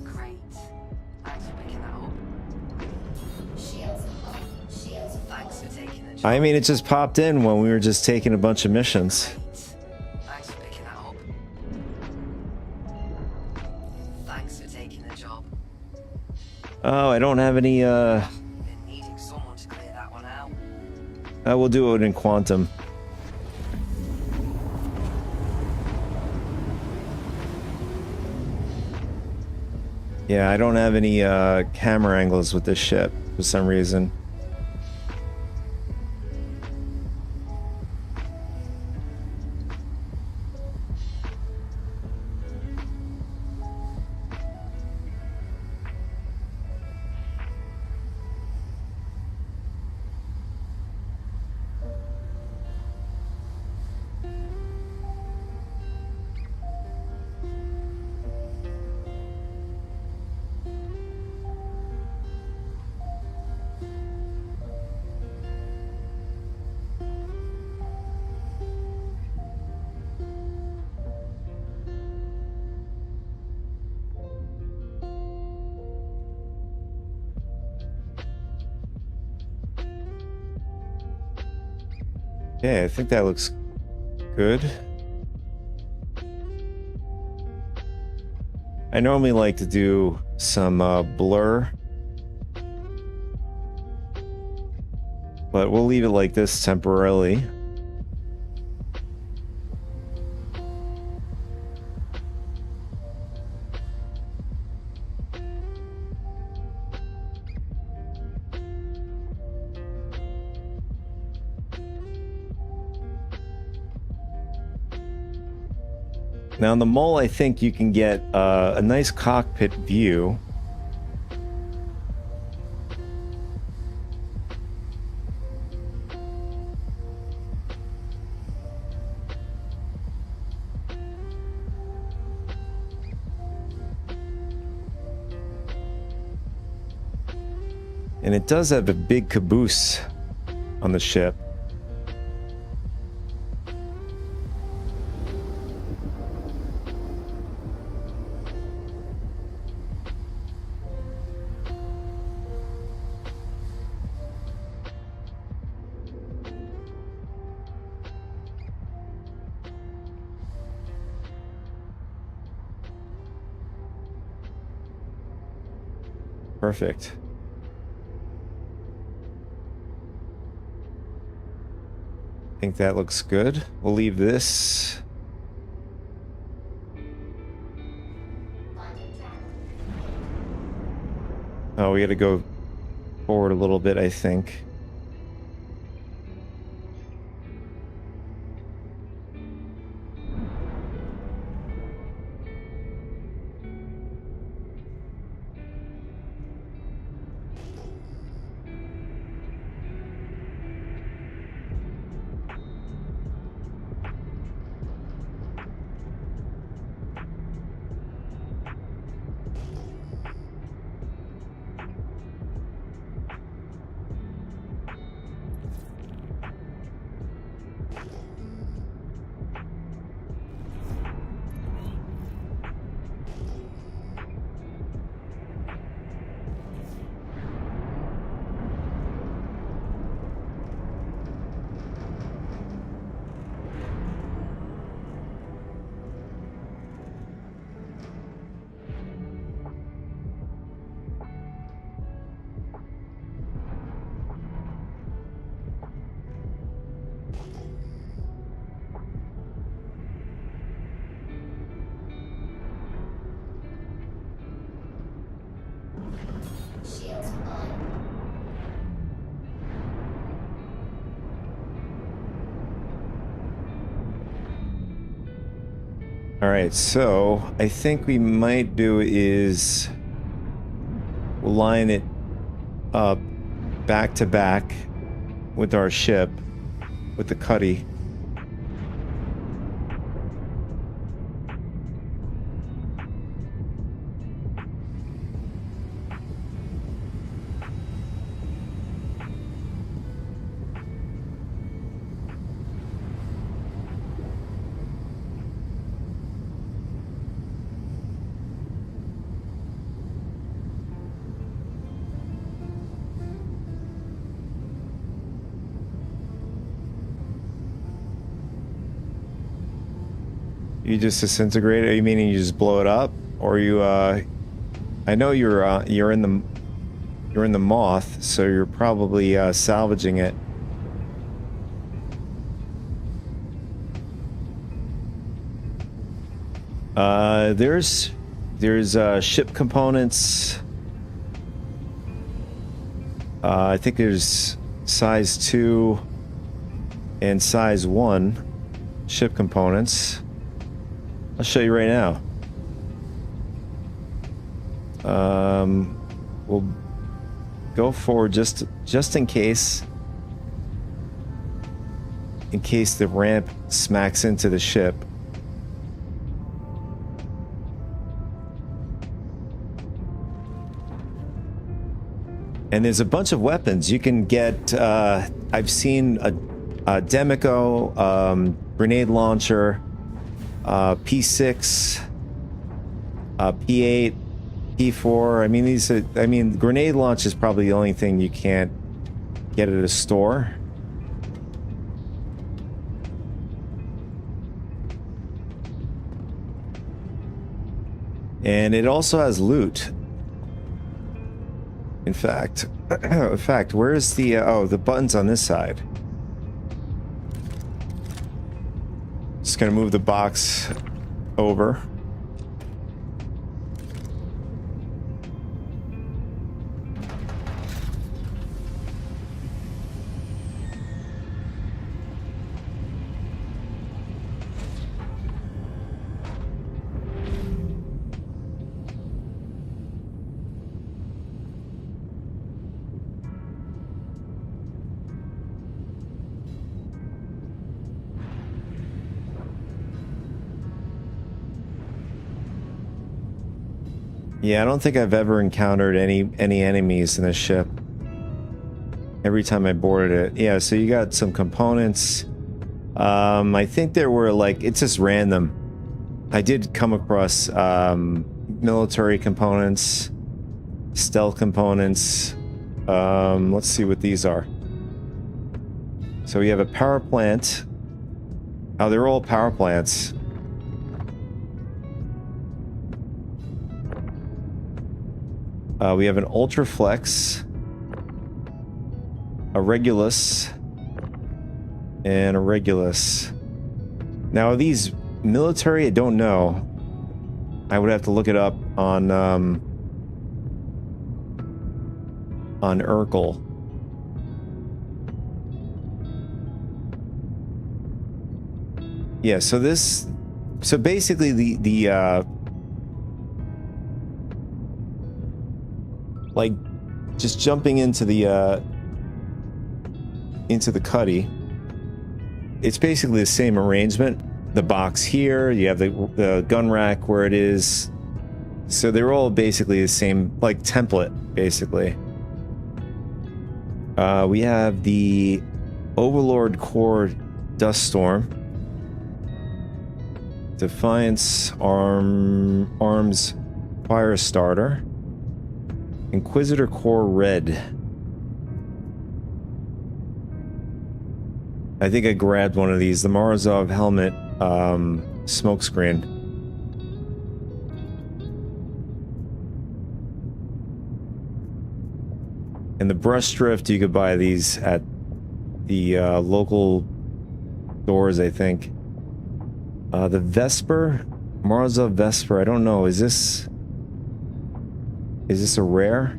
Great. Thanks for picking that up. Shields on. Shields Thanks for taking the job. I mean, it just popped in when we were just taking a bunch of missions. Thanks for picking that up. Thanks for taking the job. Oh, I don't have any, Been needing someone to clear that one out. I will do it in quantum. Yeah, I don't have any camera angles with this ship for some reason. Okay, I think that looks good. I normally like to do some blur, but we'll leave it like this temporarily. Now in the mole, I think you can get a nice cockpit view. And it does have a big caboose on the ship. Perfect. I think that looks good. We'll leave this. Oh, we got to go forward a little bit, I think. Shields on. All right, so I think we might do is we'll line it up back to back with our ship, with the cuddy. You just disintegrate it? You meaning you just blow it up, or you? I know you're in the moth, so you're probably salvaging it. There's ship components. I think there's size 2 and size 1 ship components. I'll show you right now. We'll go forward just in case the ramp smacks into the ship. And there's a bunch of weapons you can get. I've seen a Demico, grenade launcher, P6, P8, P4. I mean, grenade launch is probably the only thing you can't get at a store. And it also has loot. In fact, where's the oh, the button's on this side. Just gonna move the box over. Yeah, I don't think I've ever encountered any enemies in this ship. Every time I boarded it. Yeah, so you got some components. I think there were like, it's just random. I did come across military components, stealth components. Let's see what these are. So we have a power plant. Oh, they're all power plants. We have an Ultraflex, a Regulus, and a Regulus. Now, are these military? I don't know. I would have to look it up on Urkel. Yeah, so this, so basically the like just jumping into the cuddy. It's basically the same arrangement. The box here, you have the gun rack where it is. So they're all basically the same, like, template, basically. We have the Overlord Core Dust Storm. Defiance Arms Fire Starter. Inquisitor Core Red. I think I grabbed one of these. The Morozov helmet smokescreen. And the brush drift, you could buy these at the local stores, I think. The Vesper, Morozov Vesper. I don't know. Is this a rare?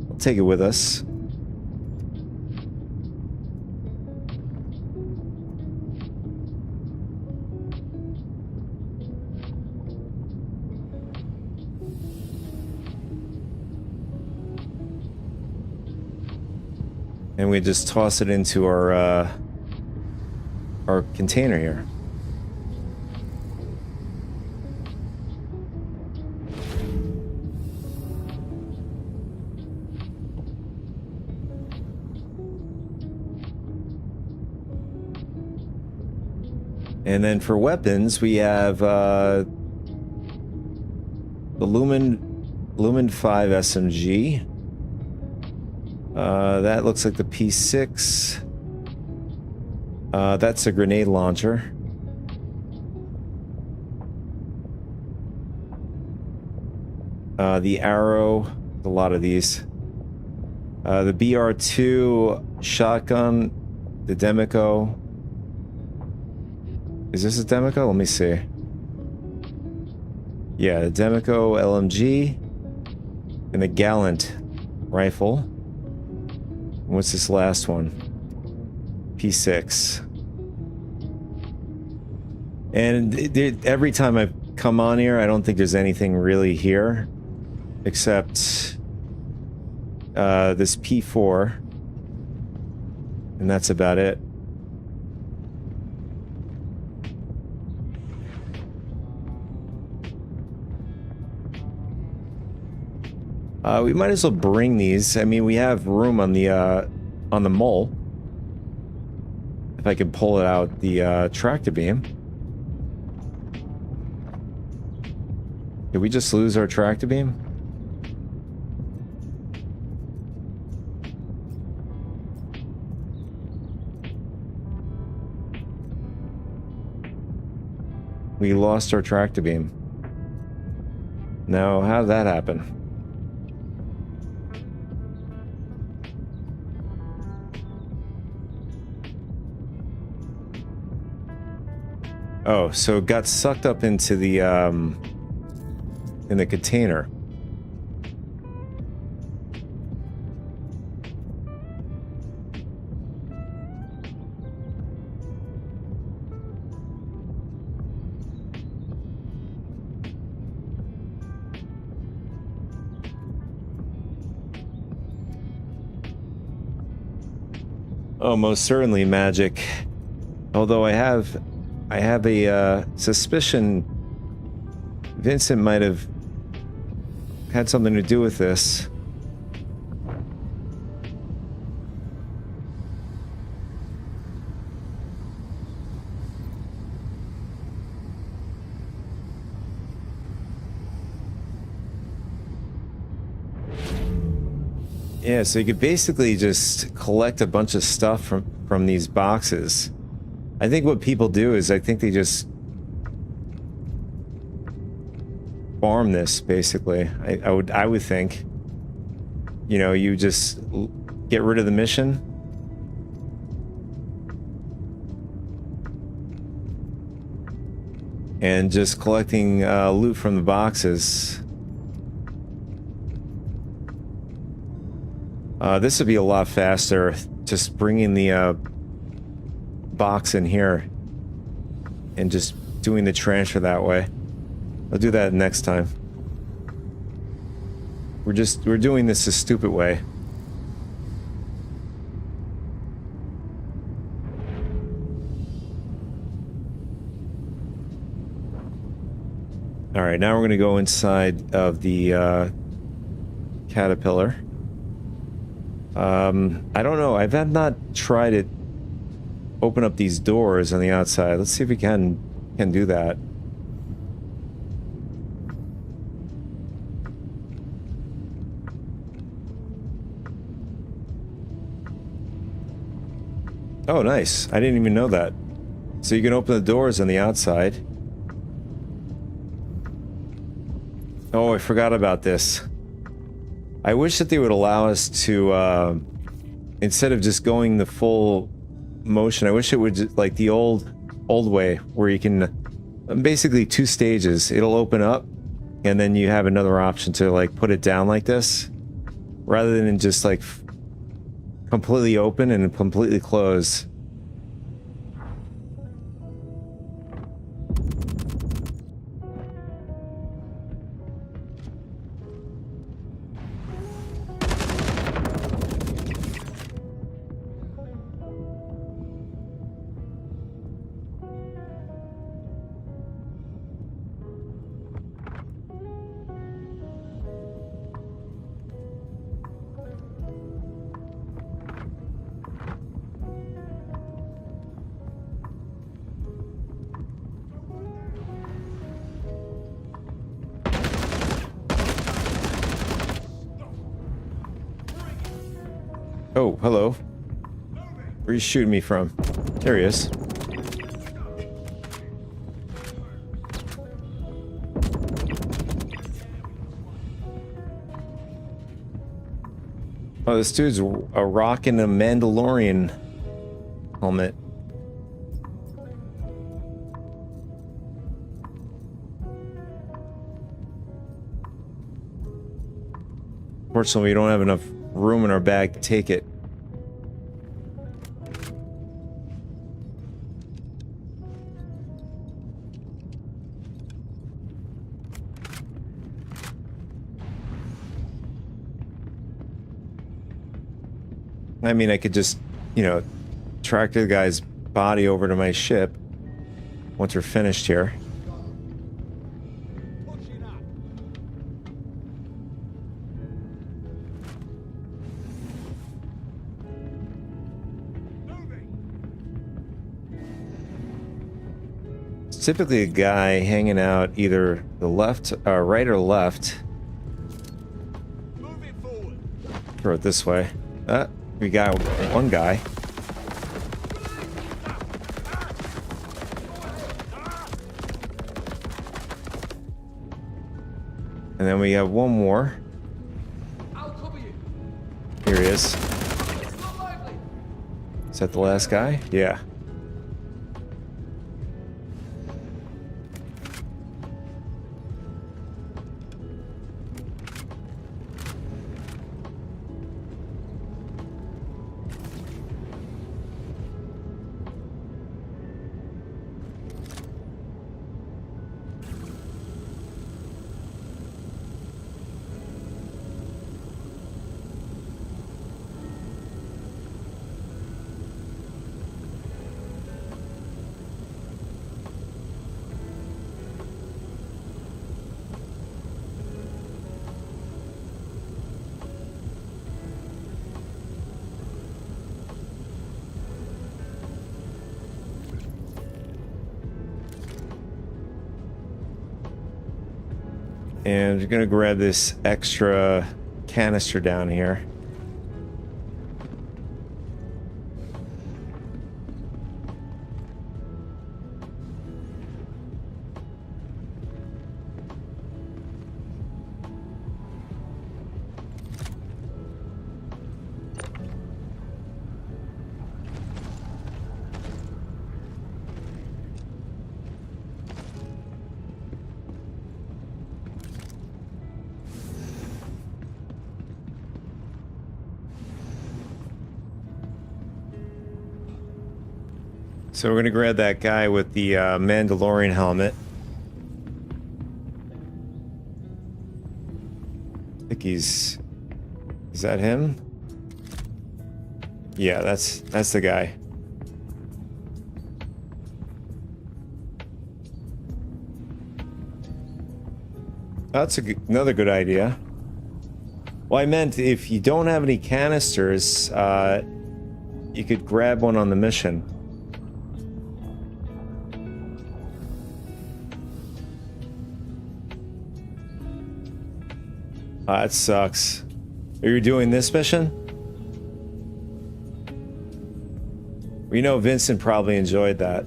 I'll take it with us. And we just toss it into our container here. And then for weapons, we have the Lumen 5 SMG. That looks like the P6. That's a grenade launcher. The Arrow, a lot of these. The BR2 shotgun, the Demico. Is this a Demico? Let me see. Yeah, the Demico LMG and the Gallant rifle. What's this last one? P6. And every time I come on here, I don't think there's anything really here except this P4, and that's about it. We might as well bring these. I mean, we have room on the mole. If I could pull it out, the tractor beam. Did we just lose our tractor beam? We lost our tractor beam. Now, how did that happen? Oh, so it got sucked up into the, in the container. Oh, most certainly magic. Although I have a suspicion Vincent might have had something to do with this. Yeah, so you could basically just collect a bunch of stuff from these boxes. I think what people do is I think they just farm this basically. I would think, you know, you just get rid of the mission. And just collecting loot from the boxes. This would be a lot faster, just bringing the box in here and just doing the transfer that way. I'll do that next time. We're doing this a stupid way. All right, now we're going to go inside of the caterpillar. I don't know. I've not tried it. Open up these doors on the outside. Let's see if we can do that. Oh, nice. I didn't even know that. So you can open the doors on the outside. Oh, I forgot about this. I wish that they would allow us to, instead of just going the full motion, I wish it would just, like the old way, where you can, basically 2 stages. It'll open up, and then you have another option to like put it down like this, rather than just like completely open and completely close. Oh, hello. Where are you shooting me from? There he is. Oh, this dude's rocking a Mandalorian helmet. Fortunately, we don't have enough room in our bag to take it. I mean, I could just, you know, tractor the guy's body over to my ship once we're finished here. It's typically a guy hanging out either the left, right or left. Throw it this way. We got one guy. And then we have one more. I'll cover you. Here he is. It's not lively. Is that the last guy? Yeah. And you're gonna grab this extra canister down here. So we're gonna grab that guy with the Mandalorian helmet. I think he's... Is that him? Yeah, that's the guy. That's another good idea. Well, I meant if you don't have any canisters, you could grab one on the mission. That sucks. Are you doing this mission? We know Vincent probably enjoyed that.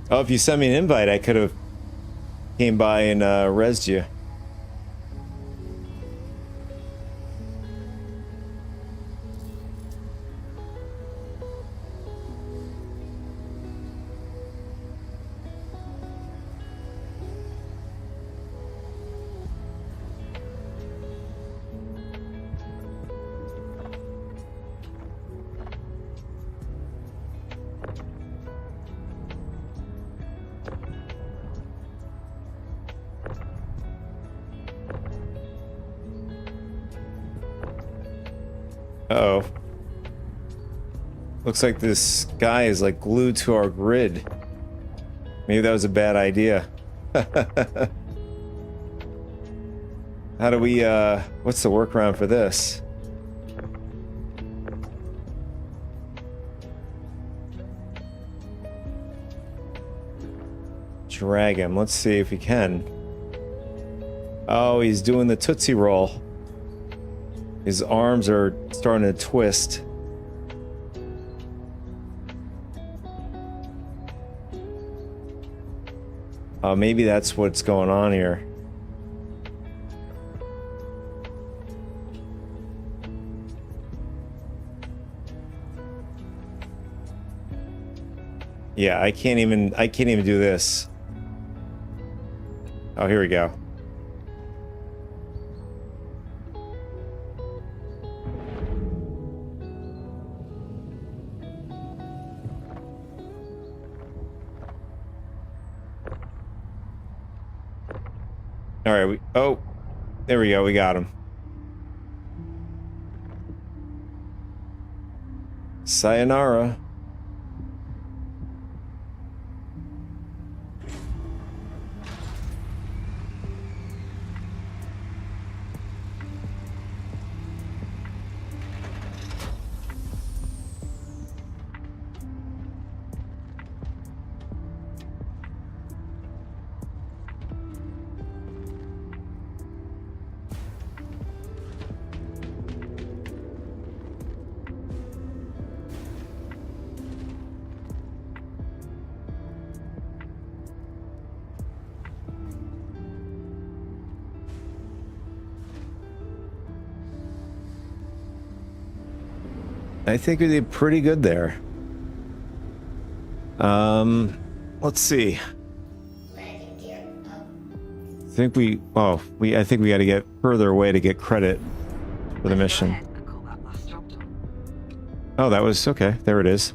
Oh, if you sent me an invite, I could have came by and rezzed you. Uh-oh. Looks like this guy is like glued to our grid. Maybe that was a bad idea. How do we, what's the workaround for this? Drag him. Let's see if we can. Oh, he's doing the Tootsie Roll. His arms are starting to twist. Maybe that's what's going on here. Yeah, I can't even do this. Oh, here we go. All right, oh, there we go. We got him. Sayonara. I think we did pretty good there. Let's see. Landing gear up. I think we got to get further away to get credit for the mission. Go ahead and call that last job done. Oh, that was okay. There it is.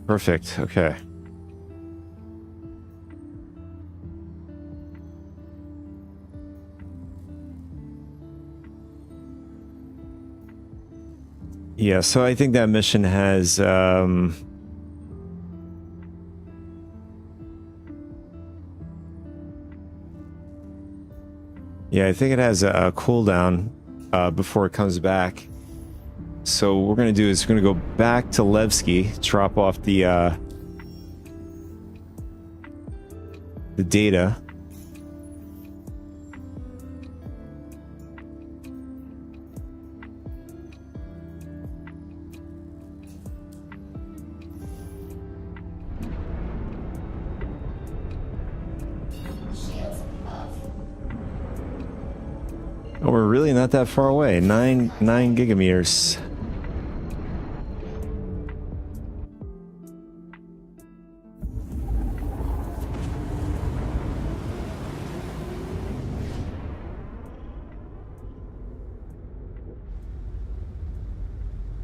Perfect. Okay. Yeah, so I think that mission has yeah, I think it has a cooldown before it comes back. So what we're gonna do is we're gonna go back to Levski, drop off the data. Shields off. Oh, we're really not that far away. 9 gigameters.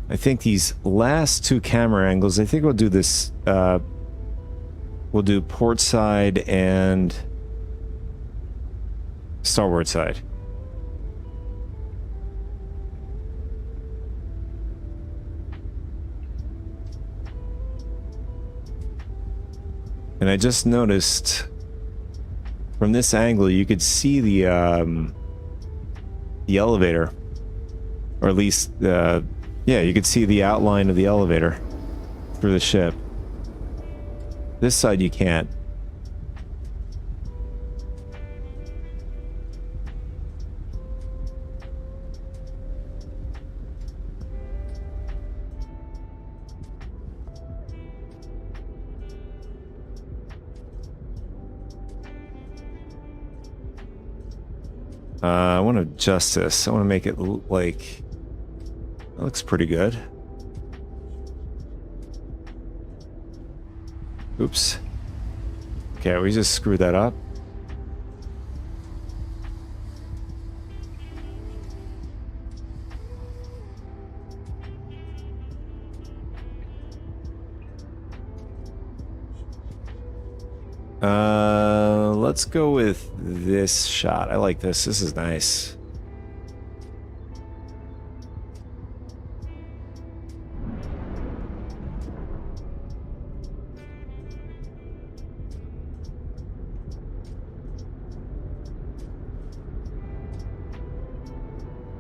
I think these last two camera angles, I think we'll do this, we'll do port side and starboard side. And I just noticed from this angle, you could see the elevator, or at least, yeah, you could see the outline of the elevator through the ship. This side you can't. I want to adjust this. I want to make it like... That looks pretty good. Oops. Okay, we just screwed that up. Let's go with this shot. I like this. This is nice.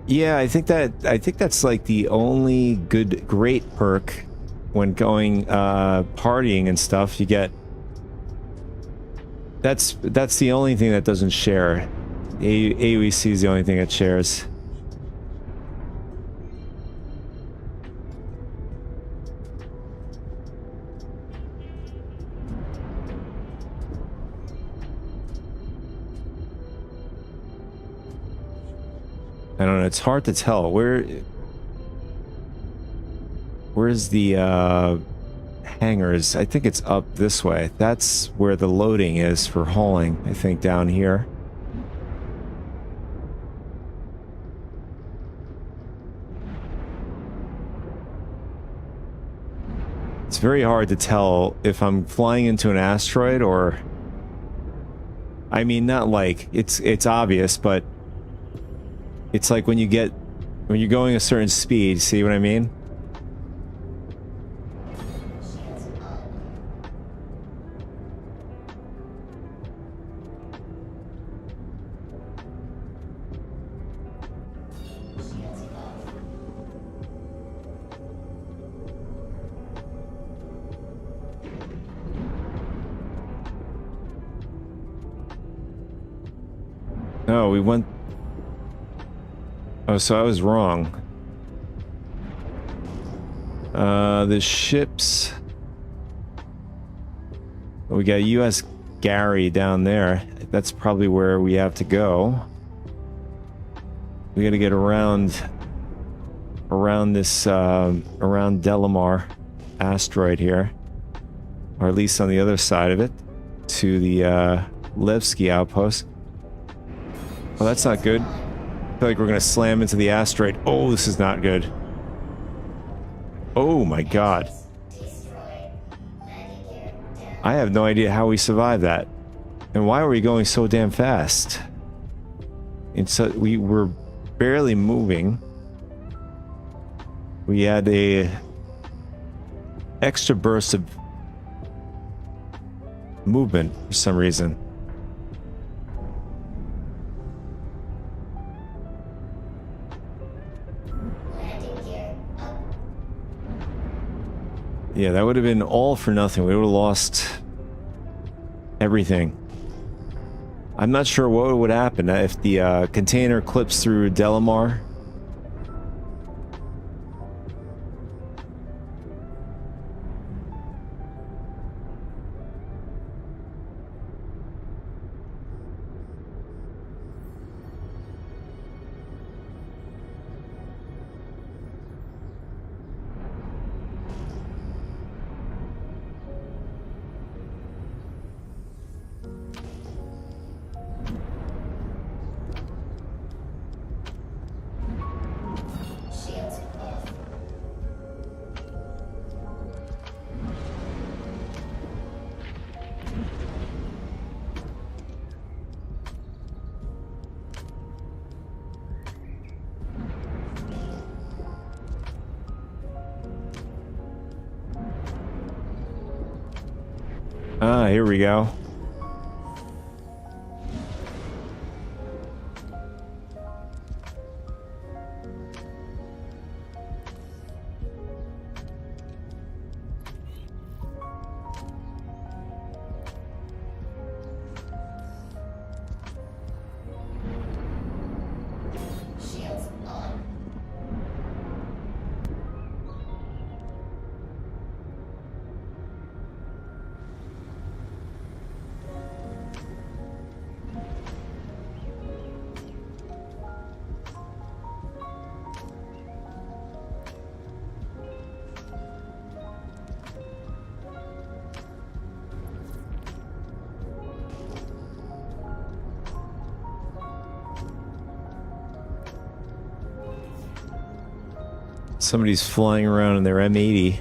Yeah, I think that's like the only great perk when going partying and stuff. You get that's the only thing that doesn't share. AUEC is the only thing that shares. I don't know, it's hard to tell. Where's the hangars? I think it's up this way. That's where the loading is for hauling, I think, down here. It's very hard to tell if I'm flying into an asteroid or... I mean, not like it's obvious, but it's like when you're going a certain speed, see what I mean? Shields on. Shields off. No, we went... Oh, so I was wrong. The ships... We got US Gary down there. That's probably where we have to go. We gotta get around this around Delamar asteroid here, or at least on the other side of it, to the Levski outpost. Oh, that's not good. I feel like we're gonna slam into the asteroid. Oh, this is not good. Oh my god. I have no idea how we survived that. And why were we going so damn fast? We were barely moving. We had a extra burst of movement for some reason. Yeah, that would have been all for nothing. We would have lost everything. I'm not sure what would happen if the container clips through Delamar. Ah, here we go. Somebody's flying around in their M80.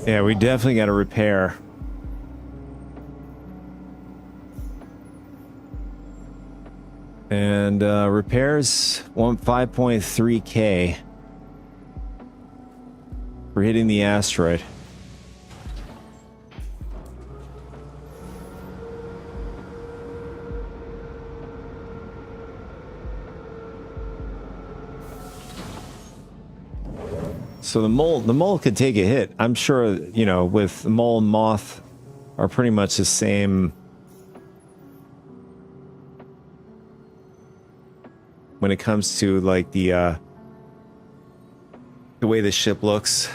Yeah, we definitely got to repair. And repairs 5.3K for hitting the asteroid. So the mole could take a hit. I'm sure, you know, with mole and moth are pretty much the same when it comes to like the way the ship looks.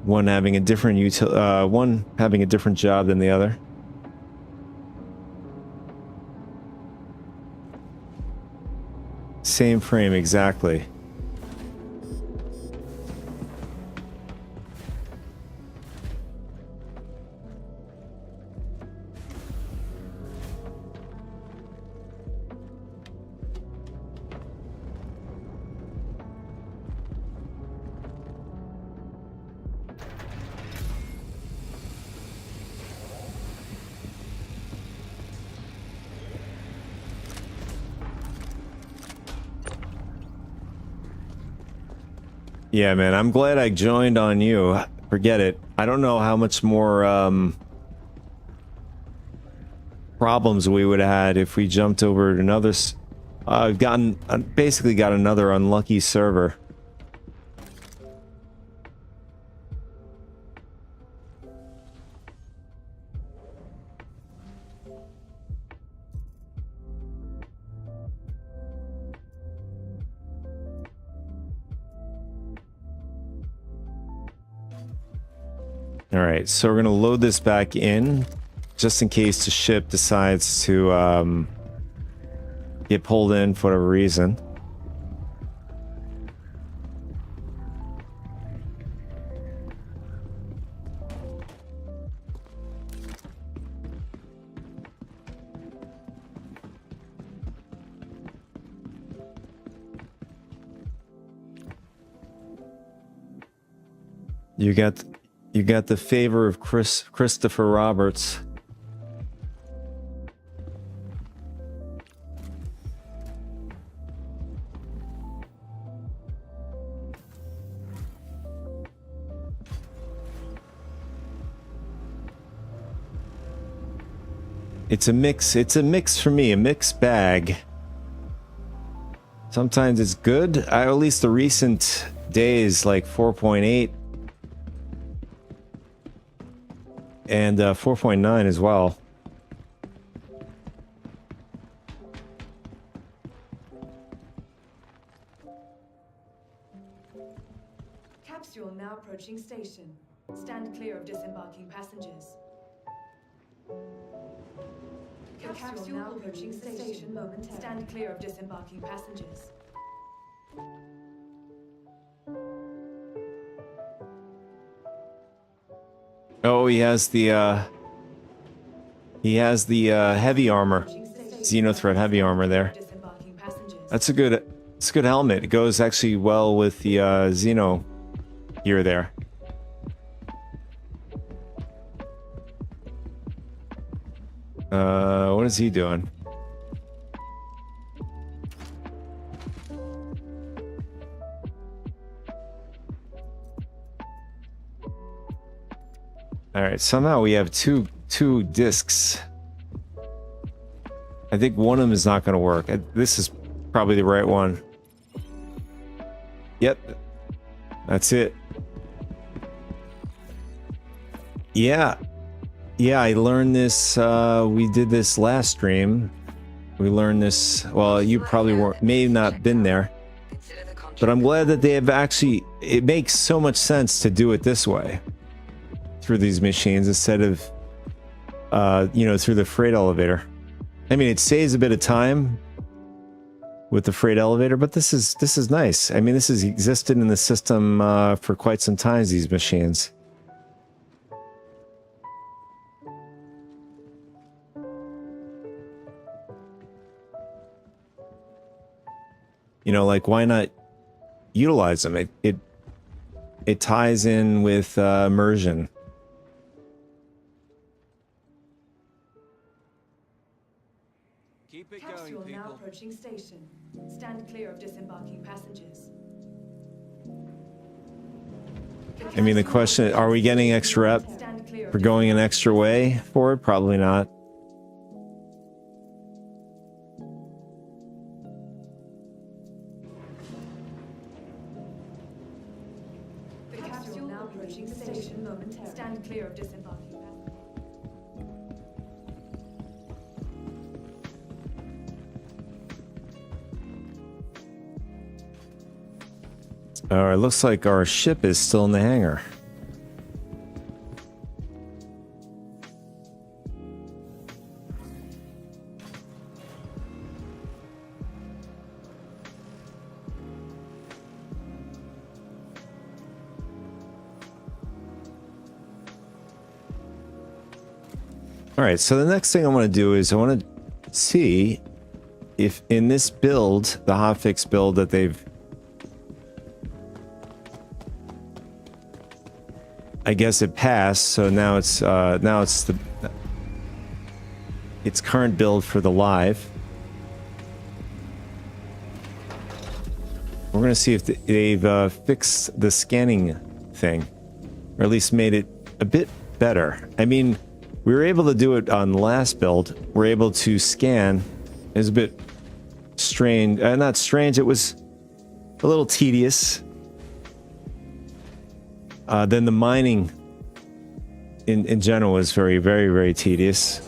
One having a different one having a different job than the other. Same frame exactly. Yeah, man, I'm glad I joined on you. Forget it. I don't know how much more problems we would have had if we jumped over to another. I've gotten basically got another unlucky server. All right, so we're gonna load this back in, just in case the ship decides to get pulled in for whatever reason. You got the favor of Christopher Roberts. It's a mix for me, a mixed bag. Sometimes it's good. At least the recent days, like 4.8 and 4.9 as well. Capsule now approaching station. Stand clear of disembarking passengers. The capsule now approaching station momentarily. Stand clear of disembarking passengers. Oh, he has the heavy armor, Xenothreat heavy armor there. That's a good helmet. It goes actually well with the Xeno gear there. What is he doing? All right, somehow we have two discs. I think one of them is not going to work. This is probably the right one. Yep, that's it. Yeah, I learned this. We did this last stream. We learned this. Well, you probably may have not been there, but I'm glad that they have actually. It makes so much sense to do it this way, through these machines instead of, through the freight elevator. I mean, it saves a bit of time with the freight elevator, but this is nice. I mean, this has existed in the system for quite some time. These machines. Like, why not utilize them? It ties in with immersion. Keep it Capsule going, now people. approaching station. Stand clear of disembarking passengers. I mean, the question, are we getting extra rep for going an extra way for it? Probably not. The capsule now approaching station momentarily. Stand clear of disembarking passengers. All right, looks like our ship is still in the hangar. All right, so the next thing I want to do is I want to see if in this build, the hotfix build that they've, I guess it passed, so now it's its current build for the live. We're gonna see if they've fixed the scanning thing, or at least made it a bit better. I mean, we were able to do it on the last build. We're able to scan. It was a bit strange. Not strange. It was a little tedious. Then the mining in general was very, very, very tedious.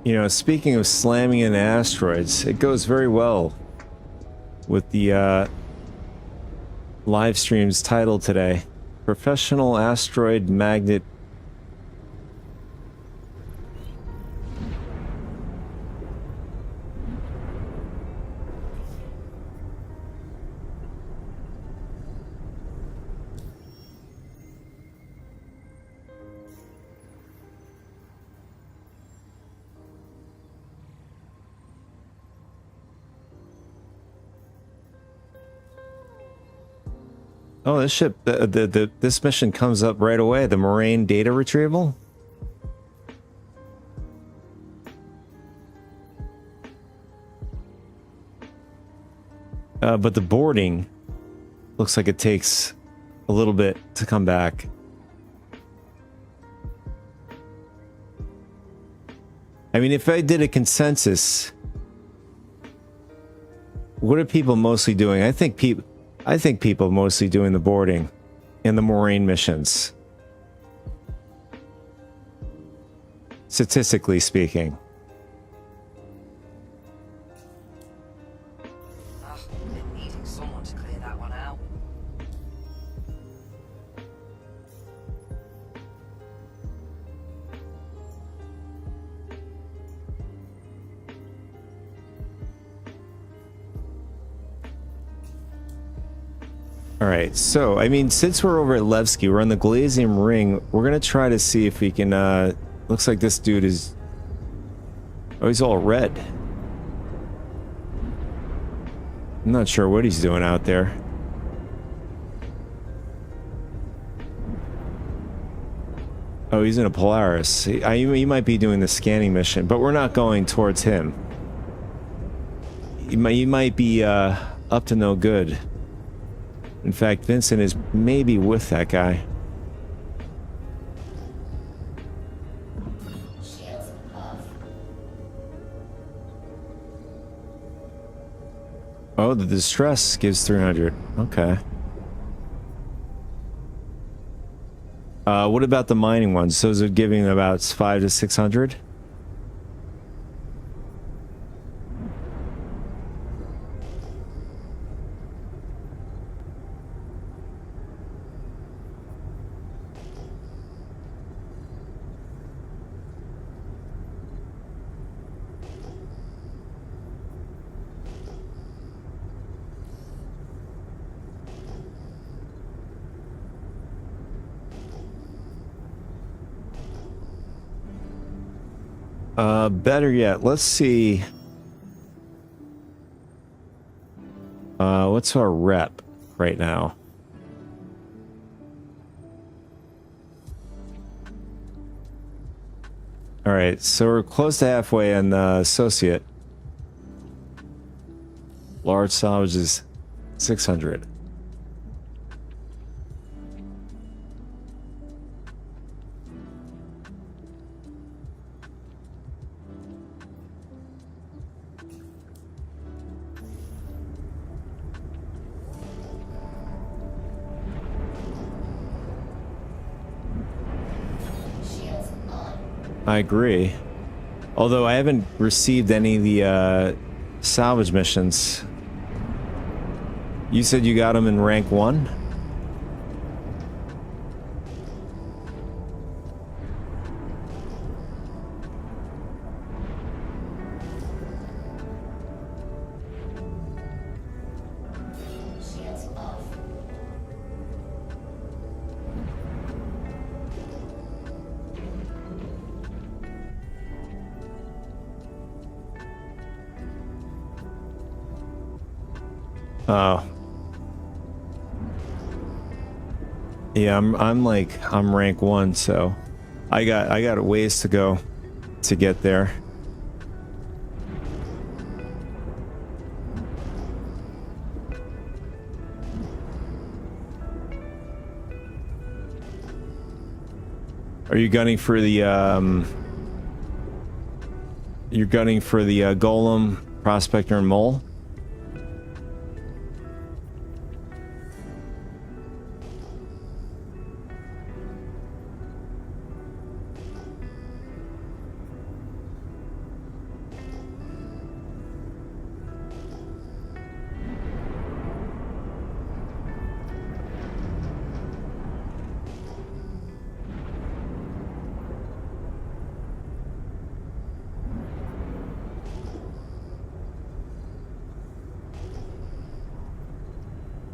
You know, speaking of slamming in asteroids, it goes very well with the live stream's title today. Professional Asteroid Magnet. Oh, this ship, this mission comes up right away. The Moraine data retrieval. But the boarding looks like it takes a little bit to come back. I mean, if I did a consensus, what are people mostly doing? I think people mostly doing the boarding and the Moraine missions. Statistically speaking. Been needing someone to clear that one out. All right, so I mean, since we're over at Levski, we're on the Glazium Ring. We're gonna try to see if we can. Looks like this dude is. Oh, he's all red. I'm not sure what he's doing out there. Oh, he's in a Polaris. He might be doing the scanning mission, but we're not going towards him. He might be up to no good. In fact, Vincent is maybe with that guy. Shields off. Oh, the distress gives 300. Okay. What about the mining ones? So is it giving about 500 to 600? Better yet, let's see. What's our rep right now? All right, so we're close to halfway on Associate. Large salvage is 600. Shields on. I agree. Although I haven't received any of the salvage missions. You said you got them in rank 1? Shields off. Oh. Yeah, I'm rank 1, so I got a ways to go to get there. Are you gunning for the you're gunning for the Golem, Prospector, and Mole?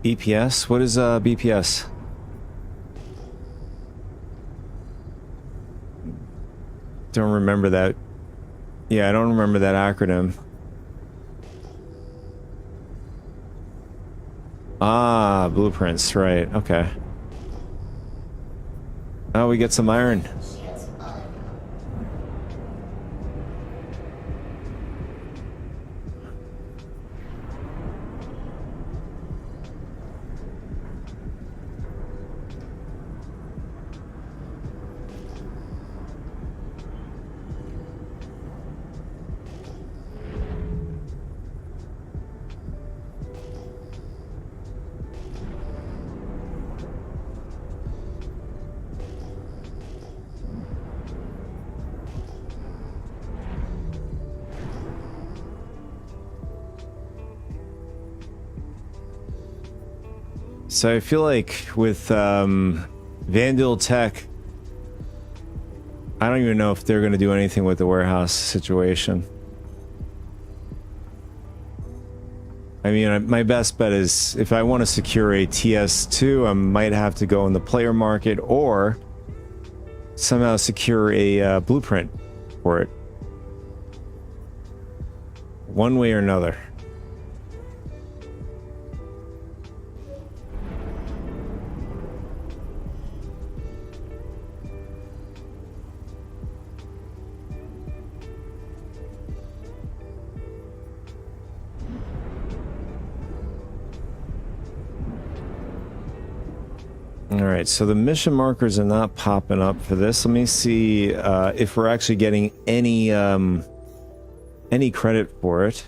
BPS? What is BPS? Don't remember that. Yeah, I don't remember that acronym. Ah, blueprints, right, okay. Oh, we get some iron. So I feel like with Vandal Tech, I don't even know if they're going to do anything with the warehouse situation. I mean, my best bet is if I want to secure a TS2, I might have to go in the player market or somehow secure a blueprint for it. One way or another. Alright, so the mission markers are not popping up for this. Let me see if we're actually getting any credit for it.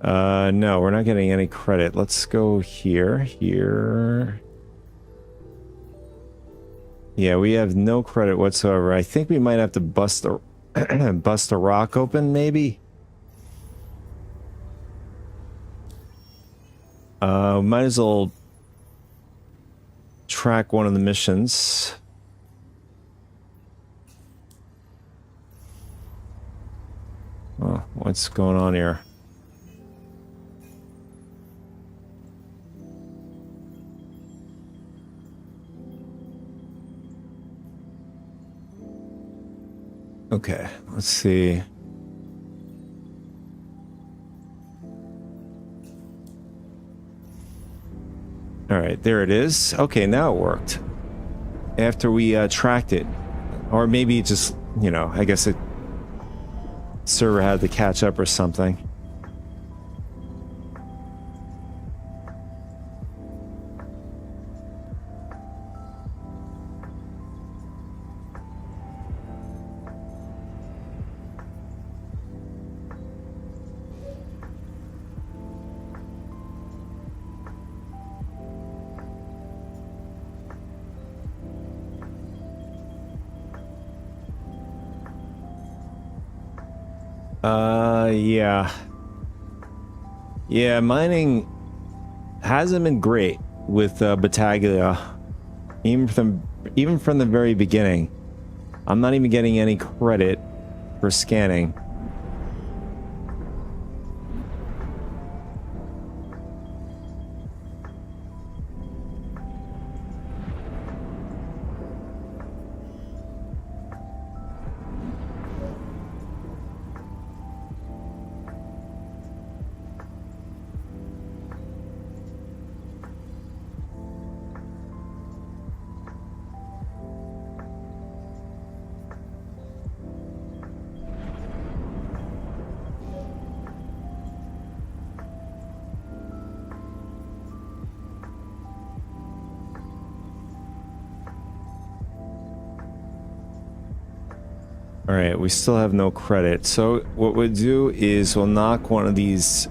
No, we're not getting any credit. Let's go here. Yeah, we have no credit whatsoever. I think we might have to bust the bust the rock open, maybe. Might as well track one of the missions. Oh, what's going on here? Okay, let's see. All right, there it is. Okay, now it worked. After we tracked it. Or maybe it just, you know, I guess it server had to catch up or something. Yeah. Yeah, mining hasn't been great with Battaglia. Even from the very beginning. I'm not even getting any credit for scanning. Alright, we still have no credit. So what we'll do is we'll knock one of these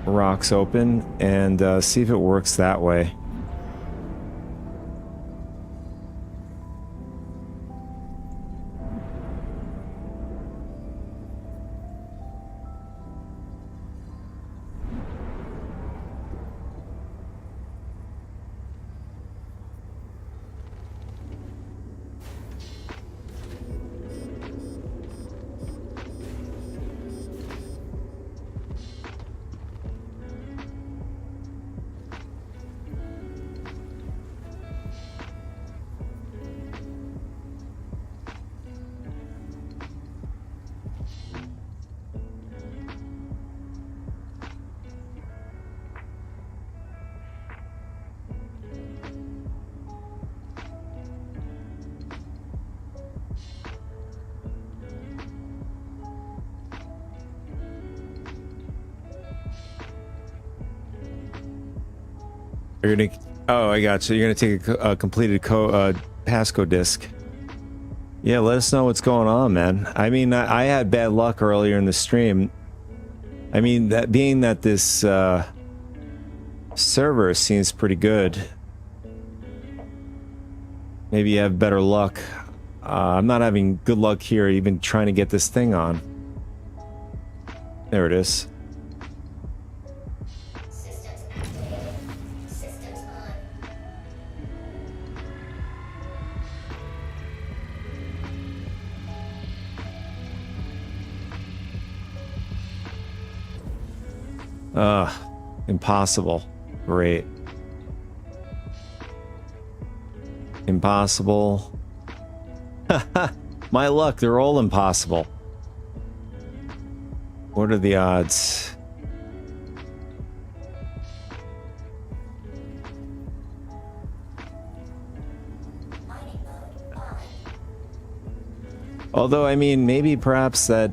rocks open and see if it works that way. You're gonna, oh, I got you. You're gonna take a completed passcode disc. Yeah, let us know what's going on, man. I mean, I had bad luck earlier in the stream. I mean, that being that this server seems pretty good, maybe you have better luck. I'm not having good luck here, even trying to get this thing on. There it is. Impossible. Great. Impossible. My luck, they're all impossible. What are the odds? Although, I mean, maybe perhaps that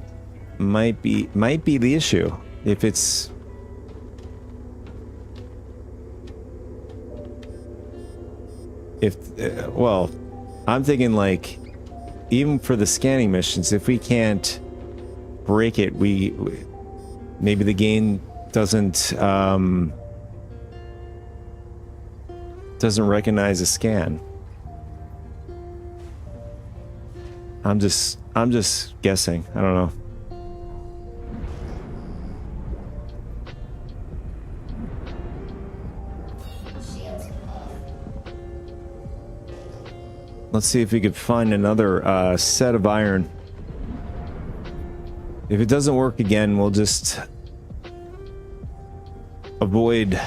might be the issue. If it's well, I'm thinking like even for the scanning missions, if we can't break it, we maybe the game doesn't recognize a scan. I'm just guessing. I don't know. Let's see if we could find another set of iron. If it doesn't work again, we'll just avoid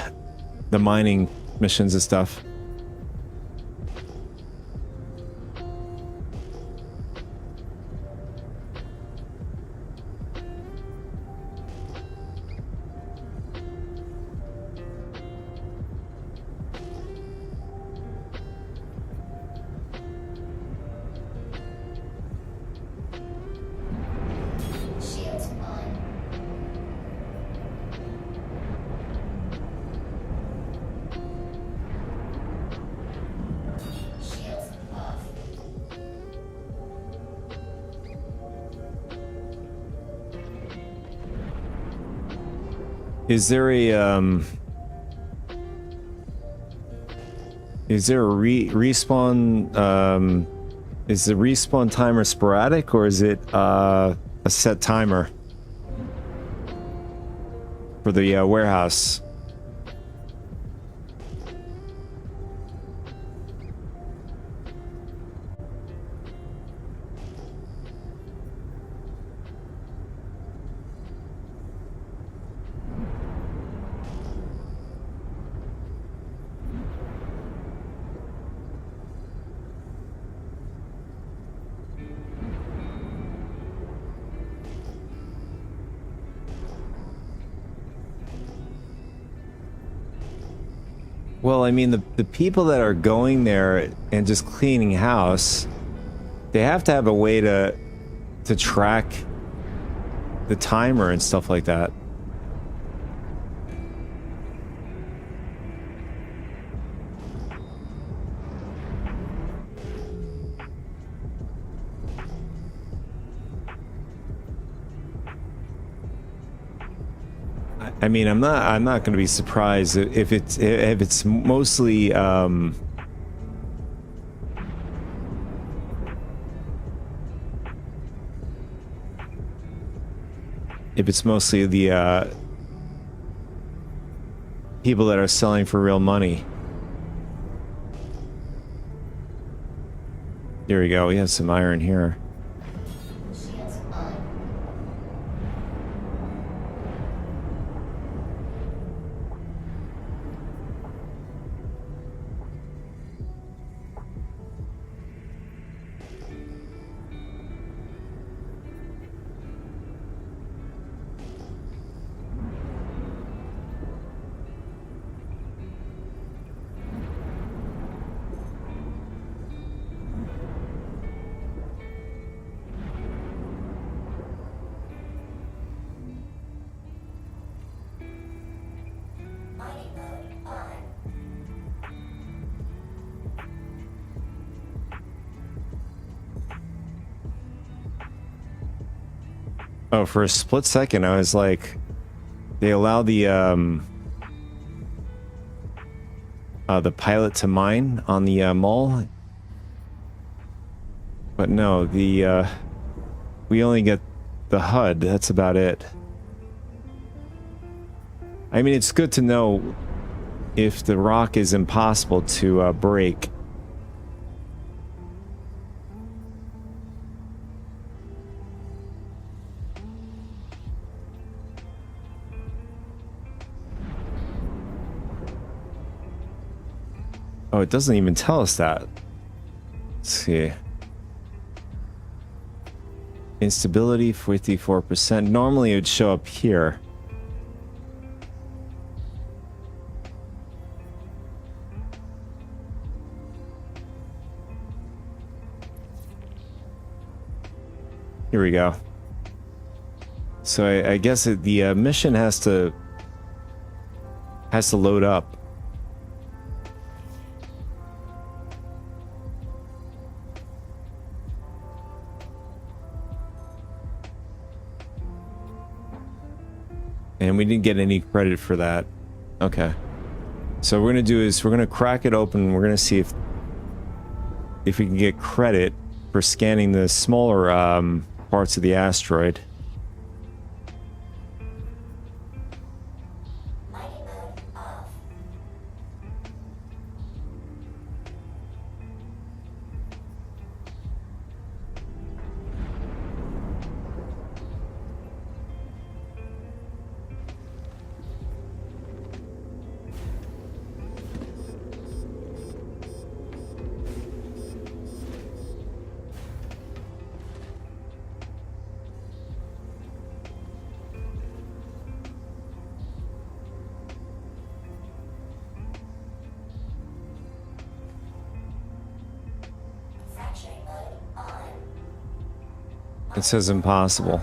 the mining missions and stuff. Is there a respawn? Is the respawn timer sporadic, or is it a set timer for the warehouse? Well, I mean, the people that are going there and just cleaning house, they have to have a way to track the timer and stuff like that. I mean, I'm not going to be surprised if it's mostly if it's mostly the people that are selling for real money. Here we go. We have some iron here. Shields on. Mining mode on. Oh, for a split second, I was like, they allow the pilot to mine on the mall, but no, the we only get the HUD. That's about it. I mean, it's good to know if the rock is impossible to break. Oh, it doesn't even tell us that. Let's see. Instability 54%. Normally it would show up here. Here we go. So I guess the mission has to load up. And we didn't get any credit for that. Okay. So what we're gonna do is we're gonna crack it open. We're gonna see if we can get credit for scanning the smaller parts of the asteroid. Mining mode off. Fracturing mode on. It says impossible.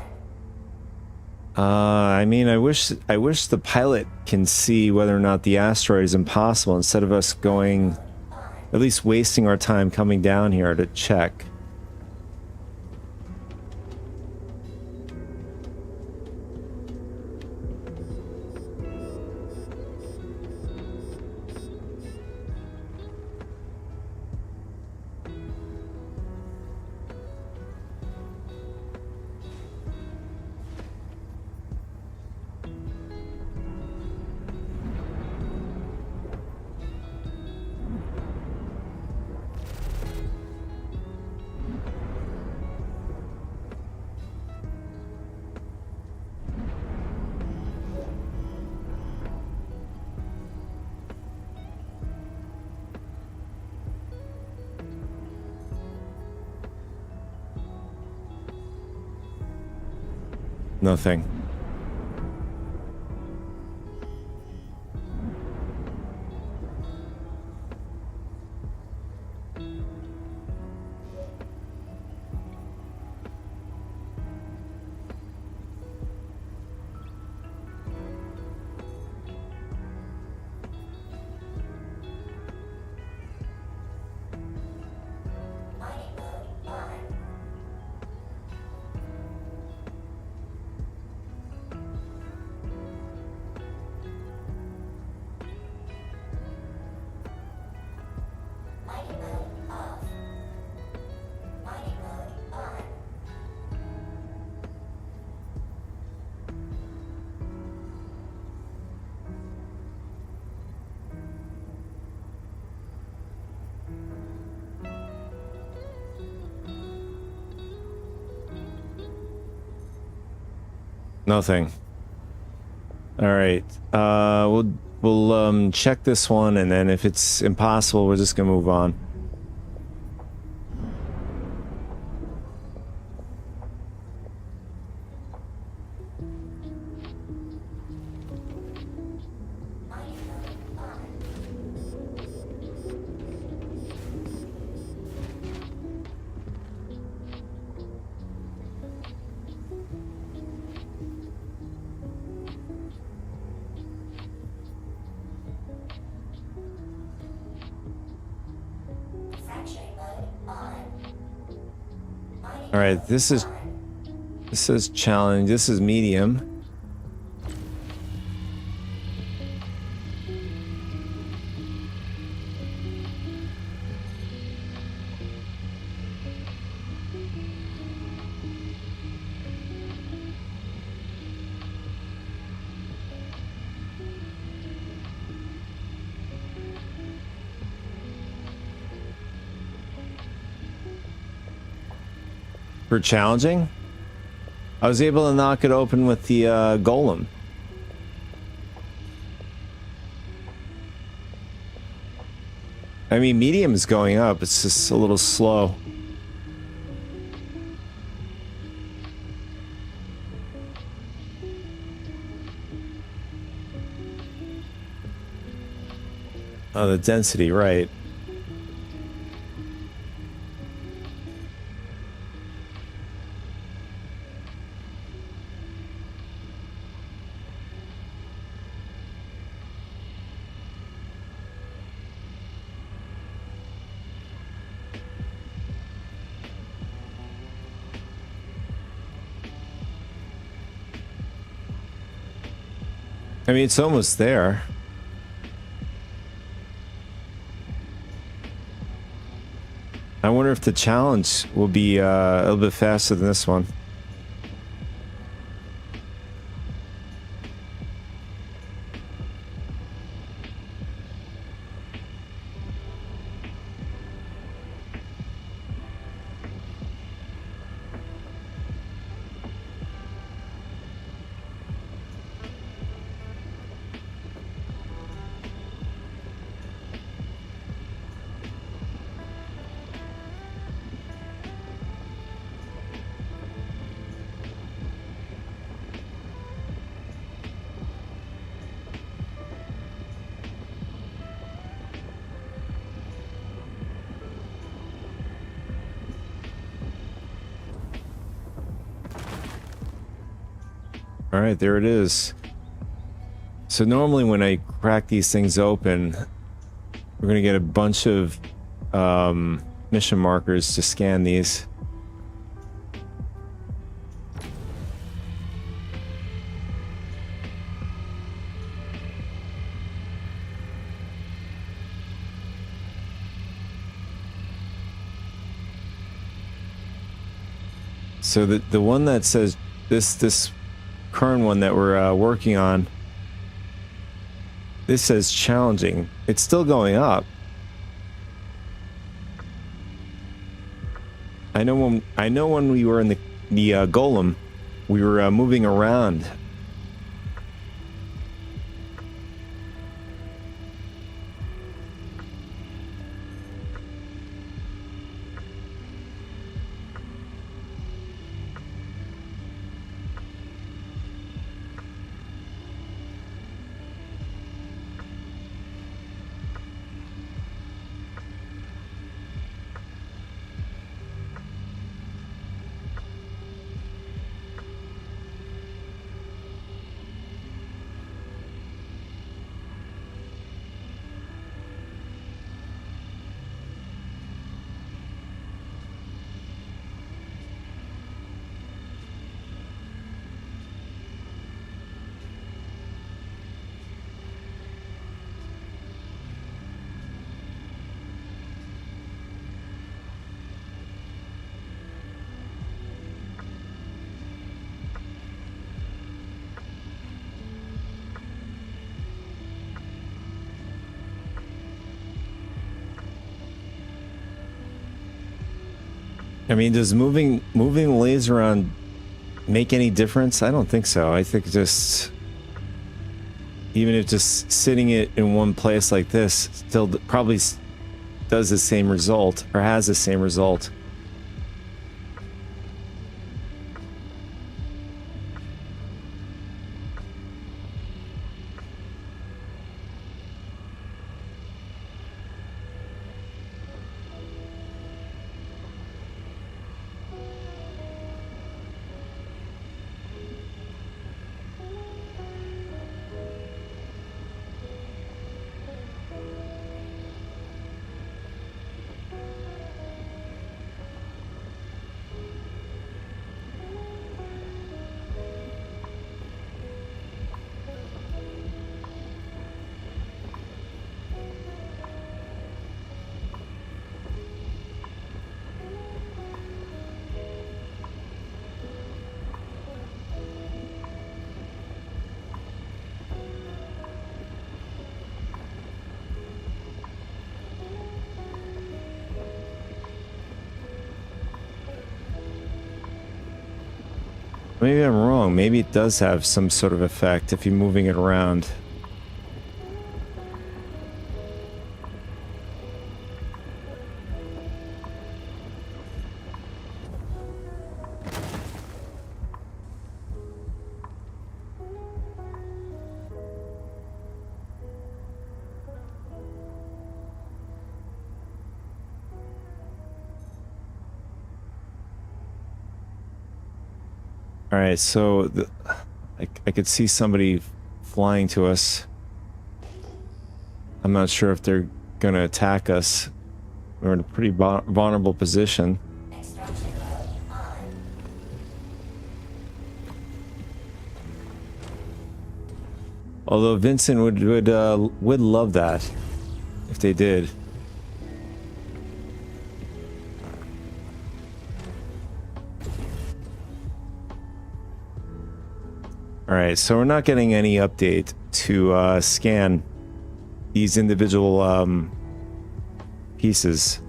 I mean, I wish the pilot can see whether or not the asteroid is impossible instead of us going, at least wasting our time coming down here to check. Nothing. Mining mode on. Nothing. All right. We'll check this one, and then if it's impossible, we're just gonna move on. Sanctuary mode on. All right. This is challenge. This is medium. For challenging, I was able to knock it open with the golem. I mean, medium is going up. It's just a little slow. Oh, the density, right. I mean, it's almost there. I wonder if the challenge will be a little bit faster than this one. All right, there it is. So normally when I crack these things open, we're gonna get a bunch of mission markers to scan these. So the one that says this current one that we're working on, this says challenging. It's still going up. I know when we were in the golem, we were moving around. I mean, does moving the laser around make any difference? I don't think so. I think just, even if just sitting it in one place like this still probably does the same result, or has the same result. Maybe I'm wrong. Maybe it does have some sort of effect if you're moving it around. All right, so I could see somebody flying to us. I'm not sure if they're going to attack us. We're in a pretty vulnerable position. Extraction mode on. Although Vincent would love that if they did. All right, so we're not getting any update to scan these individual pieces.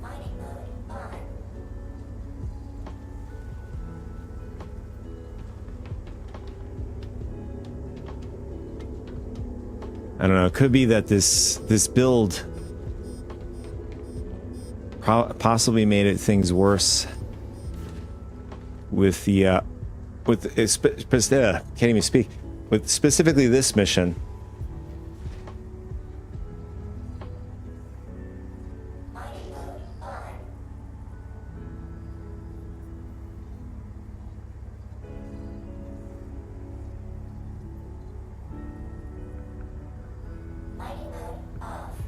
Mining mode on. I don't know. It could be that this build possibly made things worse with the can't even speak, with specifically this mission. Mining mode on. Mining mode off.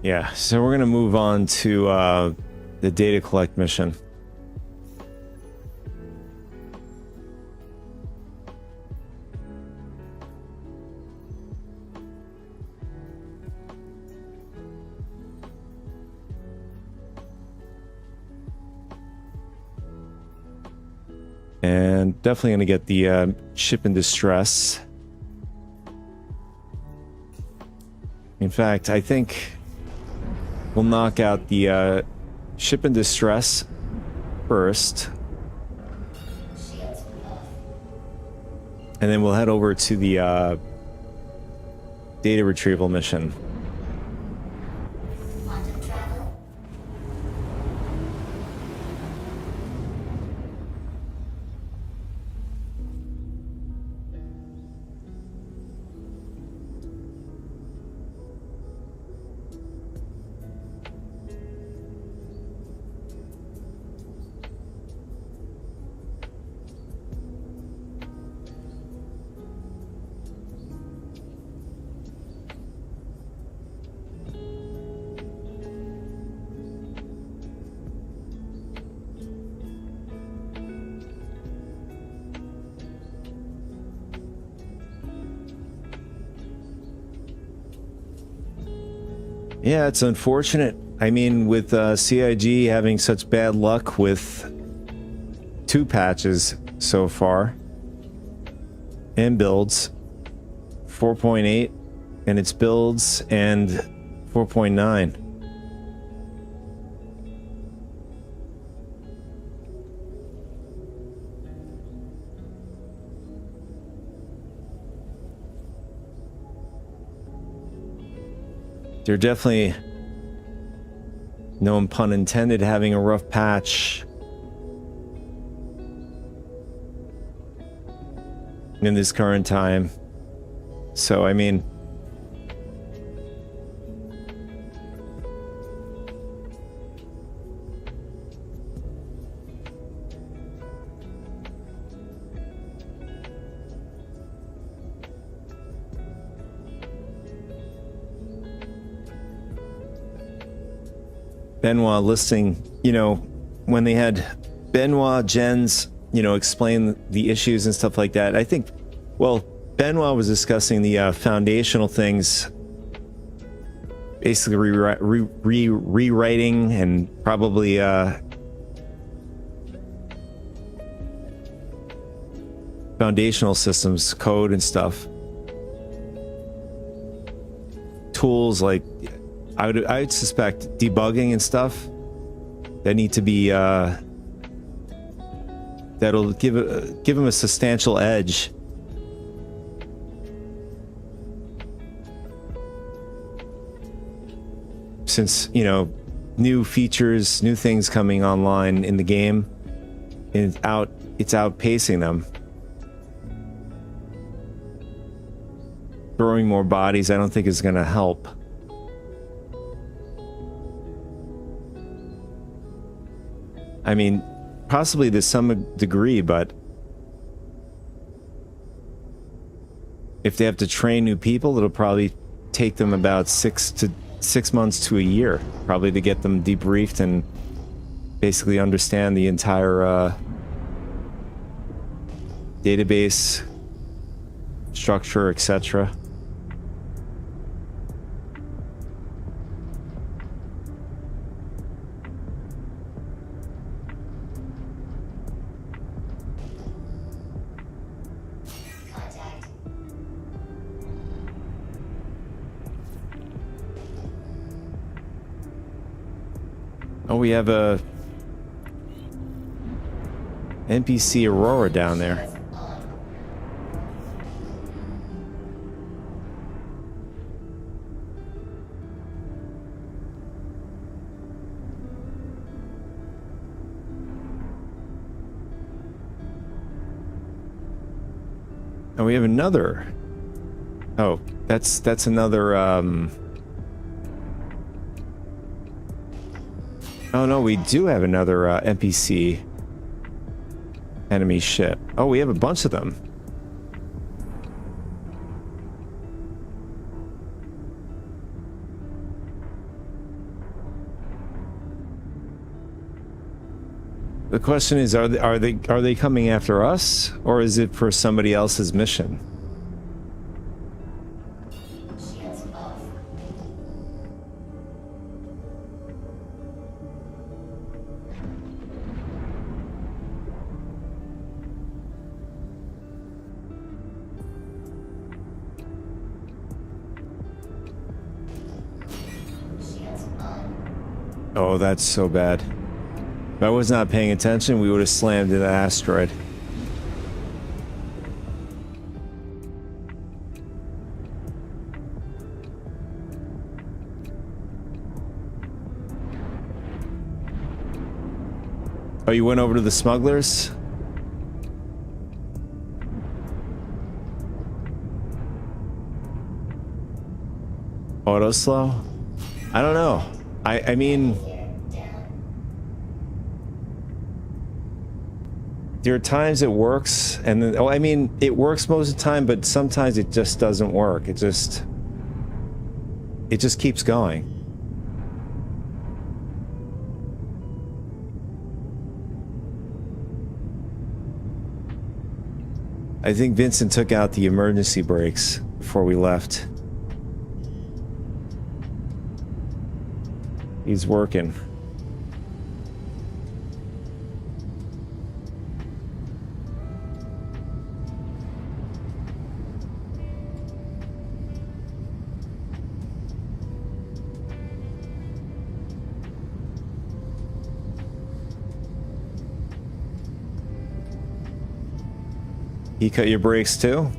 Yeah, so we're gonna move on to the data collect mission. And definitely gonna get the ship in distress. In fact, I think we'll knock out the ship in distress first. Shields off. And then we'll head over to the data retrieval mission. Quantum travel. Yeah, it's unfortunate. I mean, with CIG having such bad luck with 2 patches so far and builds, 4.8 in its builds and 4.9. They're definitely, no pun intended, having a rough patch in this current time. So, I mean, Benoit listing, you know, when they had Benoit, Jens, you know, explain the issues and stuff like that. I think, well, Benoit was discussing the foundational things, basically rewriting and probably foundational systems, code and stuff. Tools like, I would suspect debugging and stuff that need to be that'll give them a substantial edge. Since, you know, new features, new things coming online in the game, and it's outpacing them. Throwing more bodies, I don't think is going to help. I mean, possibly to some degree, but if they have to train new people, it'll probably take them about 6 months to a year, probably to get them debriefed and basically understand the entire database structure, etc. Oh, we have a NPC Aurora down there. And we have another. Oh, that's another oh no, we do have another NPC enemy ship. Oh, we have a bunch of them. The question is, are they coming after us, or is it for somebody else's mission? Shields off. Shields on. Oh, that's so bad. If I was not paying attention, we would have slammed into Asteroid. Oh, you went over to the smugglers? Auto slow? I don't know. I mean, there are times it works, and then, oh, I mean, it works most of the time, but sometimes it just doesn't work. It just keeps going. I think Vincent took out the emergency brakes before we left. He's working. He cut your brakes too?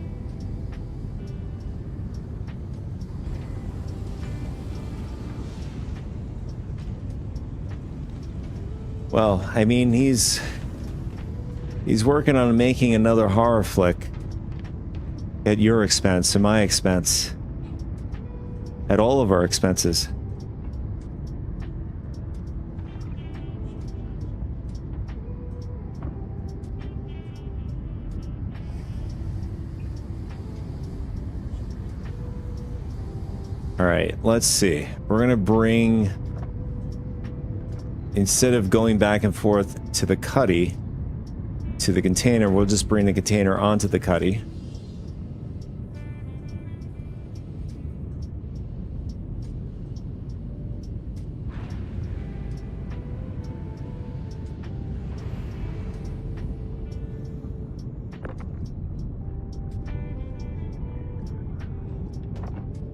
Well, I mean, he's working on making another horror flick at your expense, at my expense, at all of our expenses. All right, let's see. We're gonna bring, instead of going back and forth to the cuddy, to the container, we'll just bring the container onto the cuddy.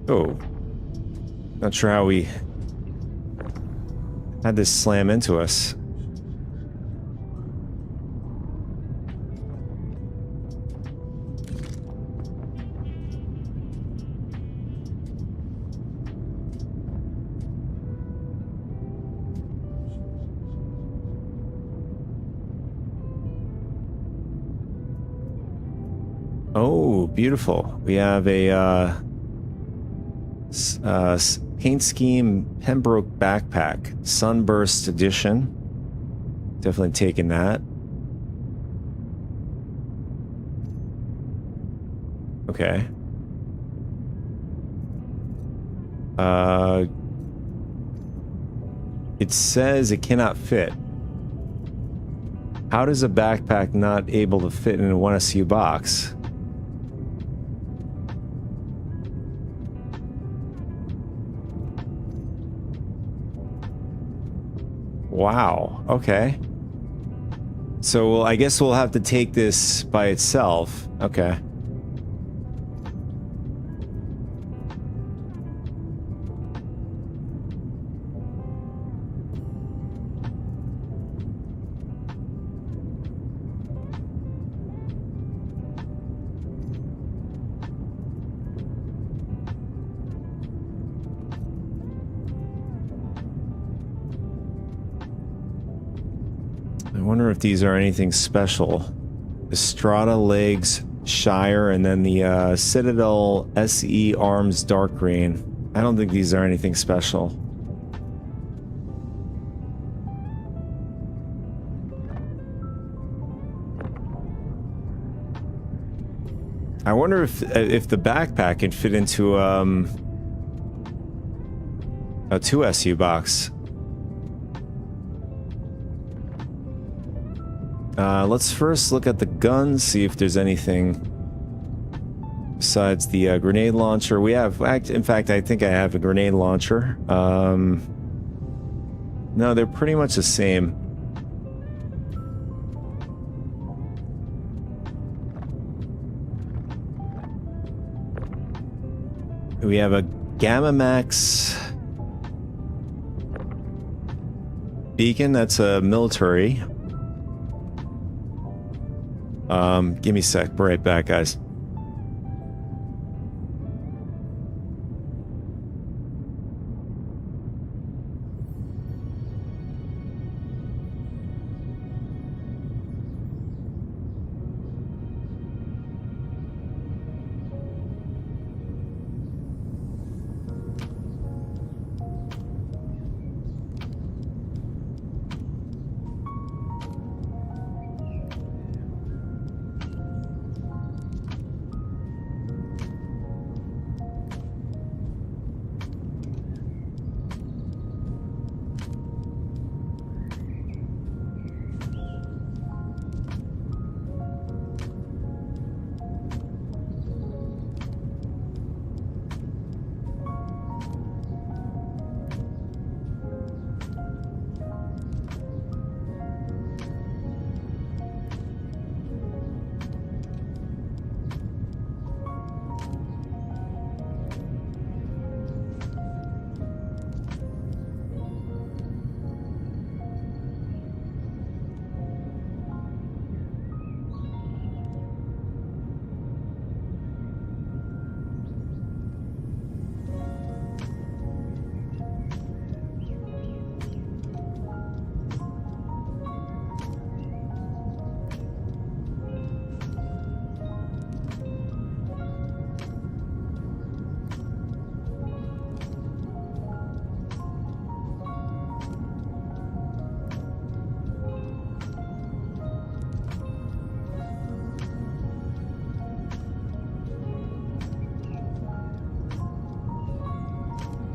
Oh. Not sure how we had this slam into us. Oh, beautiful. We have a paint scheme Pembroke backpack, Sunburst edition. Definitely taking that. Okay. It says it cannot fit. How does a backpack not able to fit in a 1SU box? Wow, okay. So I guess we'll have to take this by itself. Okay. I wonder if these are anything special. Estrada legs, Shire, and then the Citadel SE arms dark green. I don't think these are anything special. I wonder if the backpack can fit into a 2SU box. Let's first look at the guns, see if there's anything besides the grenade launcher. We have, in fact, I think I have a grenade launcher. No, they're pretty much the same. We have a Gamma Max beacon, that's a military. Give me a sec, be right back, guys.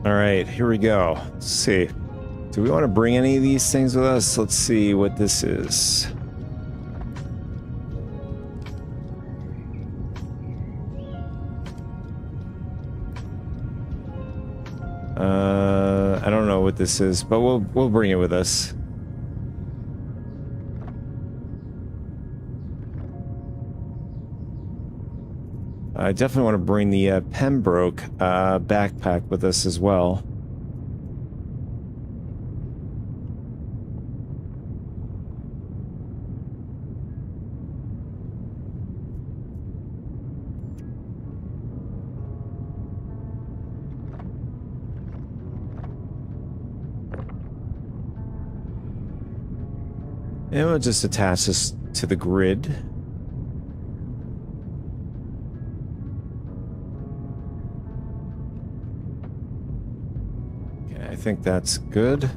All right, here we go. Let's see. Do we want to bring any of these things with us? Let's see what this is. I don't know what this is, but we'll bring it with us. I definitely want to bring the Pembroke backpack with us as well. And we'll just attach this to the grid. Okay, I think that's good.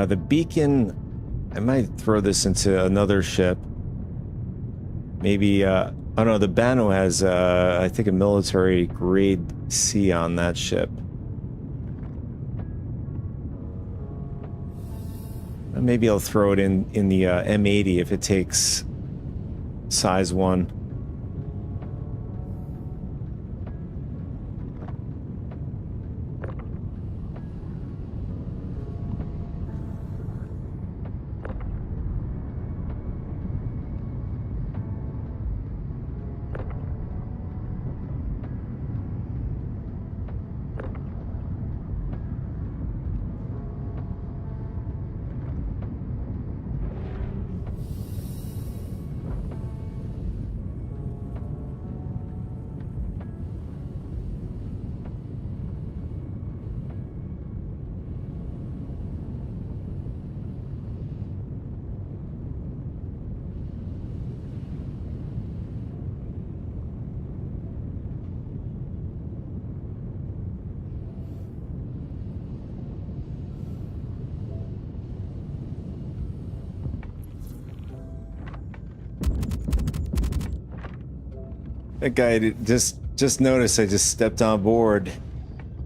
The beacon, I might throw this into another ship. Maybe, oh no, the Bano has, I think, a military grade C on that ship. Maybe I'll throw it in the M80 if it takes size 1. That guy just noticed I just stepped on board.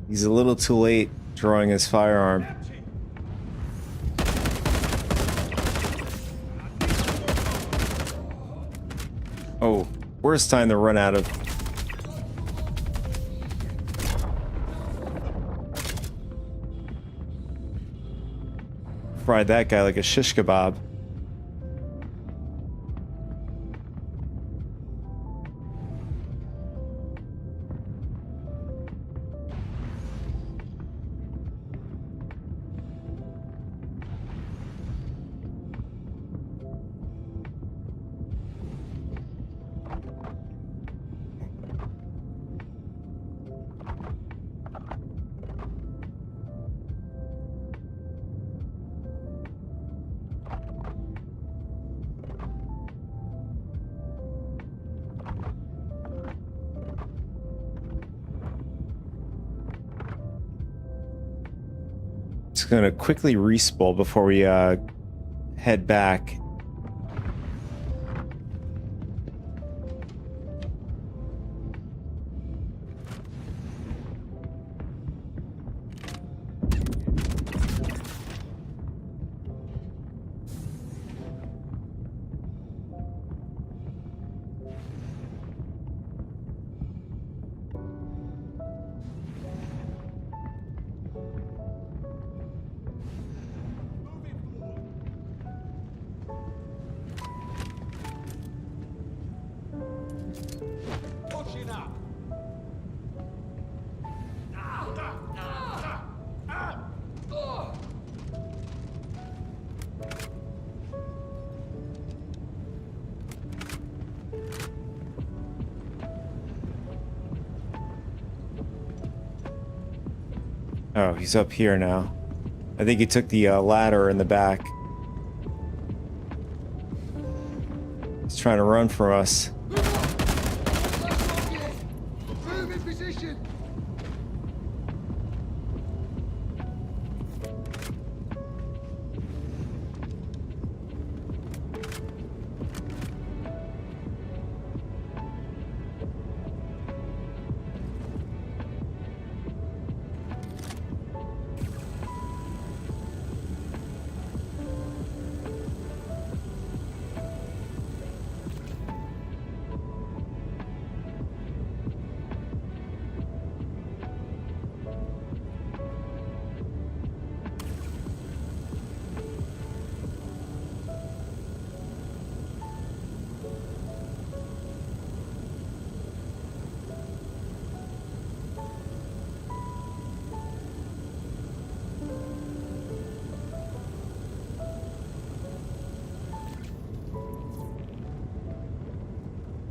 He's a little too late drawing his firearm. Oh, worst time to run out of. Fried that guy like a shish kebab. Just gonna quickly respool before we head back. Oh, he's up here now. I think he took the ladder in the back. trying to run from us. Move up! Last rocket! Move in position!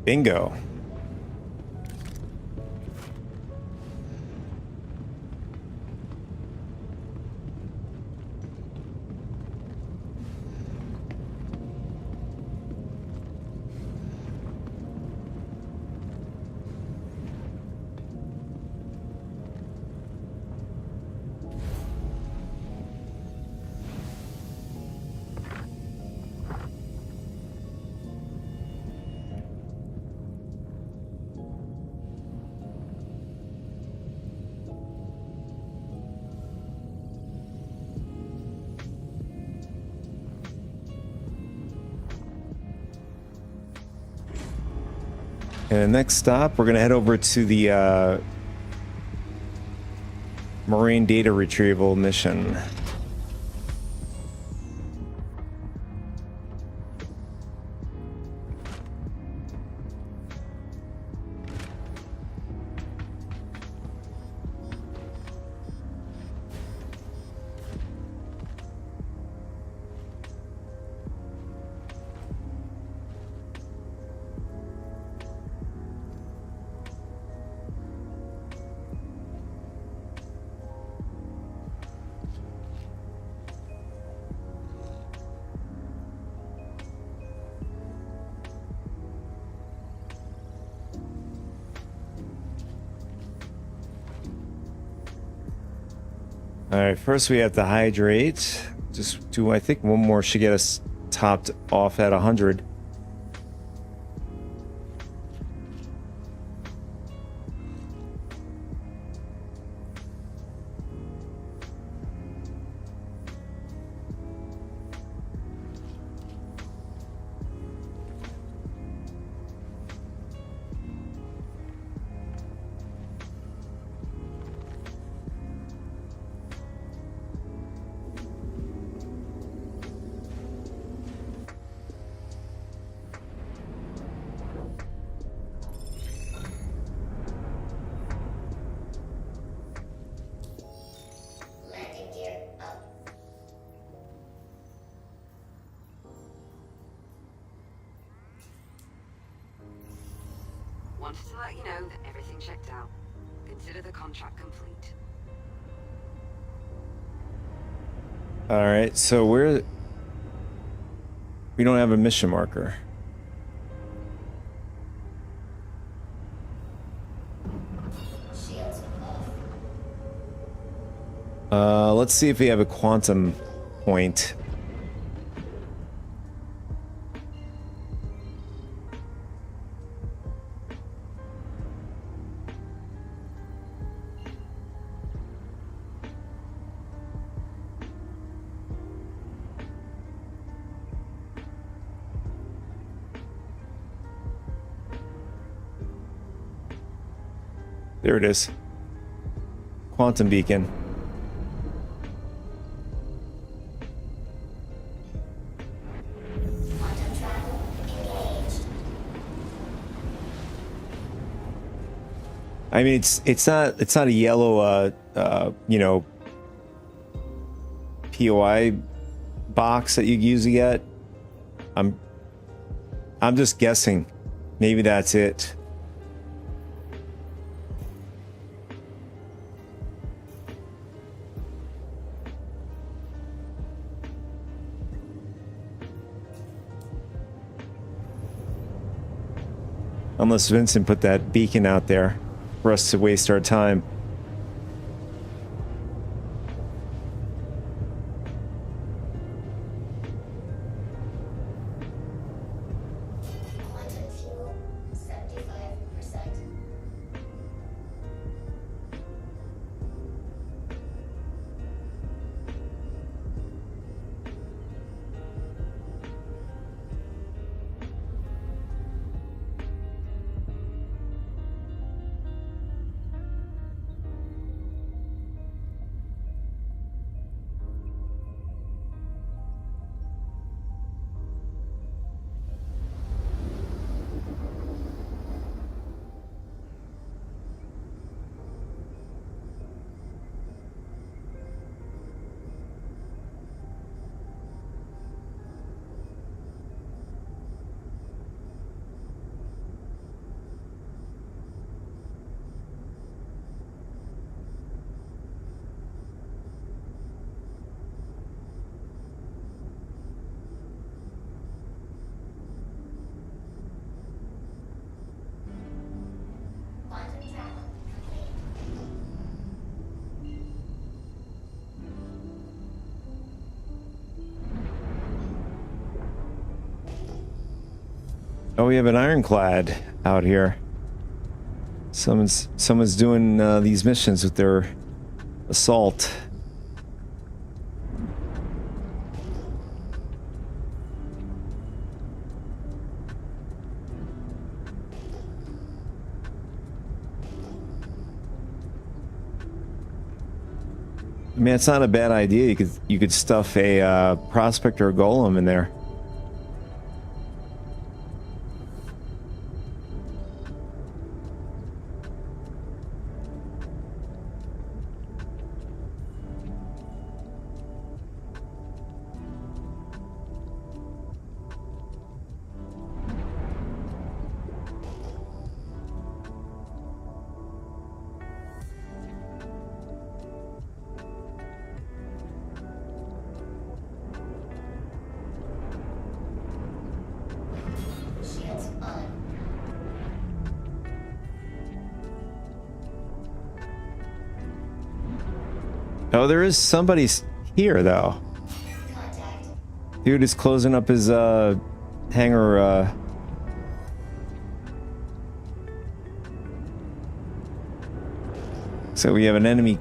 Bingo. And the next stop, we're going to head over to the Marine Data Retrieval mission. All right, first we have to hydrate. Just do, I think one more should get us topped off at 100. Landing gear up. Wanted to let you know that everything checked out. Consider the contract complete. All right, so we don't have a mission marker. Shields off. Let's see if we have a quantum point. There it is. Quantum beacon. Quantum travel engaged. I mean, it's not a yellow you know, POI box that you usually get. I'm just guessing. Maybe that's it. Unless Vincent put that beacon out there for us to waste our time. Quantum fuel, 75%. Quantum travel complete. Oh, we have an ironclad out here. Someone's doing these missions with their assault. I mean, it's not a bad idea. You could stuff a prospector or golem in there. Shields on. Oh, there is somebody here, though. Contact. Dude is closing up his hangar. So we have an enemy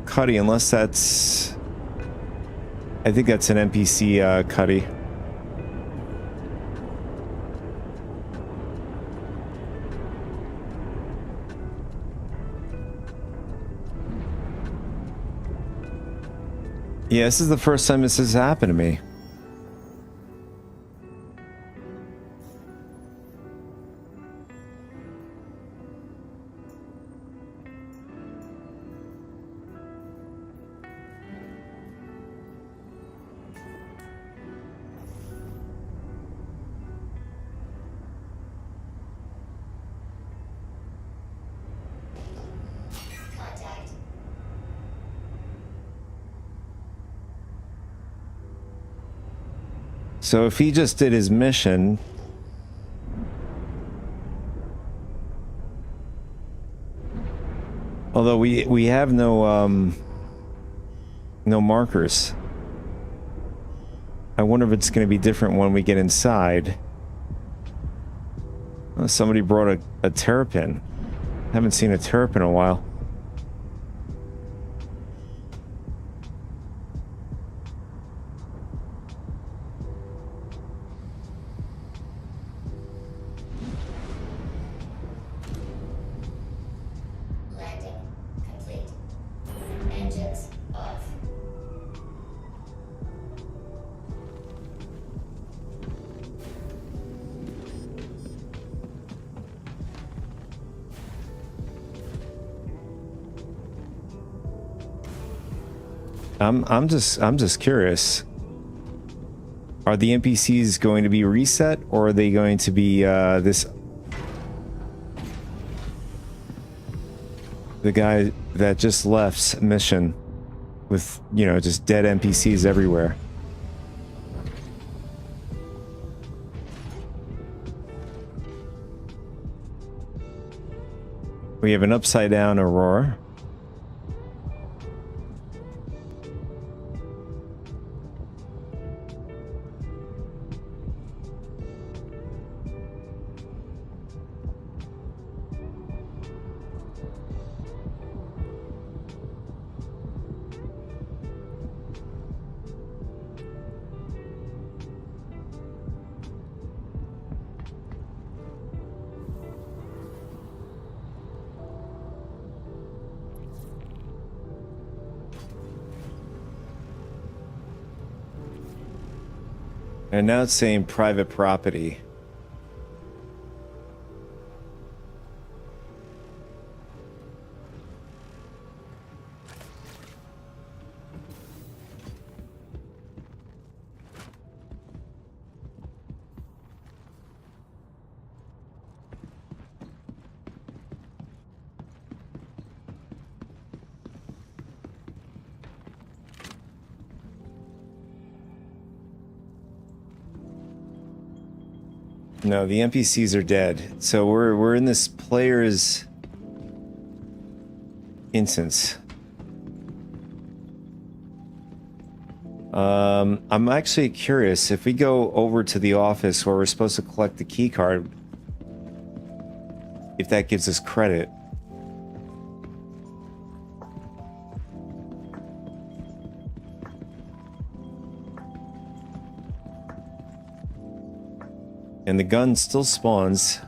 Cuddy, unless that's... I think that's an NPC Cuddy. Yeah, this is the first time this has happened to me. Contact. So if he just did his mission... Although we have no markers. I wonder if it's going to be different when we get inside. Oh, somebody brought a terrapin. Haven't seen a terrapin in a while. Landing complete. Engines off. I'm just curious. Are the NPCs going to be reset, or are they going to be this? The guy that just left's mission with, you know, just dead NPCs everywhere. We have an upside down Aurora. And now it's saying private property. No, the NPCs are dead. So we're in this player's instance. I'm actually curious if we go over to the office where we're supposed to collect the key card, if that gives us credit. And the gun still spawns.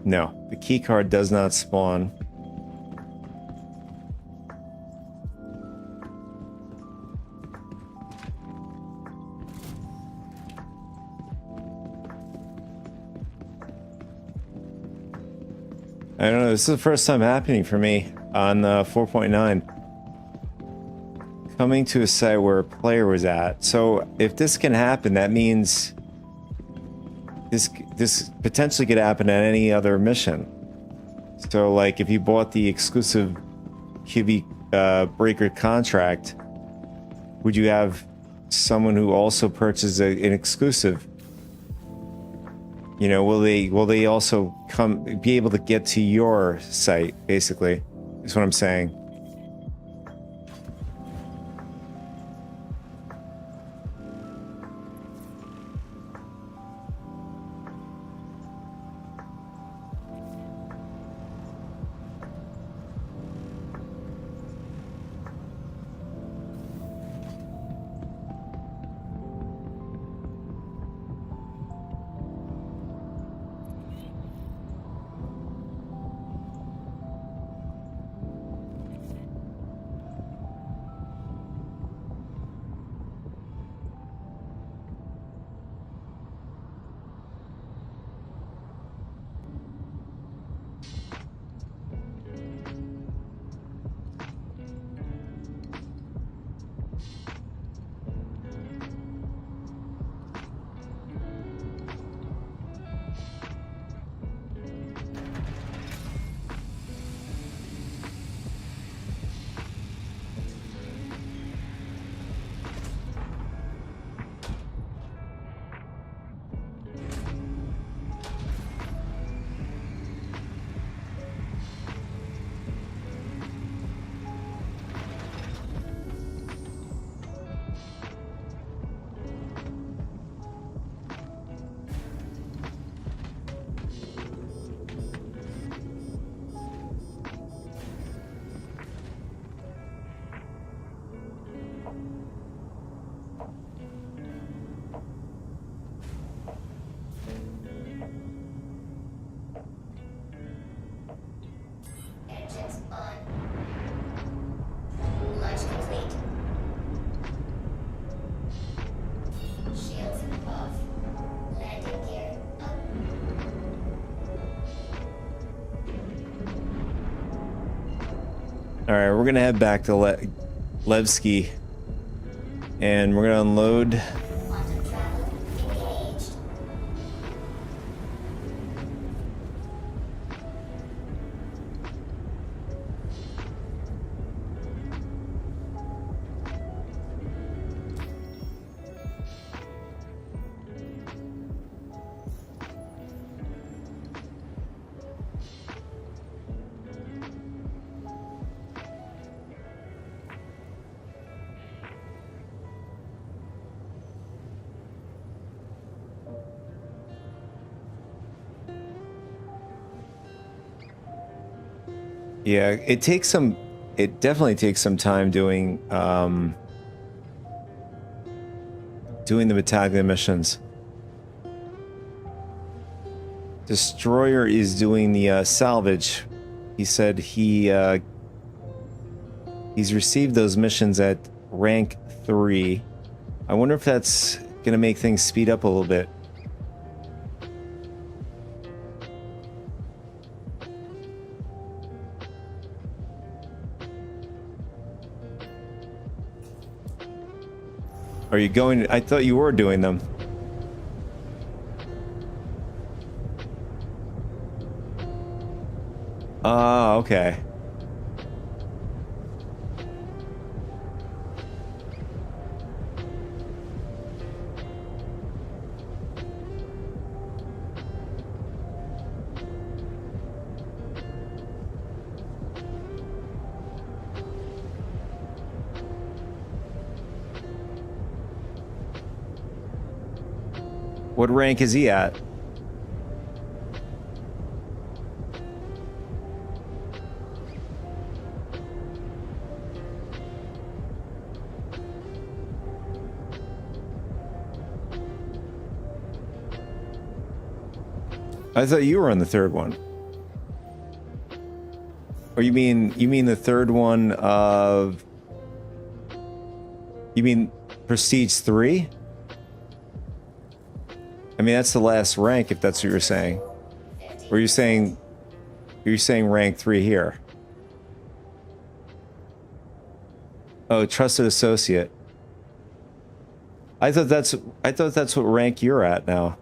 No, the key card does not spawn. I don't know, this is the first time happening for me on 4.9. Coming to a site where a player was at. So if this can happen, that means this potentially could happen at any other mission. So like if you bought the exclusive QB breaker contract, would you have someone who also purchases an exclusive? You know, will they also be able to get to your site, basically, is what I'm saying. Engines on. Launch complete. Shields off. Landing gear up. All right, we're gonna head back to Levski, and we're gonna unload. Quantum travel engaged. Yeah, it takes some. It definitely takes some time doing doing the battalion missions. Destroyer is doing the salvage. He said he's received those missions at rank 3. I wonder if that's gonna make things speed up a little bit. Are you going? I thought you were doing them. Ah, okay. What rank is he at? I thought you were on the third one. Or you mean the third one of... You mean Prestige 3? I mean, that's the last rank, if that's what you're saying. Or you're saying rank 3 here. Oh, trusted associate. I thought that's what rank you're at now.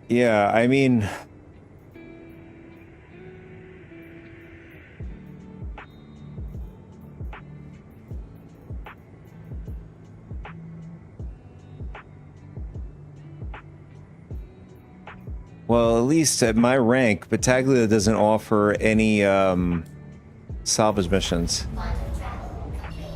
Yeah, I mean... Well, at least at my rank, Battaglia doesn't offer any salvage missions. Quantum travel complete.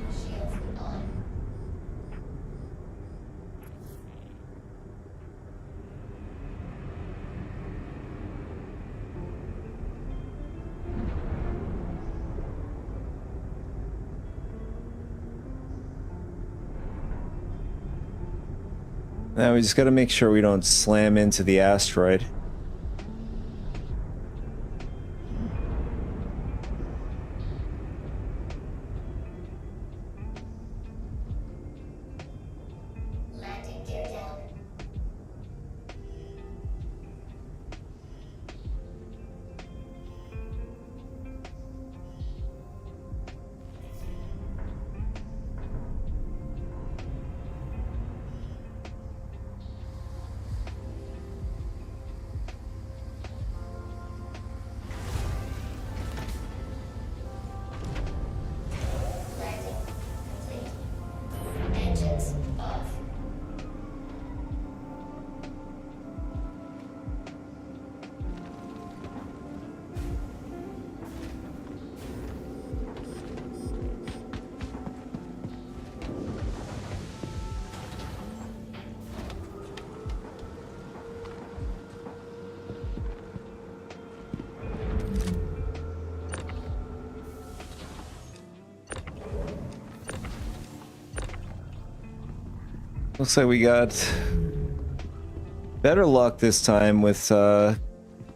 Shields on. Now we just gotta make sure we don't slam into the asteroid. Landing gear down. Looks like we got better luck this time with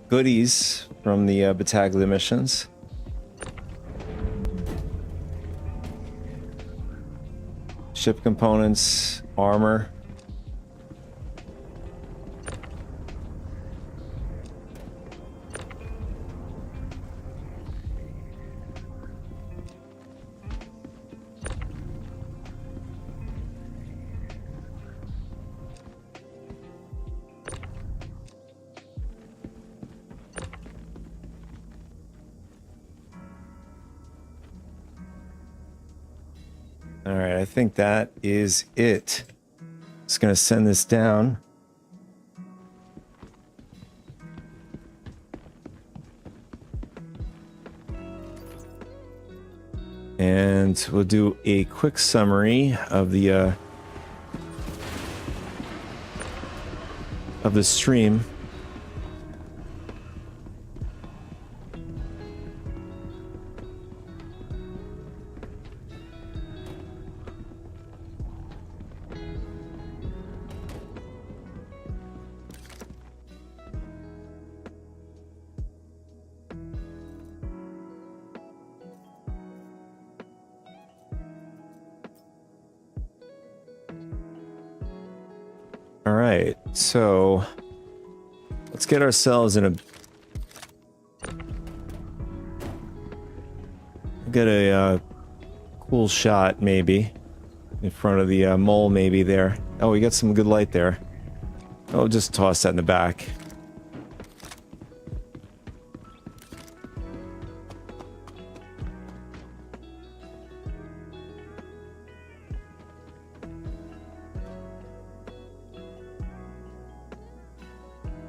goodies from the Battaglia missions. Ship components, armor. All right, I think that is it. Just gonna send this down. And we'll do a quick summary of the stream. All right, so let's get ourselves in a get a cool shot maybe in front of the mole maybe there. Oh, we got some good light there. I'll just toss that in the back.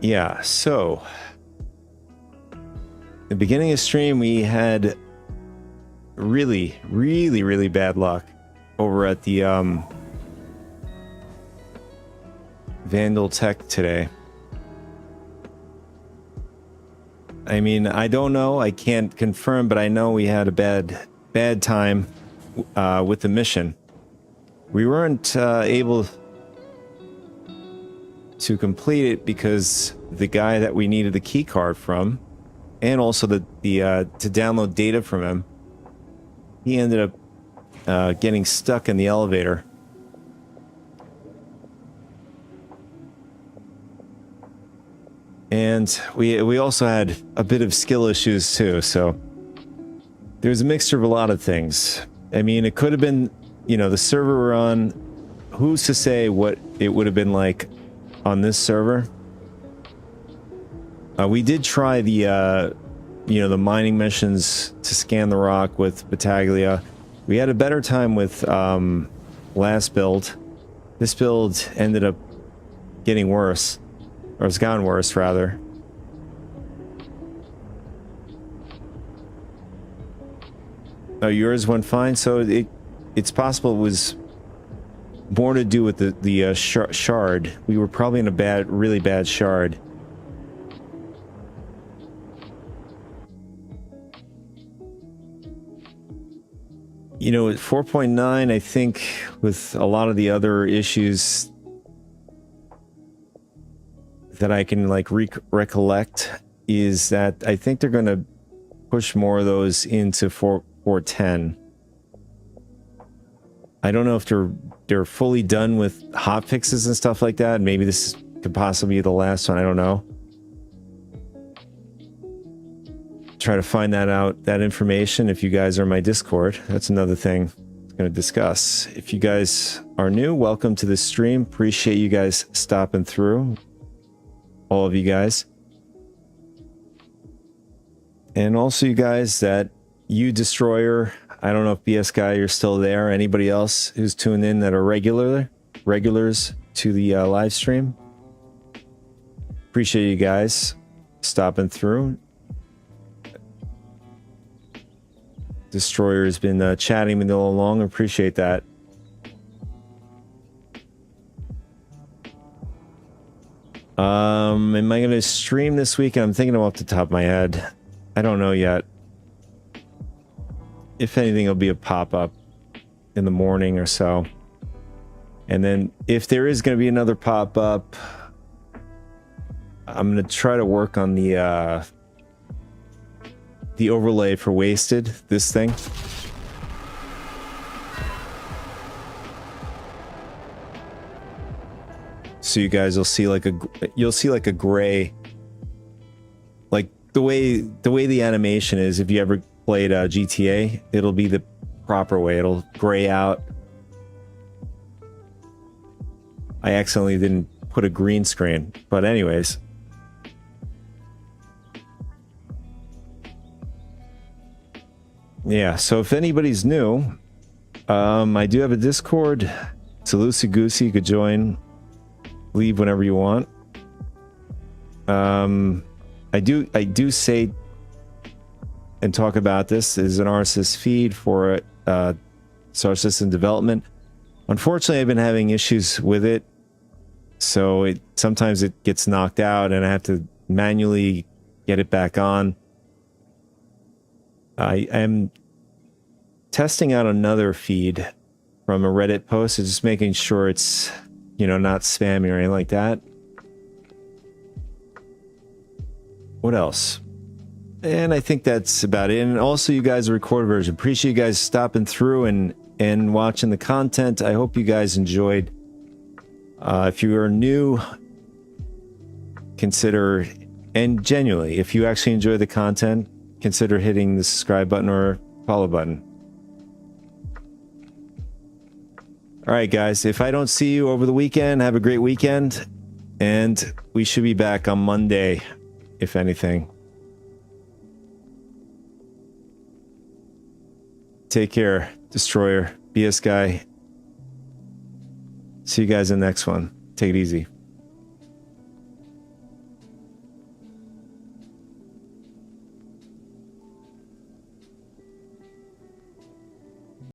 Yeah, so the beginning of stream we had really bad luck over at the Vandal Tech today. I mean, I don't know, I can't confirm, but I know we had a bad time with the mission. We weren't able to complete it because the guy that we needed the key card from, and also the to download data from him, he ended up getting stuck in the elevator. And we also had a bit of skill issues too, so there's a mixture of a lot of things. I mean, it could have been, you know, the server we're on, who's to say what it would have been like on this server. We did try the you know, the mining missions to scan the rock with Battaglia. We had a better time with last build. This build ended up getting worse, or it's gotten worse rather. Oh, yours went fine. So it's possible it was more to do with the shard. We were probably in a really bad shard. You know, at 4.9, I think with a lot of the other issues that I can like recollect is that I think they're going to push more of those into 4.10. I don't know if they're fully done with hotfixes and stuff like that. Maybe this could possibly be the last one. I don't know. Try to find that information if you guys are in my Discord. That's another thing I'm going to discuss. If you guys are new, welcome to the stream. Appreciate you guys stopping through. All of you guys. And also you guys that you Destroyer, I don't know if BS Guy, you're still there. Anybody else who's tuned in that are regulars to the live stream. Appreciate you guys stopping through. Destroyer has been chatting with me all along. Appreciate that. Am I going to stream this weekend? I'm thinking off the top of my head. I don't know yet. If anything, it'll be a pop-up in the morning or so. And then if there is going to be another pop-up, I'm going to try to work on the overlay for Wasted, this thing. So you guys will see like a gray, like the way the animation is. If you ever played GTA, it'll be the proper way. It'll gray out. I accidentally didn't put a green screen, but anyways. Yeah, so if anybody's new, I do have a Discord. It's a loosey-goosey. You could join, leave whenever you want. I do say and talk about this as an RSS feed for Star System development. Unfortunately, I've been having issues with it, so sometimes it gets knocked out, and I have to manually get it back on. I am testing out another feed from a Reddit post, so just making sure it's, you know, not spammy or anything like that. What else? And I think that's about it. And also, you guys, the recorded version. Appreciate you guys stopping through and watching the content. I hope you guys enjoyed. If you are new, consider, and genuinely, if you actually enjoy the content, consider hitting the subscribe button or follow button. All right, guys, if I don't see you over the weekend, have a great weekend, and we should be back on Monday, if anything. Take care, Destroyer, BS Guy. See you guys in the next one. Take it easy.